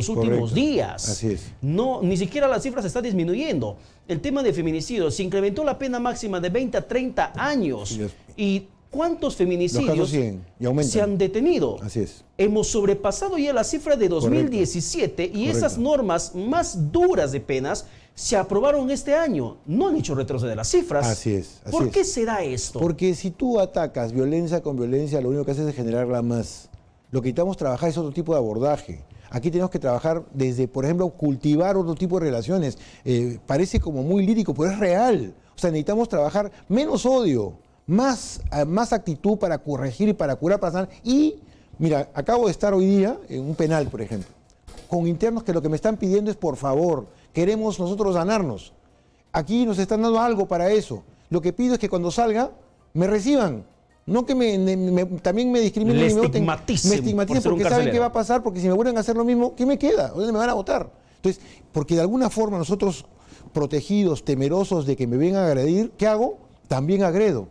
últimos días? Así es. No, ni siquiera la cifra se está disminuyendo. El tema de feminicidio, se incrementó la pena máxima de 20 a 30 años. Sí, y ¿cuántos feminicidios se han detenido? Así es. Hemos sobrepasado ya la cifra de 2017 y esas normas más duras de penas se aprobaron este año. No han hecho retroceder las cifras. Así es. ¿Por qué será esto? Porque si tú atacas violencia con violencia, lo único que haces es generarla más. Lo que necesitamos trabajar es otro tipo de abordaje. Aquí tenemos que trabajar desde, por ejemplo, cultivar otro tipo de relaciones. Parece como muy lírico, pero es real. O sea, necesitamos trabajar menos odio, más actitud para corregir y para curar, para sanar. Y, mira, acabo de estar hoy día en un penal, por ejemplo, con internos que lo que me están pidiendo es, por favor, queremos nosotros sanarnos. Aquí nos están dando algo para eso. Lo que pido es que cuando salga, me reciban. No que también me discriminen. Me estigmaticen porque saben qué va a pasar, porque si me vuelven a hacer lo mismo, ¿qué me queda? ¿Dónde me van a votar? Entonces, porque de alguna forma nosotros, protegidos, temerosos de que me vengan a agredir, ¿qué hago? También agredo.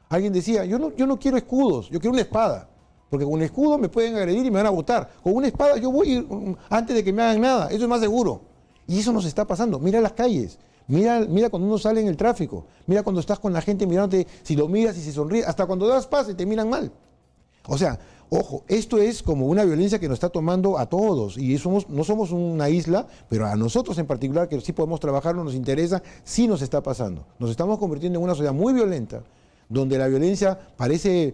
Alguien decía, yo no quiero escudos, yo quiero una espada. Porque con un escudo me pueden agredir y me van a votar. Con una espada yo voy antes de que me hagan nada, eso es más seguro. Y eso nos está pasando. Mira las calles. Mira cuando uno sale en el tráfico, mira cuando estás con la gente mirándote, si lo miras y se sonríe, hasta cuando das pase te miran mal. O sea, ojo, esto es como una violencia que nos está tomando a todos y no somos una isla, pero a nosotros en particular, que sí podemos trabajarlo, nos interesa, sí nos está pasando. Nos estamos convirtiendo en una sociedad muy violenta, donde la violencia parece,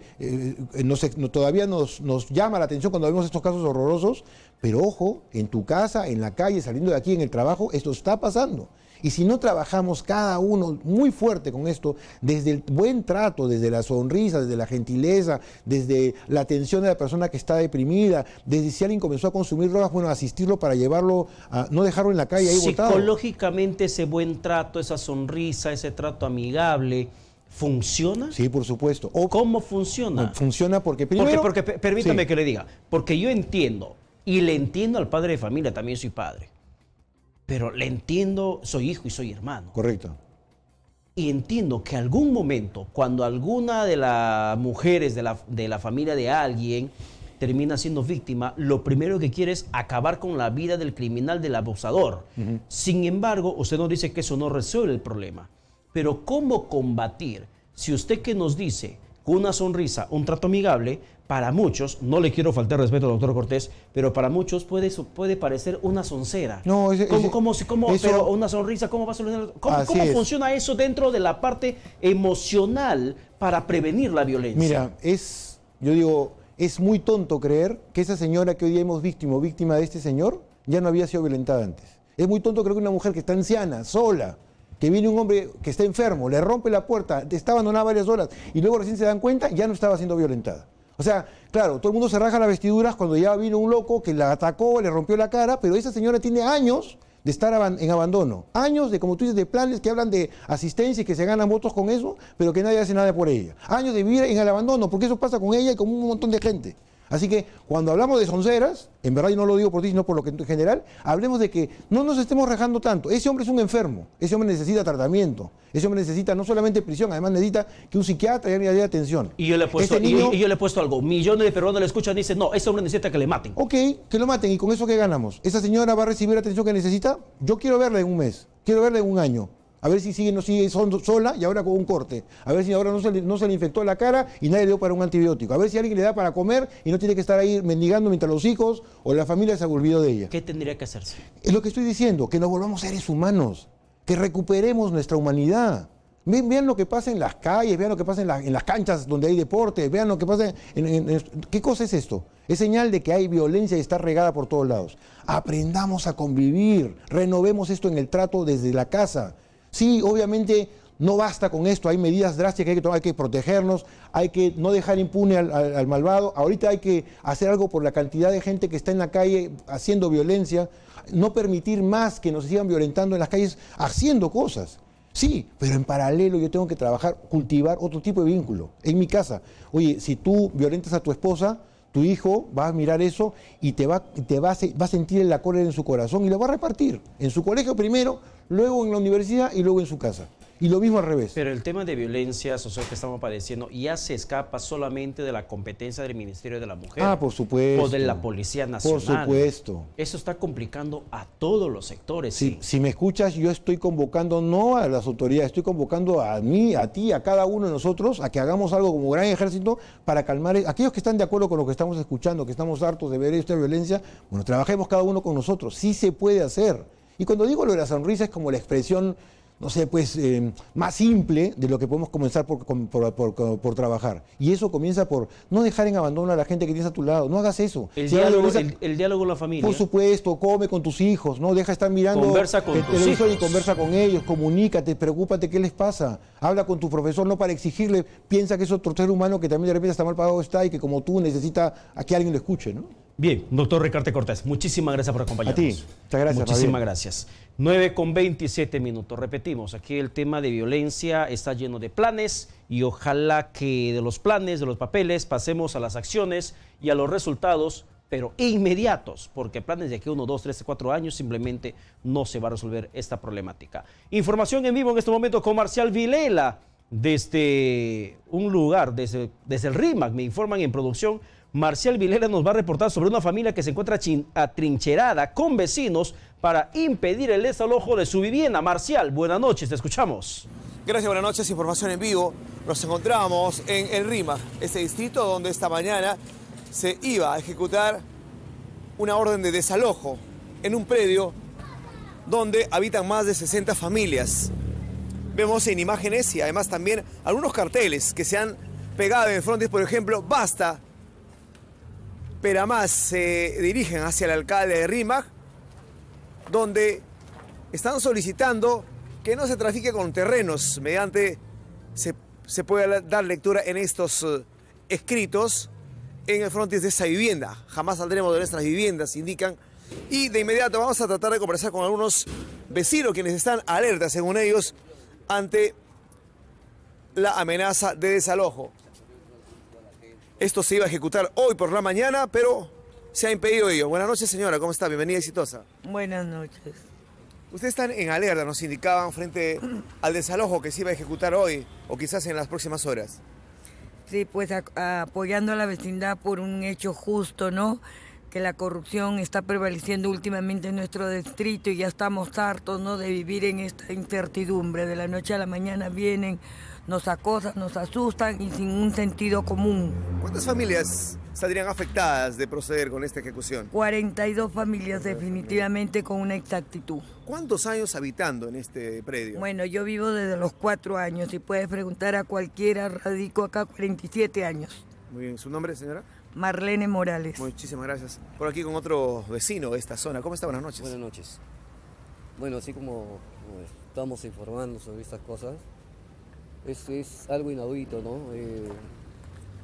todavía nos llama la atención cuando vemos estos casos horrorosos, pero ojo, en tu casa, en la calle, saliendo de aquí, en el trabajo, esto está pasando. Y si no trabajamos cada uno muy fuerte con esto, desde el buen trato, desde la sonrisa, desde la gentileza, desde la atención de la persona que está deprimida, desde si alguien comenzó a consumir drogas, bueno, asistirlo para llevarlo, no dejarlo en la calle ahí botado. Psicológicamente ese buen trato, esa sonrisa, ese trato amigable, ¿funciona? Sí, por supuesto. ¿Cómo funciona? Funciona porque primero... Porque permítame que le diga, porque yo entiendo, y le entiendo al padre de familia, también soy padre. Pero le entiendo, soy hijo y soy hermano. Correcto. Y entiendo que algún momento, cuando alguna de las mujeres de la familia de alguien termina siendo víctima, lo primero que quiere es acabar con la vida del criminal, del abusador. Sin embargo, usted nos dice que eso no resuelve el problema. Pero ¿cómo combatir? Si usted que nos dice con una sonrisa, un trato amigable, para muchos, no le quiero faltar respeto al doctor Cortés, pero para muchos puede parecer una soncera. No, pero una sonrisa, ¿cómo va a solucionar? ¿Cómo funciona eso dentro de la parte emocional para prevenir la violencia? Mira, yo digo, es muy tonto creer que esa señora que hoy día hemos víctima de este señor, ya no había sido violentada antes. Es muy tonto creer que una mujer que está anciana, sola, que viene un hombre que está enfermo, le rompe la puerta, está abandonada varias horas y luego recién se dan cuenta, ya no estaba siendo violentada. O sea, claro, todo el mundo se raja las vestiduras cuando ya vino un loco que la atacó, le rompió la cara, pero esa señora tiene años de estar en abandono. Años de, como tú dices, de planes que hablan de asistencia y que se ganan votos con eso, pero que nadie hace nada por ella. Años de vivir en el abandono, porque eso pasa con ella y con un montón de gente. Así que cuando hablamos de sonceras, en verdad yo no lo digo por ti, sino por lo que en general, hablemos de que no nos estemos rajando tanto. Ese hombre es un enfermo, ese hombre necesita tratamiento, ese hombre necesita no solamente prisión, además necesita que un psiquiatra le dé atención. Y yo le he puesto, y yo le he puesto algo, millones de peruanos le escuchan y dicen, no, ese hombre necesita que le maten. Ok, que lo maten, ¿y con eso qué ganamos? ¿Esa señora va a recibir la atención que necesita? Yo quiero verla en un mes, quiero verla en un año. A ver si sigue, no sigue sola y ahora con un corte. A ver si ahora no se le infectó la cara y nadie le dio para un antibiótico. A ver si alguien le da para comer y no tiene que estar ahí mendigando mientras los hijos o la familia se ha olvidado de ella. ¿Qué tendría que hacerse? Es lo que estoy diciendo, que nos volvamos seres humanos, que recuperemos nuestra humanidad. Vean lo que pasa en las calles, vean lo que pasa en las canchas donde hay deporte, vean lo que pasa ¿Qué cosa es esto? Es señal de que hay violencia y está regada por todos lados. Aprendamos a convivir, renovemos esto en el trato desde la casa. Sí, obviamente no basta con esto, hay medidas drásticas que hay que tomar, hay que protegernos, hay que no dejar impune al malvado. Ahorita hay que hacer algo por la cantidad de gente que está en la calle haciendo violencia, no permitir más que nos sigan violentando en las calles haciendo cosas. Sí, pero en paralelo yo tengo que trabajar, cultivar otro tipo de vínculo. En mi casa, oye, si tú violentas a tu esposa, tu hijo va a mirar eso y va a sentir la cólera en su corazón y lo va a repartir. En su colegio primero, luego en la universidad y luego en su casa. Y lo mismo al revés. Pero el tema de violencia social que estamos padeciendo ya se escapa solamente de la competencia del Ministerio de la Mujer. Ah, por supuesto. O de la Policía Nacional. Por supuesto. Eso está complicando a todos los sectores. Sí, si me escuchas, yo estoy convocando no a las autoridades, estoy convocando a mí, a ti, a cada uno de nosotros, a que hagamos algo como gran ejército para calmar a aquellos que están de acuerdo con lo que estamos escuchando, que estamos hartos de ver esta violencia. Bueno, trabajemos cada uno con nosotros. Sí se puede hacer. Y cuando digo lo de la sonrisa es como la expresión, no sé, pues más simple de lo que podemos comenzar por trabajar. Y eso comienza por no dejar en abandono a la gente que tienes a tu lado. No hagas eso. El diálogo en la familia. Por supuesto, come con tus hijos, no deja de estar mirando el televisor y conversa con ellos, comunícate, preocúpate qué les pasa. Habla con tu profesor, no para exigirle, piensa que es otro ser humano que también de repente está mal pagado está y que como tú necesita a que alguien lo escuche, ¿no? Bien, doctor Ricardo Cortés, muchísimas gracias por acompañarnos. A ti, muchas gracias. Muchísimas gracias. 9:27. Repetimos, aquí el tema de violencia está lleno de planes y ojalá que de los planes, de los papeles, pasemos a las acciones y a los resultados, pero inmediatos, porque planes de aquí 1, 2, 3, 4 años simplemente no se va a resolver esta problemática. Información en vivo en este momento con Marcial Vilela desde un lugar, desde el RIMAC, me informan en producción. Marcial Vilela nos va a reportar sobre una familia que se encuentra atrincherada con vecinos para impedir el desalojo de su vivienda. Marcial, buenas noches, te escuchamos. Gracias, buenas noches, información en vivo. Nos encontramos en el RIMAC, este distrito donde esta mañana se iba a ejecutar una orden de desalojo en un predio donde habitan más de 60 familias. Vemos en imágenes y además también algunos carteles que se han pegado en frontis, por ejemplo, basta. Pero además se dirigen hacia el alcalde de RIMAC, donde están solicitando que no se trafique con terrenos. Mediante se puede dar lectura en estos escritos en el frontis de esa vivienda. Jamás saldremos de nuestras viviendas, indican. Y de inmediato vamos a tratar de conversar con algunos vecinos quienes están alertas, según ellos, ante la amenaza de desalojo. Esto se iba a ejecutar hoy por la mañana, pero se ha impedido ello. Buenas noches, señora. ¿Cómo está? Bienvenida, exitosa. Buenas noches. Ustedes están en alerta, nos indicaban, frente al desalojo que se iba a ejecutar hoy o quizás en las próximas horas. Sí, pues apoyando a la vecindad por un hecho justo, ¿no? Que la corrupción está prevaleciendo últimamente en nuestro distrito y ya estamos hartos, ¿no?, de vivir en esta incertidumbre. De la noche a la mañana vienen, nos acosan, nos asustan y sin un sentido común. ¿Cuántas familias saldrían afectadas de proceder con esta ejecución? 42 familias definitivamente con una exactitud. ¿Cuántos años habitando en este predio? Bueno, yo vivo desde los 4 años. Si puedes preguntar a cualquiera, radico acá 47 años. Muy bien, ¿su nombre, señora? Marlene Morales. Muchísimas gracias. Por aquí con otro vecino de esta zona. ¿Cómo está? Buenas noches. Buenas noches. Bueno, así como estamos informando sobre estas cosas, es algo inaudito, ¿no?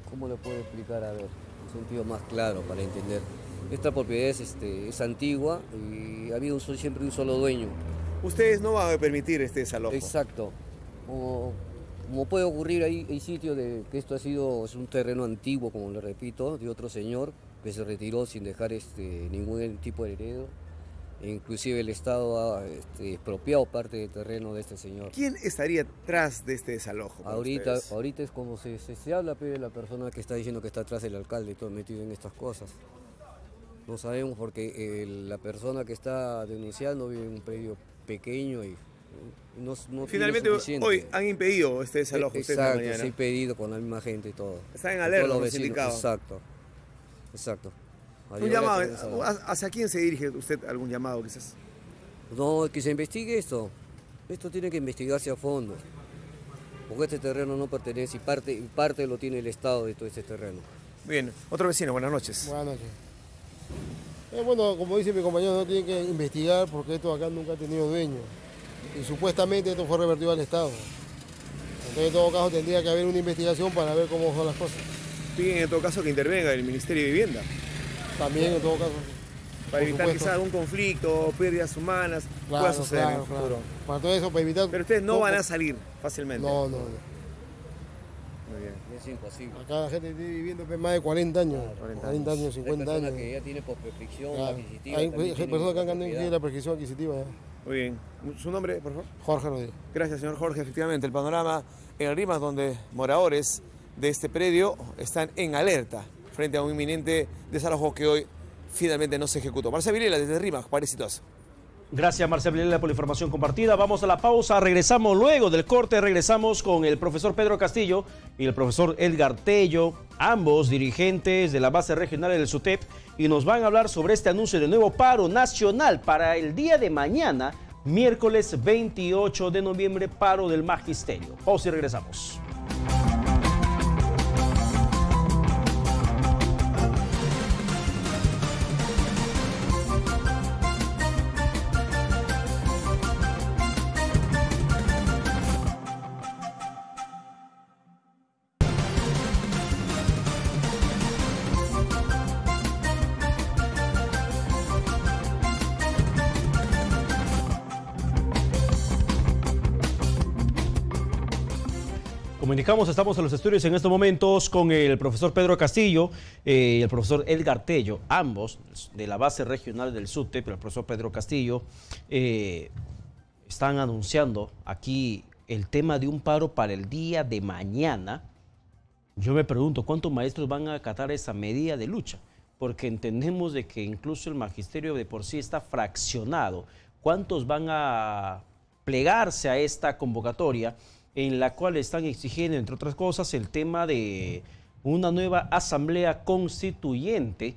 ¿Cómo lo puedo explicar? A ver, en un sentido más claro para entender. Esta propiedad es antigua y ha habido siempre un solo dueño. Ustedes no van a permitir este desalojo. Exacto. como puede ocurrir, hay sitios de que esto es un terreno antiguo, como le repito, de otro señor que se retiró sin dejar ningún tipo de heredo. Inclusive el Estado ha expropiado parte del terreno de este señor. ¿Quién estaría tras de este desalojo? Ahorita es como se habla, pero la persona que está diciendo que está atrás del alcalde, todo metido en estas cosas. No sabemos porque la persona que está denunciando vive en un predio pequeño y no finalmente hoy han impedido este desalojo. Exacto, se ha impedido con la misma gente y todo. Está en alerta los sindicatos. Exacto. ¿Un llamado? ¿Hacia quién se dirige usted algún llamado quizás? No, que se investigue esto. Esto tiene que investigarse a fondo. Porque este terreno no pertenece y parte lo tiene el Estado de todo este terreno. Bien, otro vecino, buenas noches. Buenas noches. Bueno, como dice mi compañero, no tiene que investigar porque esto acá nunca ha tenido dueño. Y supuestamente esto fue revertido al Estado. Entonces en todo caso tendría que haber una investigación para ver cómo son las cosas. Piden en todo caso que intervenga el Ministerio de Vivienda. También en todo caso. Para evitar quizás algún conflicto, pérdidas humanas, pueda suceder en el futuro. Para todo eso, para evitar... Pero ustedes no van a salir fácilmente. No. Muy bien. Es imposible. Acá la gente tiene viviendo más de 40 años. 40 años, 50 hay años. que ya tiene prescripción adquisitiva. Hay personas que han tenido la prescripción adquisitiva. Muy bien. ¿Su nombre, por favor? Jorge Rodríguez. Gracias, señor Jorge. Efectivamente, el panorama en el Rimas, donde moradores de este predio están en alerta frente a un inminente desalojo que hoy finalmente no se ejecutó. Marcel Vilela, desde Rimas, Juárez Exitosa. Gracias, Marcel Vilela, por la información compartida. Vamos a la pausa, regresamos luego del corte, regresamos con el profesor Pedro Castillo y el profesor Edgar Tello, ambos dirigentes de la base regional del SUTEP, y nos van a hablar sobre este anuncio de nuevo paro nacional para el día de mañana, miércoles 28 de noviembre, paro del magisterio. Pausa y regresamos. Comunicamos, estamos en los estudios en estos momentos con el profesor Pedro Castillo y el profesor Edgar Tello, ambos de la base regional del SUTEP, el profesor Pedro Castillo, están anunciando aquí el tema de un paro para el día de mañana. Yo me pregunto, ¿cuántos maestros van a acatar esa medida de lucha? Porque entendemos de que incluso el magisterio de por sí está fraccionado. ¿Cuántos van a plegarse a esta convocatoria en la cual están exigiendo, entre otras cosas, el tema de una nueva asamblea constituyente?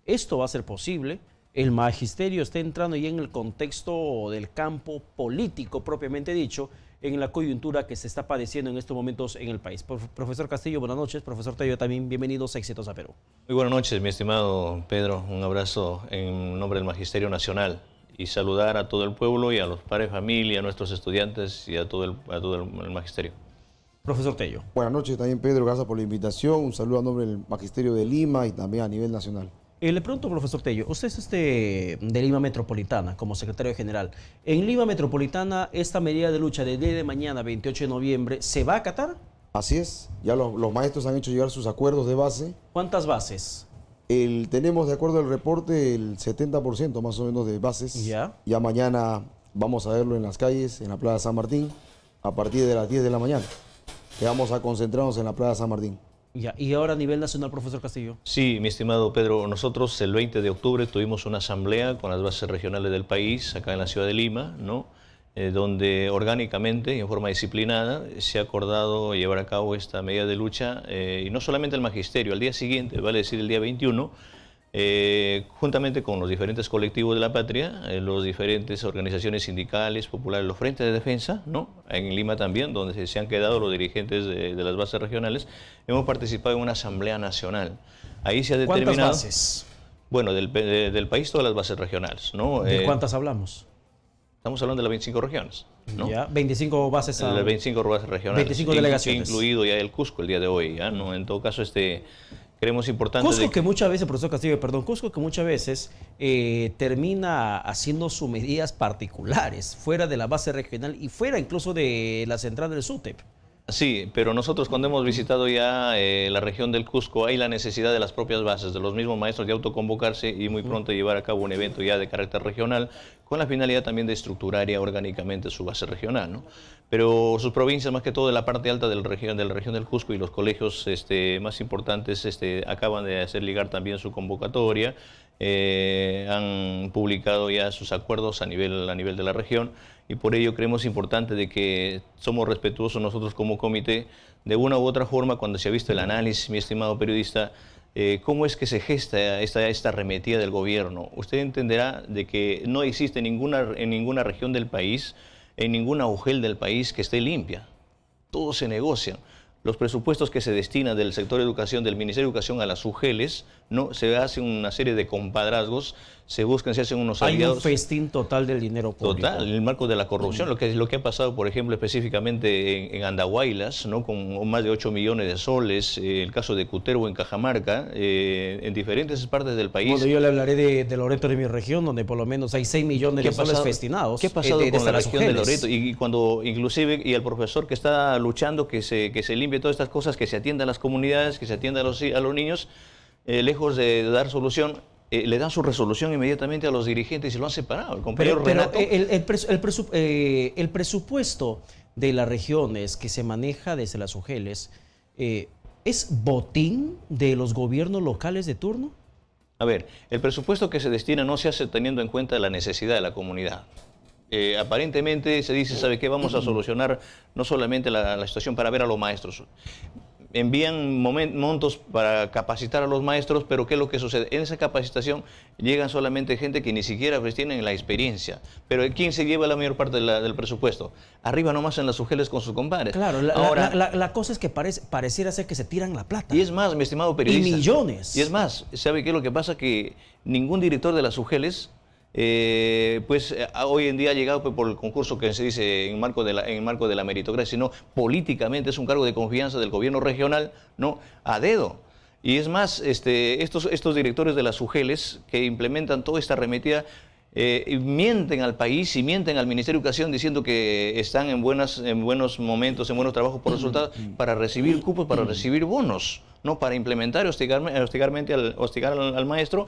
Esto va a ser posible. El magisterio está entrando ya en el contexto del campo político, propiamente dicho, en la coyuntura que se está padeciendo en estos momentos en el país. Profesor Castillo, buenas noches. Profesor Tello, también bienvenidos a Exitosa Perú. Muy buenas noches, mi estimado Pedro. Un abrazo en nombre del Magisterio Nacional. Y saludar a todo el pueblo y a los padres de familia, a nuestros estudiantes y a todo el magisterio. Profesor Tello. Buenas noches también, Pedro, gracias por la invitación. Un saludo a nombre del Magisterio de Lima y también a nivel nacional. Le pregunto, profesor Tello, usted es de Lima Metropolitana como secretario general. En Lima Metropolitana, esta medida de lucha del día de mañana, 28 de noviembre, ¿se va a acatar? Así es, ya los maestros han hecho llegar sus acuerdos de base. ¿Cuántas bases? Tenemos, de acuerdo al reporte, el 70% más o menos de bases. Ya mañana vamos a verlo en las calles, en la Plaza San Martín, a partir de las 10 de la mañana, que vamos a concentrarnos en la Plaza San Martín. Ya, y ahora a nivel nacional, profesor Castillo. Sí, mi estimado Pedro, nosotros el 20 de octubre tuvimos una asamblea con las bases regionales del país, acá en la ciudad de Lima, ¿no? Donde orgánicamente y en forma disciplinada se ha acordado llevar a cabo esta medida de lucha, y no solamente el magisterio, al día siguiente, vale decir el día 21, juntamente con los diferentes colectivos de la patria, las diferentes organizaciones sindicales, populares, los frentes de defensa, ¿no? En Lima también, donde se han quedado los dirigentes de las bases regionales, hemos participado en una asamblea nacional. Ahí se ha determinado... ¿Cuántas bases? Bueno, del país todas las bases regionales, ¿no? ¿De cuántas hablamos? Estamos hablando de las 25 regiones, ¿no? Ya, 25 bases a... Las 25 bases regionales. 25 delegaciones. Incluido ya el Cusco el día de hoy, ¿ya? ¿No? En todo caso, creemos importante... Cusco que muchas veces, profesor Castillo, perdón, Cusco que muchas veces termina haciendo sus medidas particulares, fuera de la base regional y fuera incluso de la central del SUTEP. Sí, pero nosotros cuando hemos visitado ya la región del Cusco, hay la necesidad de las propias bases, de los mismos maestros de autoconvocarse y muy pronto llevar a cabo un evento ya de carácter regional, con la finalidad también de estructurar ya orgánicamente su base regional, ¿no? Pero sus provincias, más que todo de la parte alta de la región del Cusco, y los colegios más importantes acaban de hacer ligar también su convocatoria, han publicado ya sus acuerdos a nivel de la región, y por ello creemos importante de que somos respetuosos nosotros como comité, de una u otra forma, cuando se ha visto el análisis, mi estimado periodista, cómo es que se gesta esta arremetida del gobierno. Usted entenderá de que no existe en ninguna región del país, en ninguna UGEL del país que esté limpia. Todo se negocia. Los presupuestos que se destinan del sector de educación, del Ministerio de Educación a las UGELes, ¿no? Se hace una serie de compadrazgos, se hacen unos aliados. Hay un festín total del dinero público. Total, en el marco de la corrupción, lo que ha pasado, por ejemplo, específicamente en Andahuaylas, ¿no? Con más de 8 millones de soles, el caso de Cutervo en Cajamarca, en diferentes partes del país. Bueno, yo le hablaré de Loreto, de mi región, donde por lo menos hay 6 millones de soles festinados. ¿Qué ha pasado con la región de Loreto? Y cuando inclusive, y el profesor que está luchando que se limpie todas estas cosas, que se atienda a las comunidades, que se atienda a los niños, lejos de dar solución, le dan su resolución inmediatamente a los dirigentes y lo han separado. El compañero Renato. El presupuesto de las regiones que se maneja desde las UGELes, ¿es botín de los gobiernos locales de turno? A ver, el presupuesto que se destina no se hace teniendo en cuenta la necesidad de la comunidad. Aparentemente se dice, ¿sabe qué? Vamos a solucionar no solamente la situación para ver a los maestros. Envían montos para capacitar a los maestros, pero ¿qué es lo que sucede? En esa capacitación llegan solamente gente que ni siquiera pues, tienen la experiencia. Pero ¿quién se lleva la mayor parte del presupuesto? Arriba nomás en las UGELes con sus compadres. Claro, la cosa es que pareciera ser que se tiran la plata. Y es más, mi estimado periodista. Y millones. Y es más, ¿sabe qué es lo que pasa? Que ningún director de las UGELes hoy en día ha llegado por el concurso que se dice en marco de la meritocracia, sino políticamente es un cargo de confianza del gobierno regional, ¿no? A dedo. Y es más, estos directores de las UGELes que implementan toda esta arremetida, mienten al país y mienten al Ministerio de Educación diciendo que están en buenos momentos, en buenos trabajos por resultados, para recibir cupos, para recibir bonos, no para implementar y hostigar al maestro.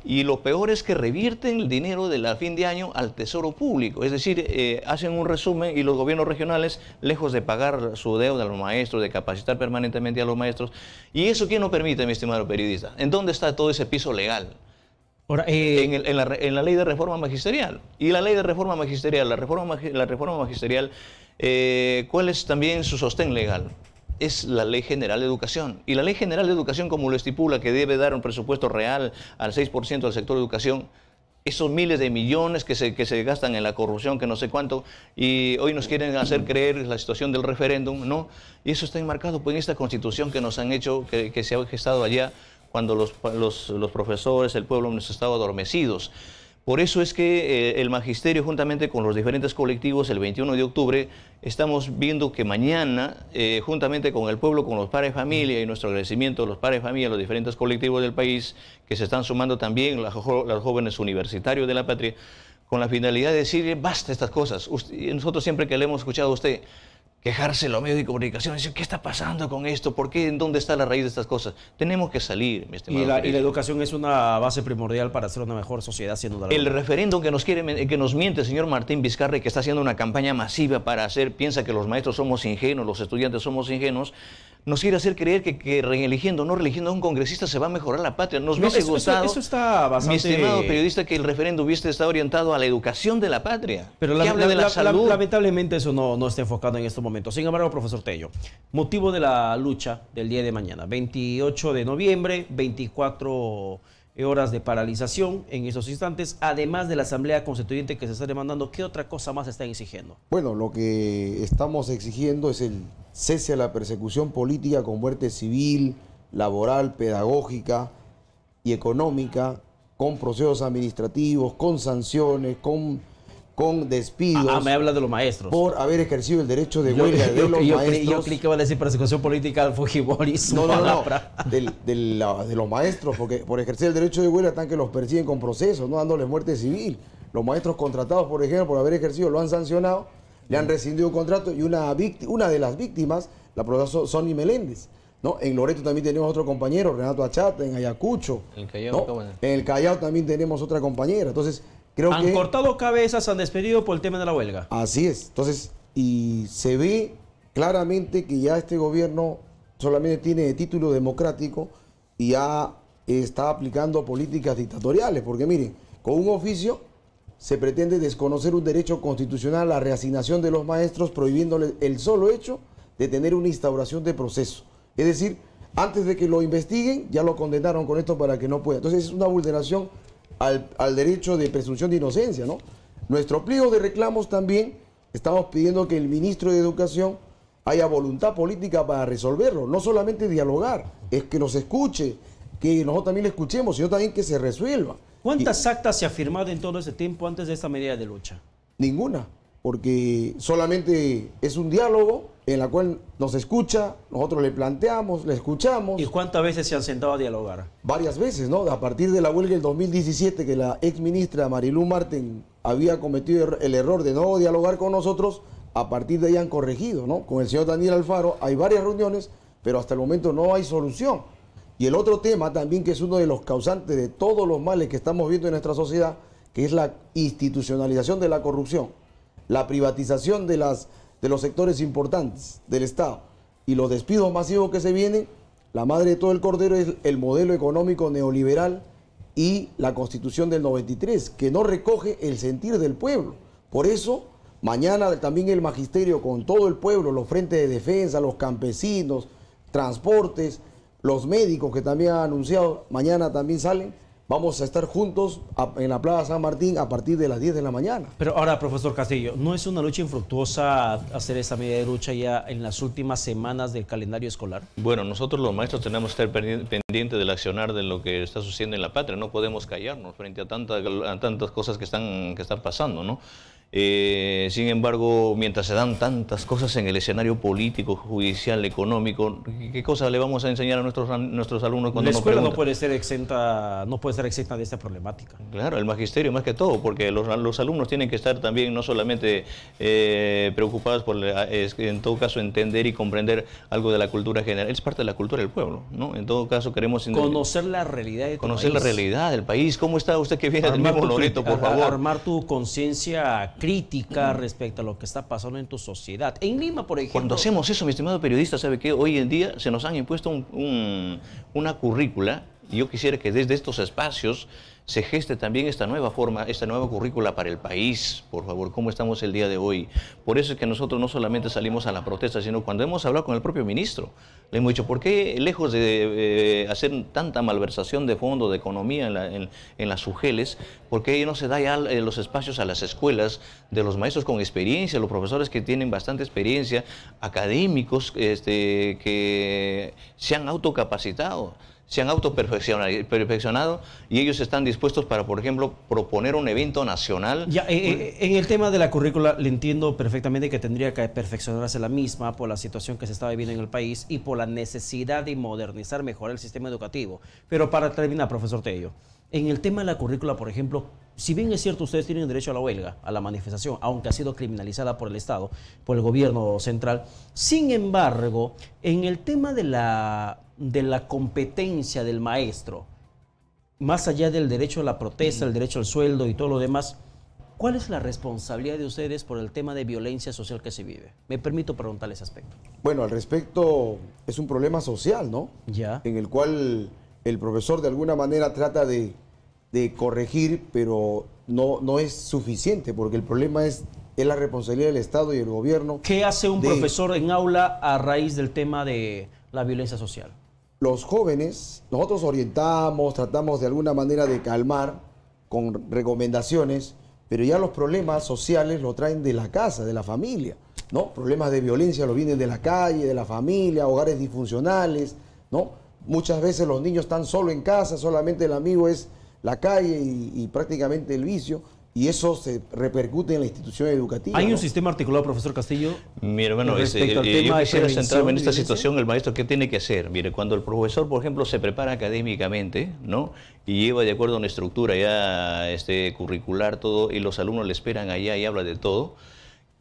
Y lo peor es que revierten el dinero de la fin de año al tesoro público. Es decir, hacen un resumen y los gobiernos regionales, lejos de pagar su deuda a los maestros, de capacitar permanentemente a los maestros. ¿Y eso quién no permite, mi estimado periodista? ¿En dónde está todo ese piso legal? Ahora, en la ley de reforma magisterial. Y la ley de reforma magisterial, la reforma magisterial, ¿cuál es también su sostén legal? Es la Ley General de Educación. Y la Ley General de Educación, como lo estipula, que debe dar un presupuesto real al 6% del sector de educación, esos miles de millones que se gastan en la corrupción, que no sé cuánto, y hoy nos quieren hacer creer la situación del referéndum, ¿no? Y eso está enmarcado pues, en esta Constitución que nos han hecho, que se ha gestado allá, cuando los profesores, el pueblo hemos estado adormecidos. Por eso es que el magisterio, juntamente con los diferentes colectivos, el 21 de octubre, estamos viendo que mañana, juntamente con el pueblo, con los padres de familia y nuestro agradecimiento a los padres de familia, a los diferentes colectivos del país, que se están sumando también, los jóvenes universitarios de la patria, con la finalidad de decir, basta estas cosas. Nosotros siempre que le hemos escuchado a usted quejarse en los medios de comunicación, decir, ¿qué está pasando con esto? ¿Por qué? ¿Dónde está la raíz de estas cosas? Tenemos que salir, mi estimado. Y la educación es una base primordial para hacer una mejor sociedad, sin duda. El referéndum que nos miente el señor Martín Vizcarra, que está haciendo una campaña masiva para piensa que los maestros somos ingenuos, los estudiantes somos ingenuos, nos quiere hacer creer que reeligiendo o no reeligiendo a un congresista se va a mejorar la patria. Nos hubiese gustado, eso está bastante... mi estimado periodista, que el referéndum hubiese estado orientado a la educación de la patria. Pero lamentablemente eso no está enfocado en estos momentos. Sin embargo, profesor Tello, motivo de la lucha del día de mañana, 28 de noviembre, 24 horas de paralización en estos instantes, además de la Asamblea Constituyente que se está demandando, ¿qué otra cosa más están exigiendo? Bueno, lo que estamos exigiendo es el cese a la persecución política con muerte civil, laboral, pedagógica y económica, con procesos administrativos, con sanciones, con despidos. Me habla de los maestros. Por haber ejercido el derecho de huelga de los maestros. Yo creí que iba a decir persecución política al fujimorismo. No. De los maestros, porque por ejercer el derecho de huelga están que los persiguen con procesos, no dándoles muerte civil. Los maestros contratados, por ejemplo, por haber ejercido, lo han sancionado, le han rescindido un contrato y una de las víctimas la profesora Sonny Meléndez, ¿no? En Loreto también tenemos otro compañero, Renato Achata, en Ayacucho. El Callao, ¿no? En el Callao también tenemos otra compañera. Entonces, creo han cortado cabezas, han despedido por el tema de la huelga. Así es. Entonces, y se ve claramente que ya este gobierno solamente tiene título democrático y ya está aplicando políticas dictatoriales. Porque miren, con un oficio se pretende desconocer un derecho constitucional, la reasignación de los maestros, prohibiéndole el solo hecho de tener una instauración de proceso. Es decir, antes de que lo investiguen, ya lo condenaron con esto para que no pueda. Entonces es una vulneración al derecho de presunción de inocencia, ¿no? Nuestro pliego de reclamos también, estamos pidiendo que el ministro de Educación haya voluntad política para resolverlo, no solamente dialogar, es que nos escuche, que nosotros también le escuchemos, sino también que se resuelva. ¿Cuántas actas se ha firmado en todo ese tiempo antes de esta medida de lucha? Ninguna, porque solamente es un diálogo en la cual nos escucha, nosotros le planteamos, le escuchamos. ¿Y cuántas veces se han sentado a dialogar? Varias veces, ¿no? A partir de la huelga del 2017, que la ex ministra Marilú Marten había cometido el error de no dialogar con nosotros, a partir de ahí han corregido, ¿no? Con el señor Daniel Alfaro hay varias reuniones, pero hasta el momento no hay solución. Y el otro tema también, que es uno de los causantes de todos los males que estamos viendo en nuestra sociedad, que es la institucionalización de la corrupción, la privatización de los sectores importantes del Estado y los despidos masivos que se vienen. La madre de todo el cordero es el modelo económico neoliberal y la Constitución del 93, que no recoge el sentir del pueblo. Por eso, mañana también el magisterio con todo el pueblo, los frentes de defensa, los campesinos, transportes, los médicos que también han anunciado, mañana también salen. Vamos a estar juntos en la Plaza San Martín a partir de las 10 de la mañana. Pero ahora, profesor Castillo, ¿no es una lucha infructuosa hacer esta medida de lucha ya en las últimas semanas del calendario escolar? Bueno, nosotros los maestros tenemos que estar pendientes del accionar de lo que está sucediendo en la patria. No podemos callarnos frente a tantas cosas que están pasando, ¿no? Sin embargo, mientras se dan tantas cosas en el escenario político, judicial, económico, ¿qué cosa le vamos a enseñar a nuestros alumnos cuando la escuela nos preguntan? no puede ser exenta de esta problemática. Claro, el magisterio más que todo, porque los alumnos tienen que estar también no solamente preocupados por, en todo caso, entender y comprender algo de la cultura general. Es parte de la cultura del pueblo, ¿no? En todo caso queremos conocer la realidad de tu conocer país. la realidad del país. ¿Cómo está usted que viene del mismo Loreto, por favor? Armar tu conciencia crítica respecto a lo que está pasando en tu sociedad. En Lima, por ejemplo... Cuando hacemos eso, mi estimado periodista, ¿sabe qué? Hoy en día se nos han impuesto una currícula, y yo quisiera que desde estos espacios se geste también esta nueva forma, esta nueva currícula para el país, por favor, cómo estamos el día de hoy. Por eso es que nosotros no solamente salimos a la protesta, sino cuando hemos hablado con el propio ministro, le hemos dicho, ¿por qué lejos de hacer tanta malversación de fondos, de economía en las UGELes, por qué no se da ya los espacios a las escuelas de los maestros con experiencia, los profesores que tienen bastante experiencia, académicos que se han autocapacitado? Se han autoperfeccionado y ellos están dispuestos para, por ejemplo, proponer un evento nacional. Ya, en el tema de la currícula le entiendo perfectamente que tendría que perfeccionarse la misma por la situación que se está viviendo en el país y por la necesidad de modernizar, mejorar el sistema educativo. Pero para terminar, profesor Tello, en el tema de la currícula, por ejemplo, si bien es cierto, ustedes tienen derecho a la huelga, a la manifestación, aunque ha sido criminalizada por el Estado, por el gobierno central, sin embargo, en el tema de la competencia del maestro, más allá del derecho a la protesta, el derecho al sueldo y todo lo demás, ¿cuál es la responsabilidad de ustedes por el tema de violencia social que se vive? Me permito preguntarle ese aspecto. Bueno, al respecto es un problema social, ¿no? Ya. En el cual el profesor de alguna manera trata de corregir, pero no es suficiente, porque el problema es la responsabilidad del Estado y el gobierno. ¿Qué hace un profesor en aula a raíz del tema de la violencia social? Los jóvenes, nosotros orientamos, tratamos de alguna manera de calmar con recomendaciones, pero ya los problemas sociales lo traen de la casa, de la familia, ¿no? Problemas de violencia lo vienen de la calle, de la familia, hogares disfuncionales, ¿no? Muchas veces los niños están solo en casa, solamente el amigo es la calle y prácticamente el vicio. Y eso se repercute en la institución educativa. ¿Hay un sistema articulado, profesor Castillo? Mi hermano, yo quisiera centrarme en esta situación. El maestro, ¿qué tiene que hacer? Mire, cuando el profesor, por ejemplo, se prepara académicamente, ¿no? Y lleva de acuerdo a una estructura ya curricular, todo, y los alumnos le esperan allá y habla de todo,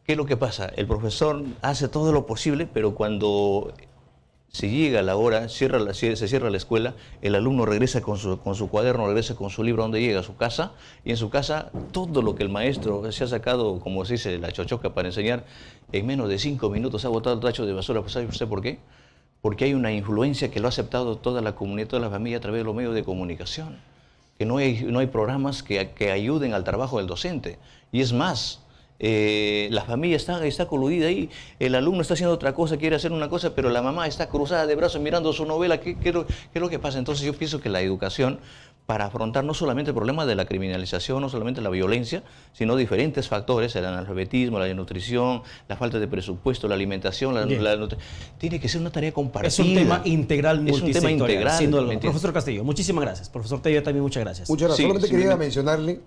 ¿Qué es lo que pasa? El profesor hace todo lo posible, pero cuando se llega la hora, se cierra la escuela, el alumno regresa con su cuaderno, regresa con su libro, donde llega a su casa, y en su casa todo lo que el maestro se ha sacado, como se dice, la chochoca para enseñar, en menos de 5 minutos ha botado el tacho de basura. ¿Sabe usted por qué? Porque hay una influencia que lo ha aceptado toda la comunidad, toda la familia a través de los medios de comunicación, que no hay programas que ayuden al trabajo del docente. Y es más, la familia está coludida ahí, el alumno está haciendo otra cosa, quiere hacer una cosa, pero la mamá está cruzada de brazos mirando su novela. ¿Qué es lo que pasa? Entonces yo pienso que la educación, para afrontar no solamente el problema de la criminalización, no solamente la violencia, sino diferentes factores, el analfabetismo, la desnutrición, la falta de presupuesto, la alimentación, tiene que ser una tarea compartida. Es un tema integral, multisectorial. Es un tema integral. Sin duda alguna. Profesor Castillo, muchísimas gracias. Profesor Tello, también muchas gracias. Muchas gracias. Solamente quería mencionarle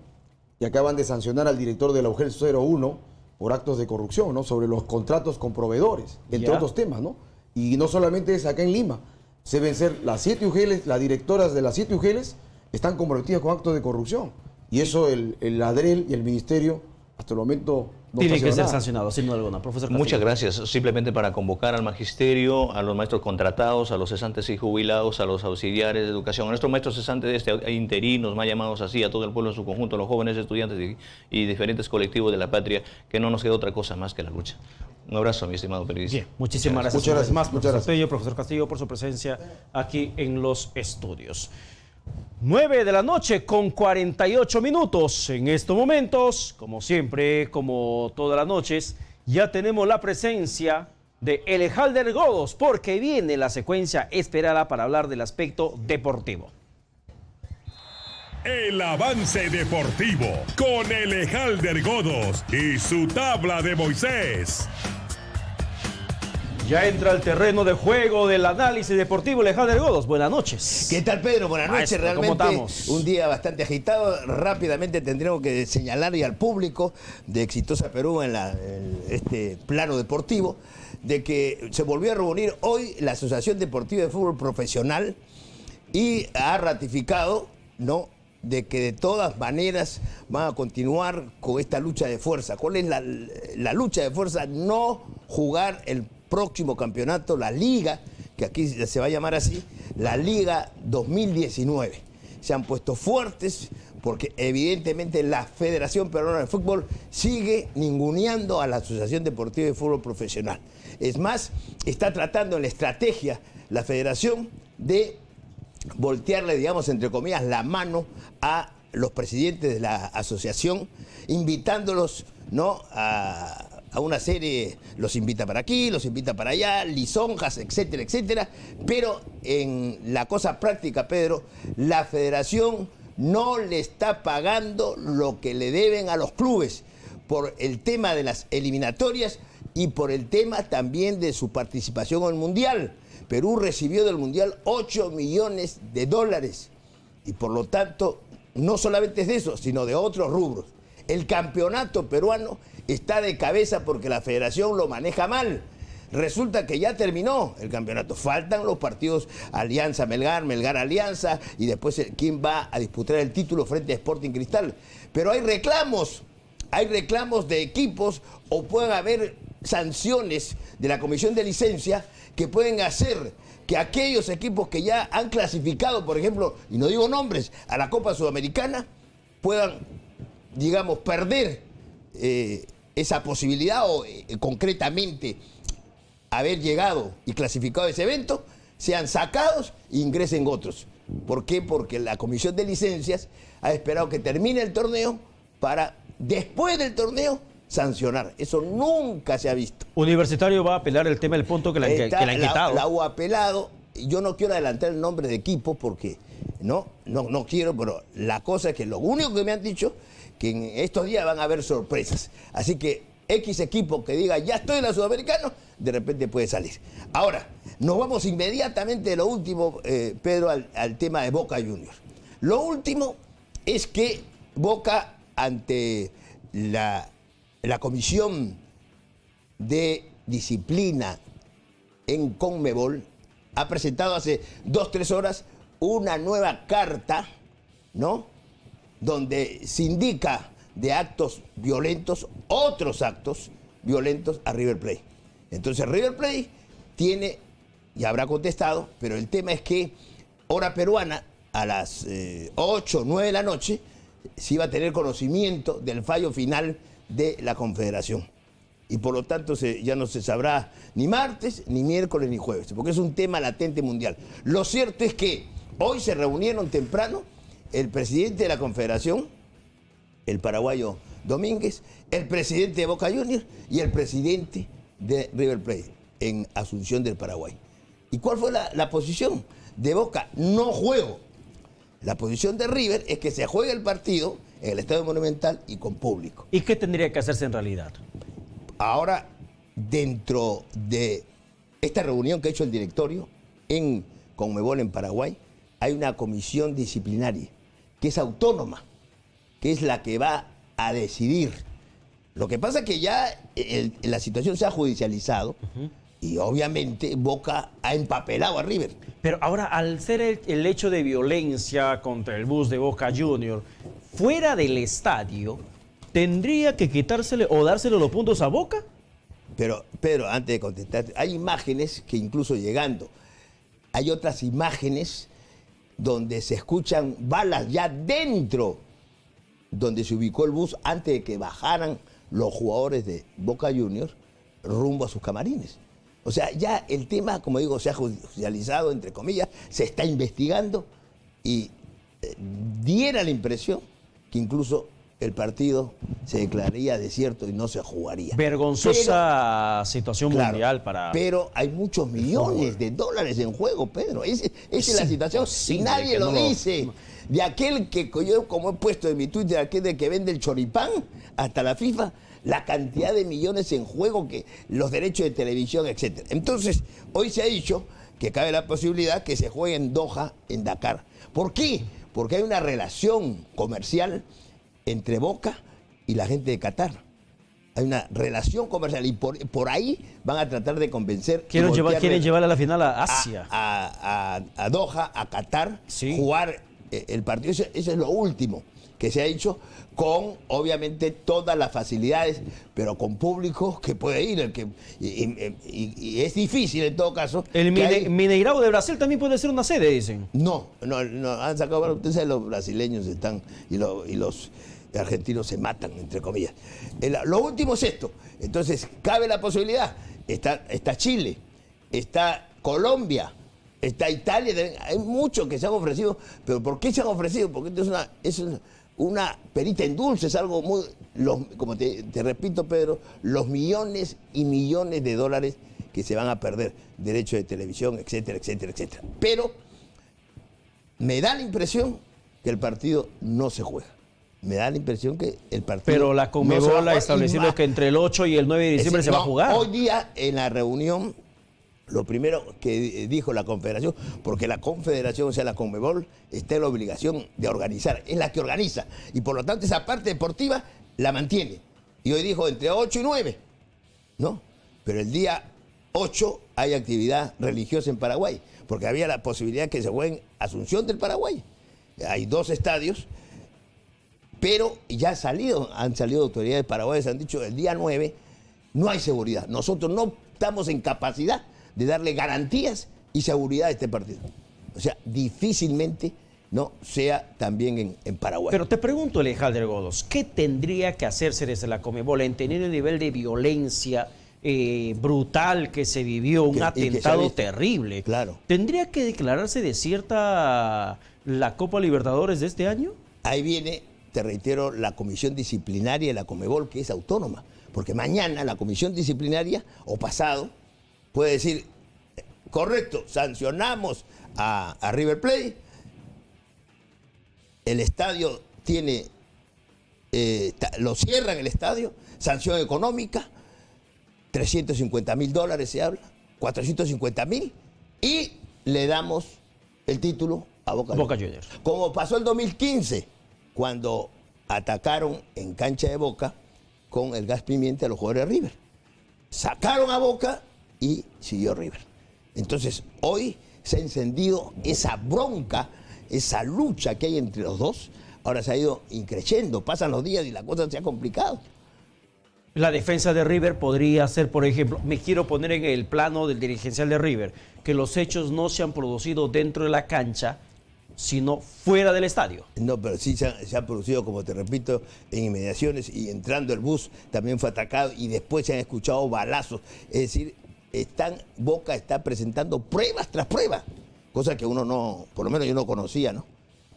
que acaban de sancionar al director de la UGEL 01 por actos de corrupción, ¿no? Sobre los contratos con proveedores, entre otros temas, ¿no? Y no solamente es acá en Lima. Se deben ser las 7 UGELes, las directoras de las 7 UGELes están comprometidas con actos de corrupción. Y eso el ADREL y el Ministerio hasta el momento no tiene que ser sancionado, sin duda alguna. Profesor Castillo. Muchas gracias. Simplemente para convocar al magisterio, a los maestros contratados, a los cesantes y jubilados, a los auxiliares de educación, a nuestros maestros cesantes interinos, más llamados así, a todo el pueblo en su conjunto, a los jóvenes estudiantes y diferentes colectivos de la patria, que no nos queda otra cosa más que la lucha. Un abrazo, mi estimado periodista. Bien, muchísimas gracias. Muchas gracias. Más, profesor Tello, profesor Castillo, por su presencia aquí en los estudios. 9 de la noche con 48 minutos. En estos momentos, como siempre, como todas las noches, ya tenemos la presencia de Elejalder Godos, porque viene la secuencia esperada para hablar del aspecto deportivo. El avance deportivo con Elejalder Godos y su tabla de Moisés. Ya entra al terreno de juego del análisis deportivo Elejalder Godos. Buenas noches. ¿Qué tal, Pedro? Buenas noches. Maestro, realmente ¿cómo estamos? Un día bastante agitado. Rápidamente tendremos que señalar y al público de Exitosa Perú en este plano deportivo de que se volvió a reunir hoy la Asociación Deportiva de Fútbol Profesional y ha ratificado, ¿no?, de que de todas maneras van a continuar con esta lucha de fuerza. ¿Cuál es la lucha de fuerza? No jugar el próximo campeonato, la Liga, que aquí se va a llamar así, la Liga 2019. Se han puesto fuertes porque evidentemente la Federación Peruana de Fútbol sigue ninguneando a la Asociación Deportiva de Fútbol Profesional. Es más, está tratando en la estrategia la Federación de voltearle, digamos, entre comillas, la mano a los presidentes de la asociación, invitándolos, ¿no?, a una serie, los invita para aquí, los invita para allá, lisonjas, etcétera, etcétera. Pero en la cosa práctica, Pedro, la federación no le está pagando lo que le deben a los clubes por el tema de las eliminatorias y por el tema también de su participación en el Mundial. Perú recibió del Mundial $8 millones y por lo tanto no solamente es de eso, sino de otros rubros. El campeonato peruano está de cabeza porque la federación lo maneja mal. Resulta que ya terminó el campeonato. Faltan los partidos Alianza-Melgar, Melgar-Alianza y después quién va a disputar el título frente a Sporting Cristal. Pero hay reclamos de equipos o pueden haber sanciones de la Comisión de Licencia que pueden hacer que aquellos equipos que ya han clasificado, por ejemplo, y no digo nombres, a la Copa Sudamericana, puedan, digamos, perder esa posibilidad o concretamente haber llegado y clasificado a ese evento, sean sacados e ingresen otros. ¿Por qué? Porque la Comisión de Licencias ha esperado que termine el torneo para, después del torneo, sancionar. Eso nunca se ha visto. Universitario va a apelar el tema del punto que le ha inquietado. La U ha apelado. Yo no quiero adelantar el nombre de equipo porque no quiero, pero la cosa es que lo único que me han dicho que en estos días van a haber sorpresas. Así que X equipo que diga ya estoy en la Sudamericana, de repente puede salir. Ahora, nos vamos inmediatamente de lo último, Pedro, al tema de Boca Juniors. Lo último es que Boca, ante la Comisión de Disciplina en Conmebol, ha presentado hace 2-3 horas una nueva carta, ¿no?, donde se indica de actos violentos, otros actos, violentos a River Plate. Entonces River Plate tiene, ya habrá contestado, pero el tema es que hora peruana, a las 8 o 9 de la noche, se iba a tener conocimiento del fallo final de la Confederación. Y por lo tanto ya no se sabrá ni martes, ni miércoles, ni jueves, porque es un tema latente mundial. Lo cierto es que hoy se reunieron temprano el presidente de la Confederación, el paraguayo Domínguez, el presidente de Boca Juniors y el presidente de River Plate en Asunción del Paraguay. ¿Y cuál fue la posición de Boca? No juego. La posición de River es que se juegue el partido en el Estadio Monumental y con público. ¿Y qué tendría que hacerse en realidad? Ahora, dentro de esta reunión que ha hecho el directorio en Conmebol en Paraguay, hay una comisión disciplinaria que es autónoma, que es la que va a decidir. Lo que pasa es que ya la situación se ha judicializado y obviamente Boca ha empapelado a River. Pero ahora, al ser el hecho de violencia contra el bus de Boca Juniors fuera del estadio, ¿tendría que quitársele o dársele los puntos a Boca? Pero, Pedro, antes de contestar, hay imágenes que incluso llegando, hay otras imágenes donde se escuchan balas ya dentro donde se ubicó el bus antes de que bajaran los jugadores de Boca Juniors rumbo a sus camarines. O sea, ya el tema, como digo, se ha judicializado, entre comillas, se está investigando y diera la impresión que incluso el partido se declararía desierto y no se jugaría. Vergonzosa situación mundial para... Pero hay muchos millones de dólares en juego, Pedro. Esa es la situación. Si nadie lo dice. De aquel que yo, como he puesto en mi Twitter, aquel de que vende el choripán hasta la FIFA, la cantidad de millones en juego, que los derechos de televisión, etc. Entonces, hoy se ha dicho que cabe la posibilidad que se juegue en Doha, en Dakar. ¿Por qué? Porque hay una relación comercial entre Boca y la gente de Qatar. Hay una relación comercial y por ahí van a tratar de convencer. Quieren llevar a la final a Asia. A Doha, a Qatar, jugar el partido. Eso es lo último que se ha hecho, con obviamente todas las facilidades, pero con público que puede ir. Y es difícil en todo caso. El Mineirao de Brasil también puede ser una sede, dicen. No, han sacado, bueno, ustedes saben, los brasileños están y los argentinos se matan, entre comillas. Lo último es esto. Entonces, cabe la posibilidad. Está Chile, está Colombia, está Italia. Hay muchos que se han ofrecido. ¿Pero por qué se han ofrecido? Porque esto es una perita en dulce, es algo muy... como te repito, Pedro, los millones y millones de dólares que se van a perder, derechos de televisión, etcétera, etcétera, etcétera. Pero me da la impresión que el partido no se juega. Me da la impresión que el partido... Pero la Conmebol ha establecido que entre el 8 y el 9 de diciembre se va a jugar. Hoy día, en la reunión, lo primero que dijo la Confederación, porque la Confederación, o sea, la Conmebol, está en la obligación de organizar, es la que organiza, y por lo tanto esa parte deportiva la mantiene. Y hoy dijo entre 8 y 9, ¿no? Pero el día 8 hay actividad religiosa en Paraguay, porque había la posibilidad que se juegue en Asunción del Paraguay. Hay 2 estadios, pero ya han salido autoridades paraguayas, han dicho el día 9 no hay seguridad. Nosotros no estamos en capacidad de darle garantías y seguridad a este partido. O sea, difícilmente no sea también en Paraguay. Pero te pregunto, Alejandro Godos, ¿qué tendría que hacerse desde la Conmebol en tener el nivel de violencia brutal que se vivió, un atentado terrible? Claro. ¿Tendría que declararse desierta la Copa Libertadores de este año? Ahí viene, te reitero, la comisión disciplinaria de la Conmebol, que es autónoma. Porque mañana la comisión disciplinaria, o pasado, puede decir, correcto, sancionamos a River Plate, el estadio tiene, lo cierran el estadio, sanción económica, $350.000 se habla, 450.000, y le damos el título a Boca Juniors. Como pasó el 2015, cuando atacaron en cancha de Boca con el gas pimienta a los jugadores de River. Sacaron a Boca y siguió River. Entonces, hoy se ha encendido esa bronca, esa lucha que hay entre los dos. Ahora se ha ido increciendo, pasan los días y la cosa se ha complicado. La defensa de River podría ser, por ejemplo, me quiero poner en el plano del dirigencial de River, que los hechos no se han producido dentro de la cancha, sino fuera del estadio. No, pero sí se ha producido, como te repito, en inmediaciones, y entrando el bus también fue atacado y después se han escuchado balazos. Es decir, Boca está presentando pruebas tras pruebas, cosa que uno no, por lo menos yo no conocía, ¿no?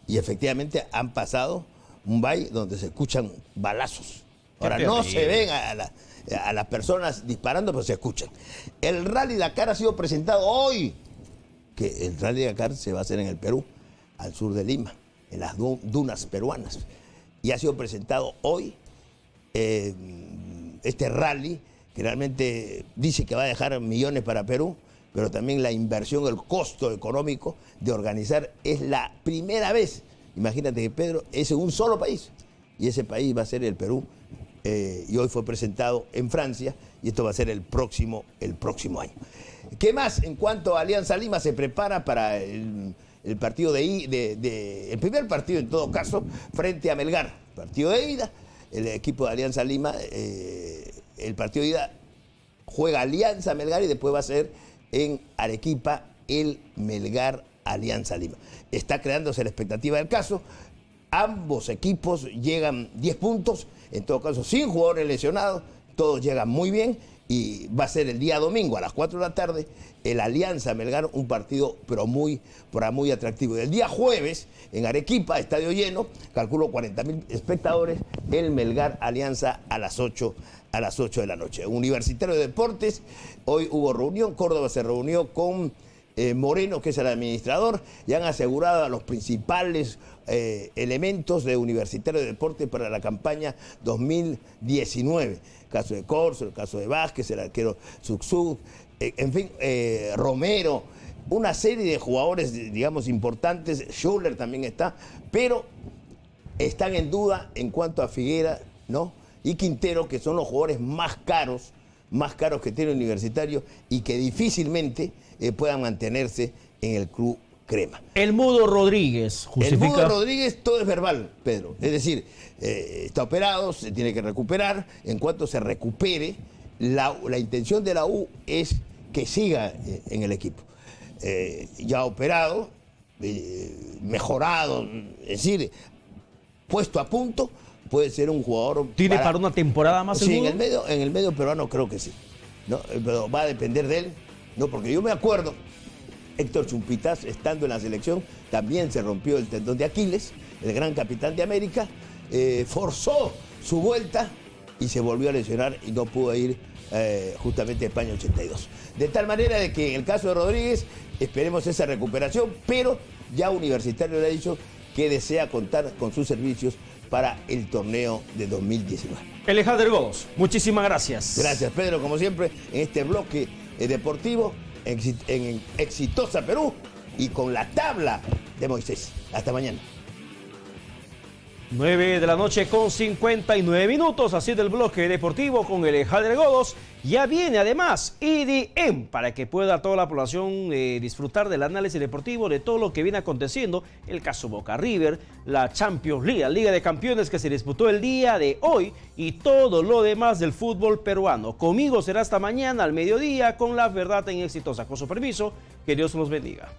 Y efectivamente han pasado un valle donde se escuchan balazos. Ahora no se ven a las personas disparando, pero se escuchan. El Rally Dakar ha sido presentado hoy, que el Rally Dakar se va a hacer en el Perú, al sur de Lima, en las dunas peruanas. Y ha sido presentado hoy este rally, que realmente dice que va a dejar millones para Perú, pero también la inversión, el costo económico de organizar es la primera vez. Imagínate que Pedro es en un solo país, y ese país va a ser el Perú. Y hoy fue presentado en Francia, y esto va a ser el próximo año. ¿Qué más? En cuanto a Alianza Lima, se prepara para el partido el primer partido en todo caso, frente a Melgar. Partido de ida, el equipo de Alianza Lima, el partido de ida juega Alianza Melgar y después va a ser en Arequipa el Melgar Alianza Lima. Está creándose la expectativa del caso. Ambos equipos llegan 10 puntos, en todo caso sin jugadores lesionados, todos llegan muy bien, y va a ser el día domingo a las 4 de la tarde el Alianza Melgar, un partido pero muy atractivo. Y el día jueves en Arequipa, estadio lleno, calculo 40.000 espectadores, el Melgar Alianza a las 8 de la noche. Universitario de Deportes, hoy hubo reunión, Córdoba se reunió con Moreno, que es el administrador, y han asegurado a los principales elementos de Universitario de Deportes para la campaña 2019. El caso de Corso, el caso de Vázquez, el arquero Suxú, en fin, Romero, una serie de jugadores, digamos, importantes. Schuller también está, pero están en duda en cuanto a Figuera, ¿no?, y Quintero, que son los jugadores más caros que tiene Universitario y que difícilmente puedan mantenerse en el club crema. El Mudo Rodríguez justifica. El Mudo Rodríguez, todo es verbal, Pedro. Es decir, está operado, se tiene que recuperar. En cuanto se recupere, la intención de la U es que siga en el equipo. Ya operado, mejorado, es decir, puesto a punto, puede ser un jugador. ¿Tiene para una temporada más? Sí, en el medio peruano creo que sí, ¿no? Pero va a depender de él, ¿no? Porque yo me acuerdo, Héctor Chumpitaz, estando en la selección, también se rompió el tendón de Aquiles, el gran capitán de América, forzó su vuelta y se volvió a lesionar y no pudo ir justamente a España 82. De tal manera de que en el caso de Rodríguez esperemos esa recuperación, pero ya Universitario le ha dicho que desea contar con sus servicios para el torneo de 2019. Alejandro Godos, muchísimas gracias. Gracias, Pedro, como siempre, en este bloque deportivo en Exitosa Perú y con la tabla de Moisés. Hasta mañana. 9 de la noche con 59 minutos, así del bloque deportivo con Alejandro Godos. Ya viene además EDM para que pueda toda la población disfrutar del análisis deportivo de todo lo que viene aconteciendo. El caso Boca River, la Champions League, la Liga de Campeones que se disputó el día de hoy y todo lo demás del fútbol peruano. Conmigo será hasta mañana al mediodía con La Verdad en Exitosa. Con su permiso, que Dios los bendiga.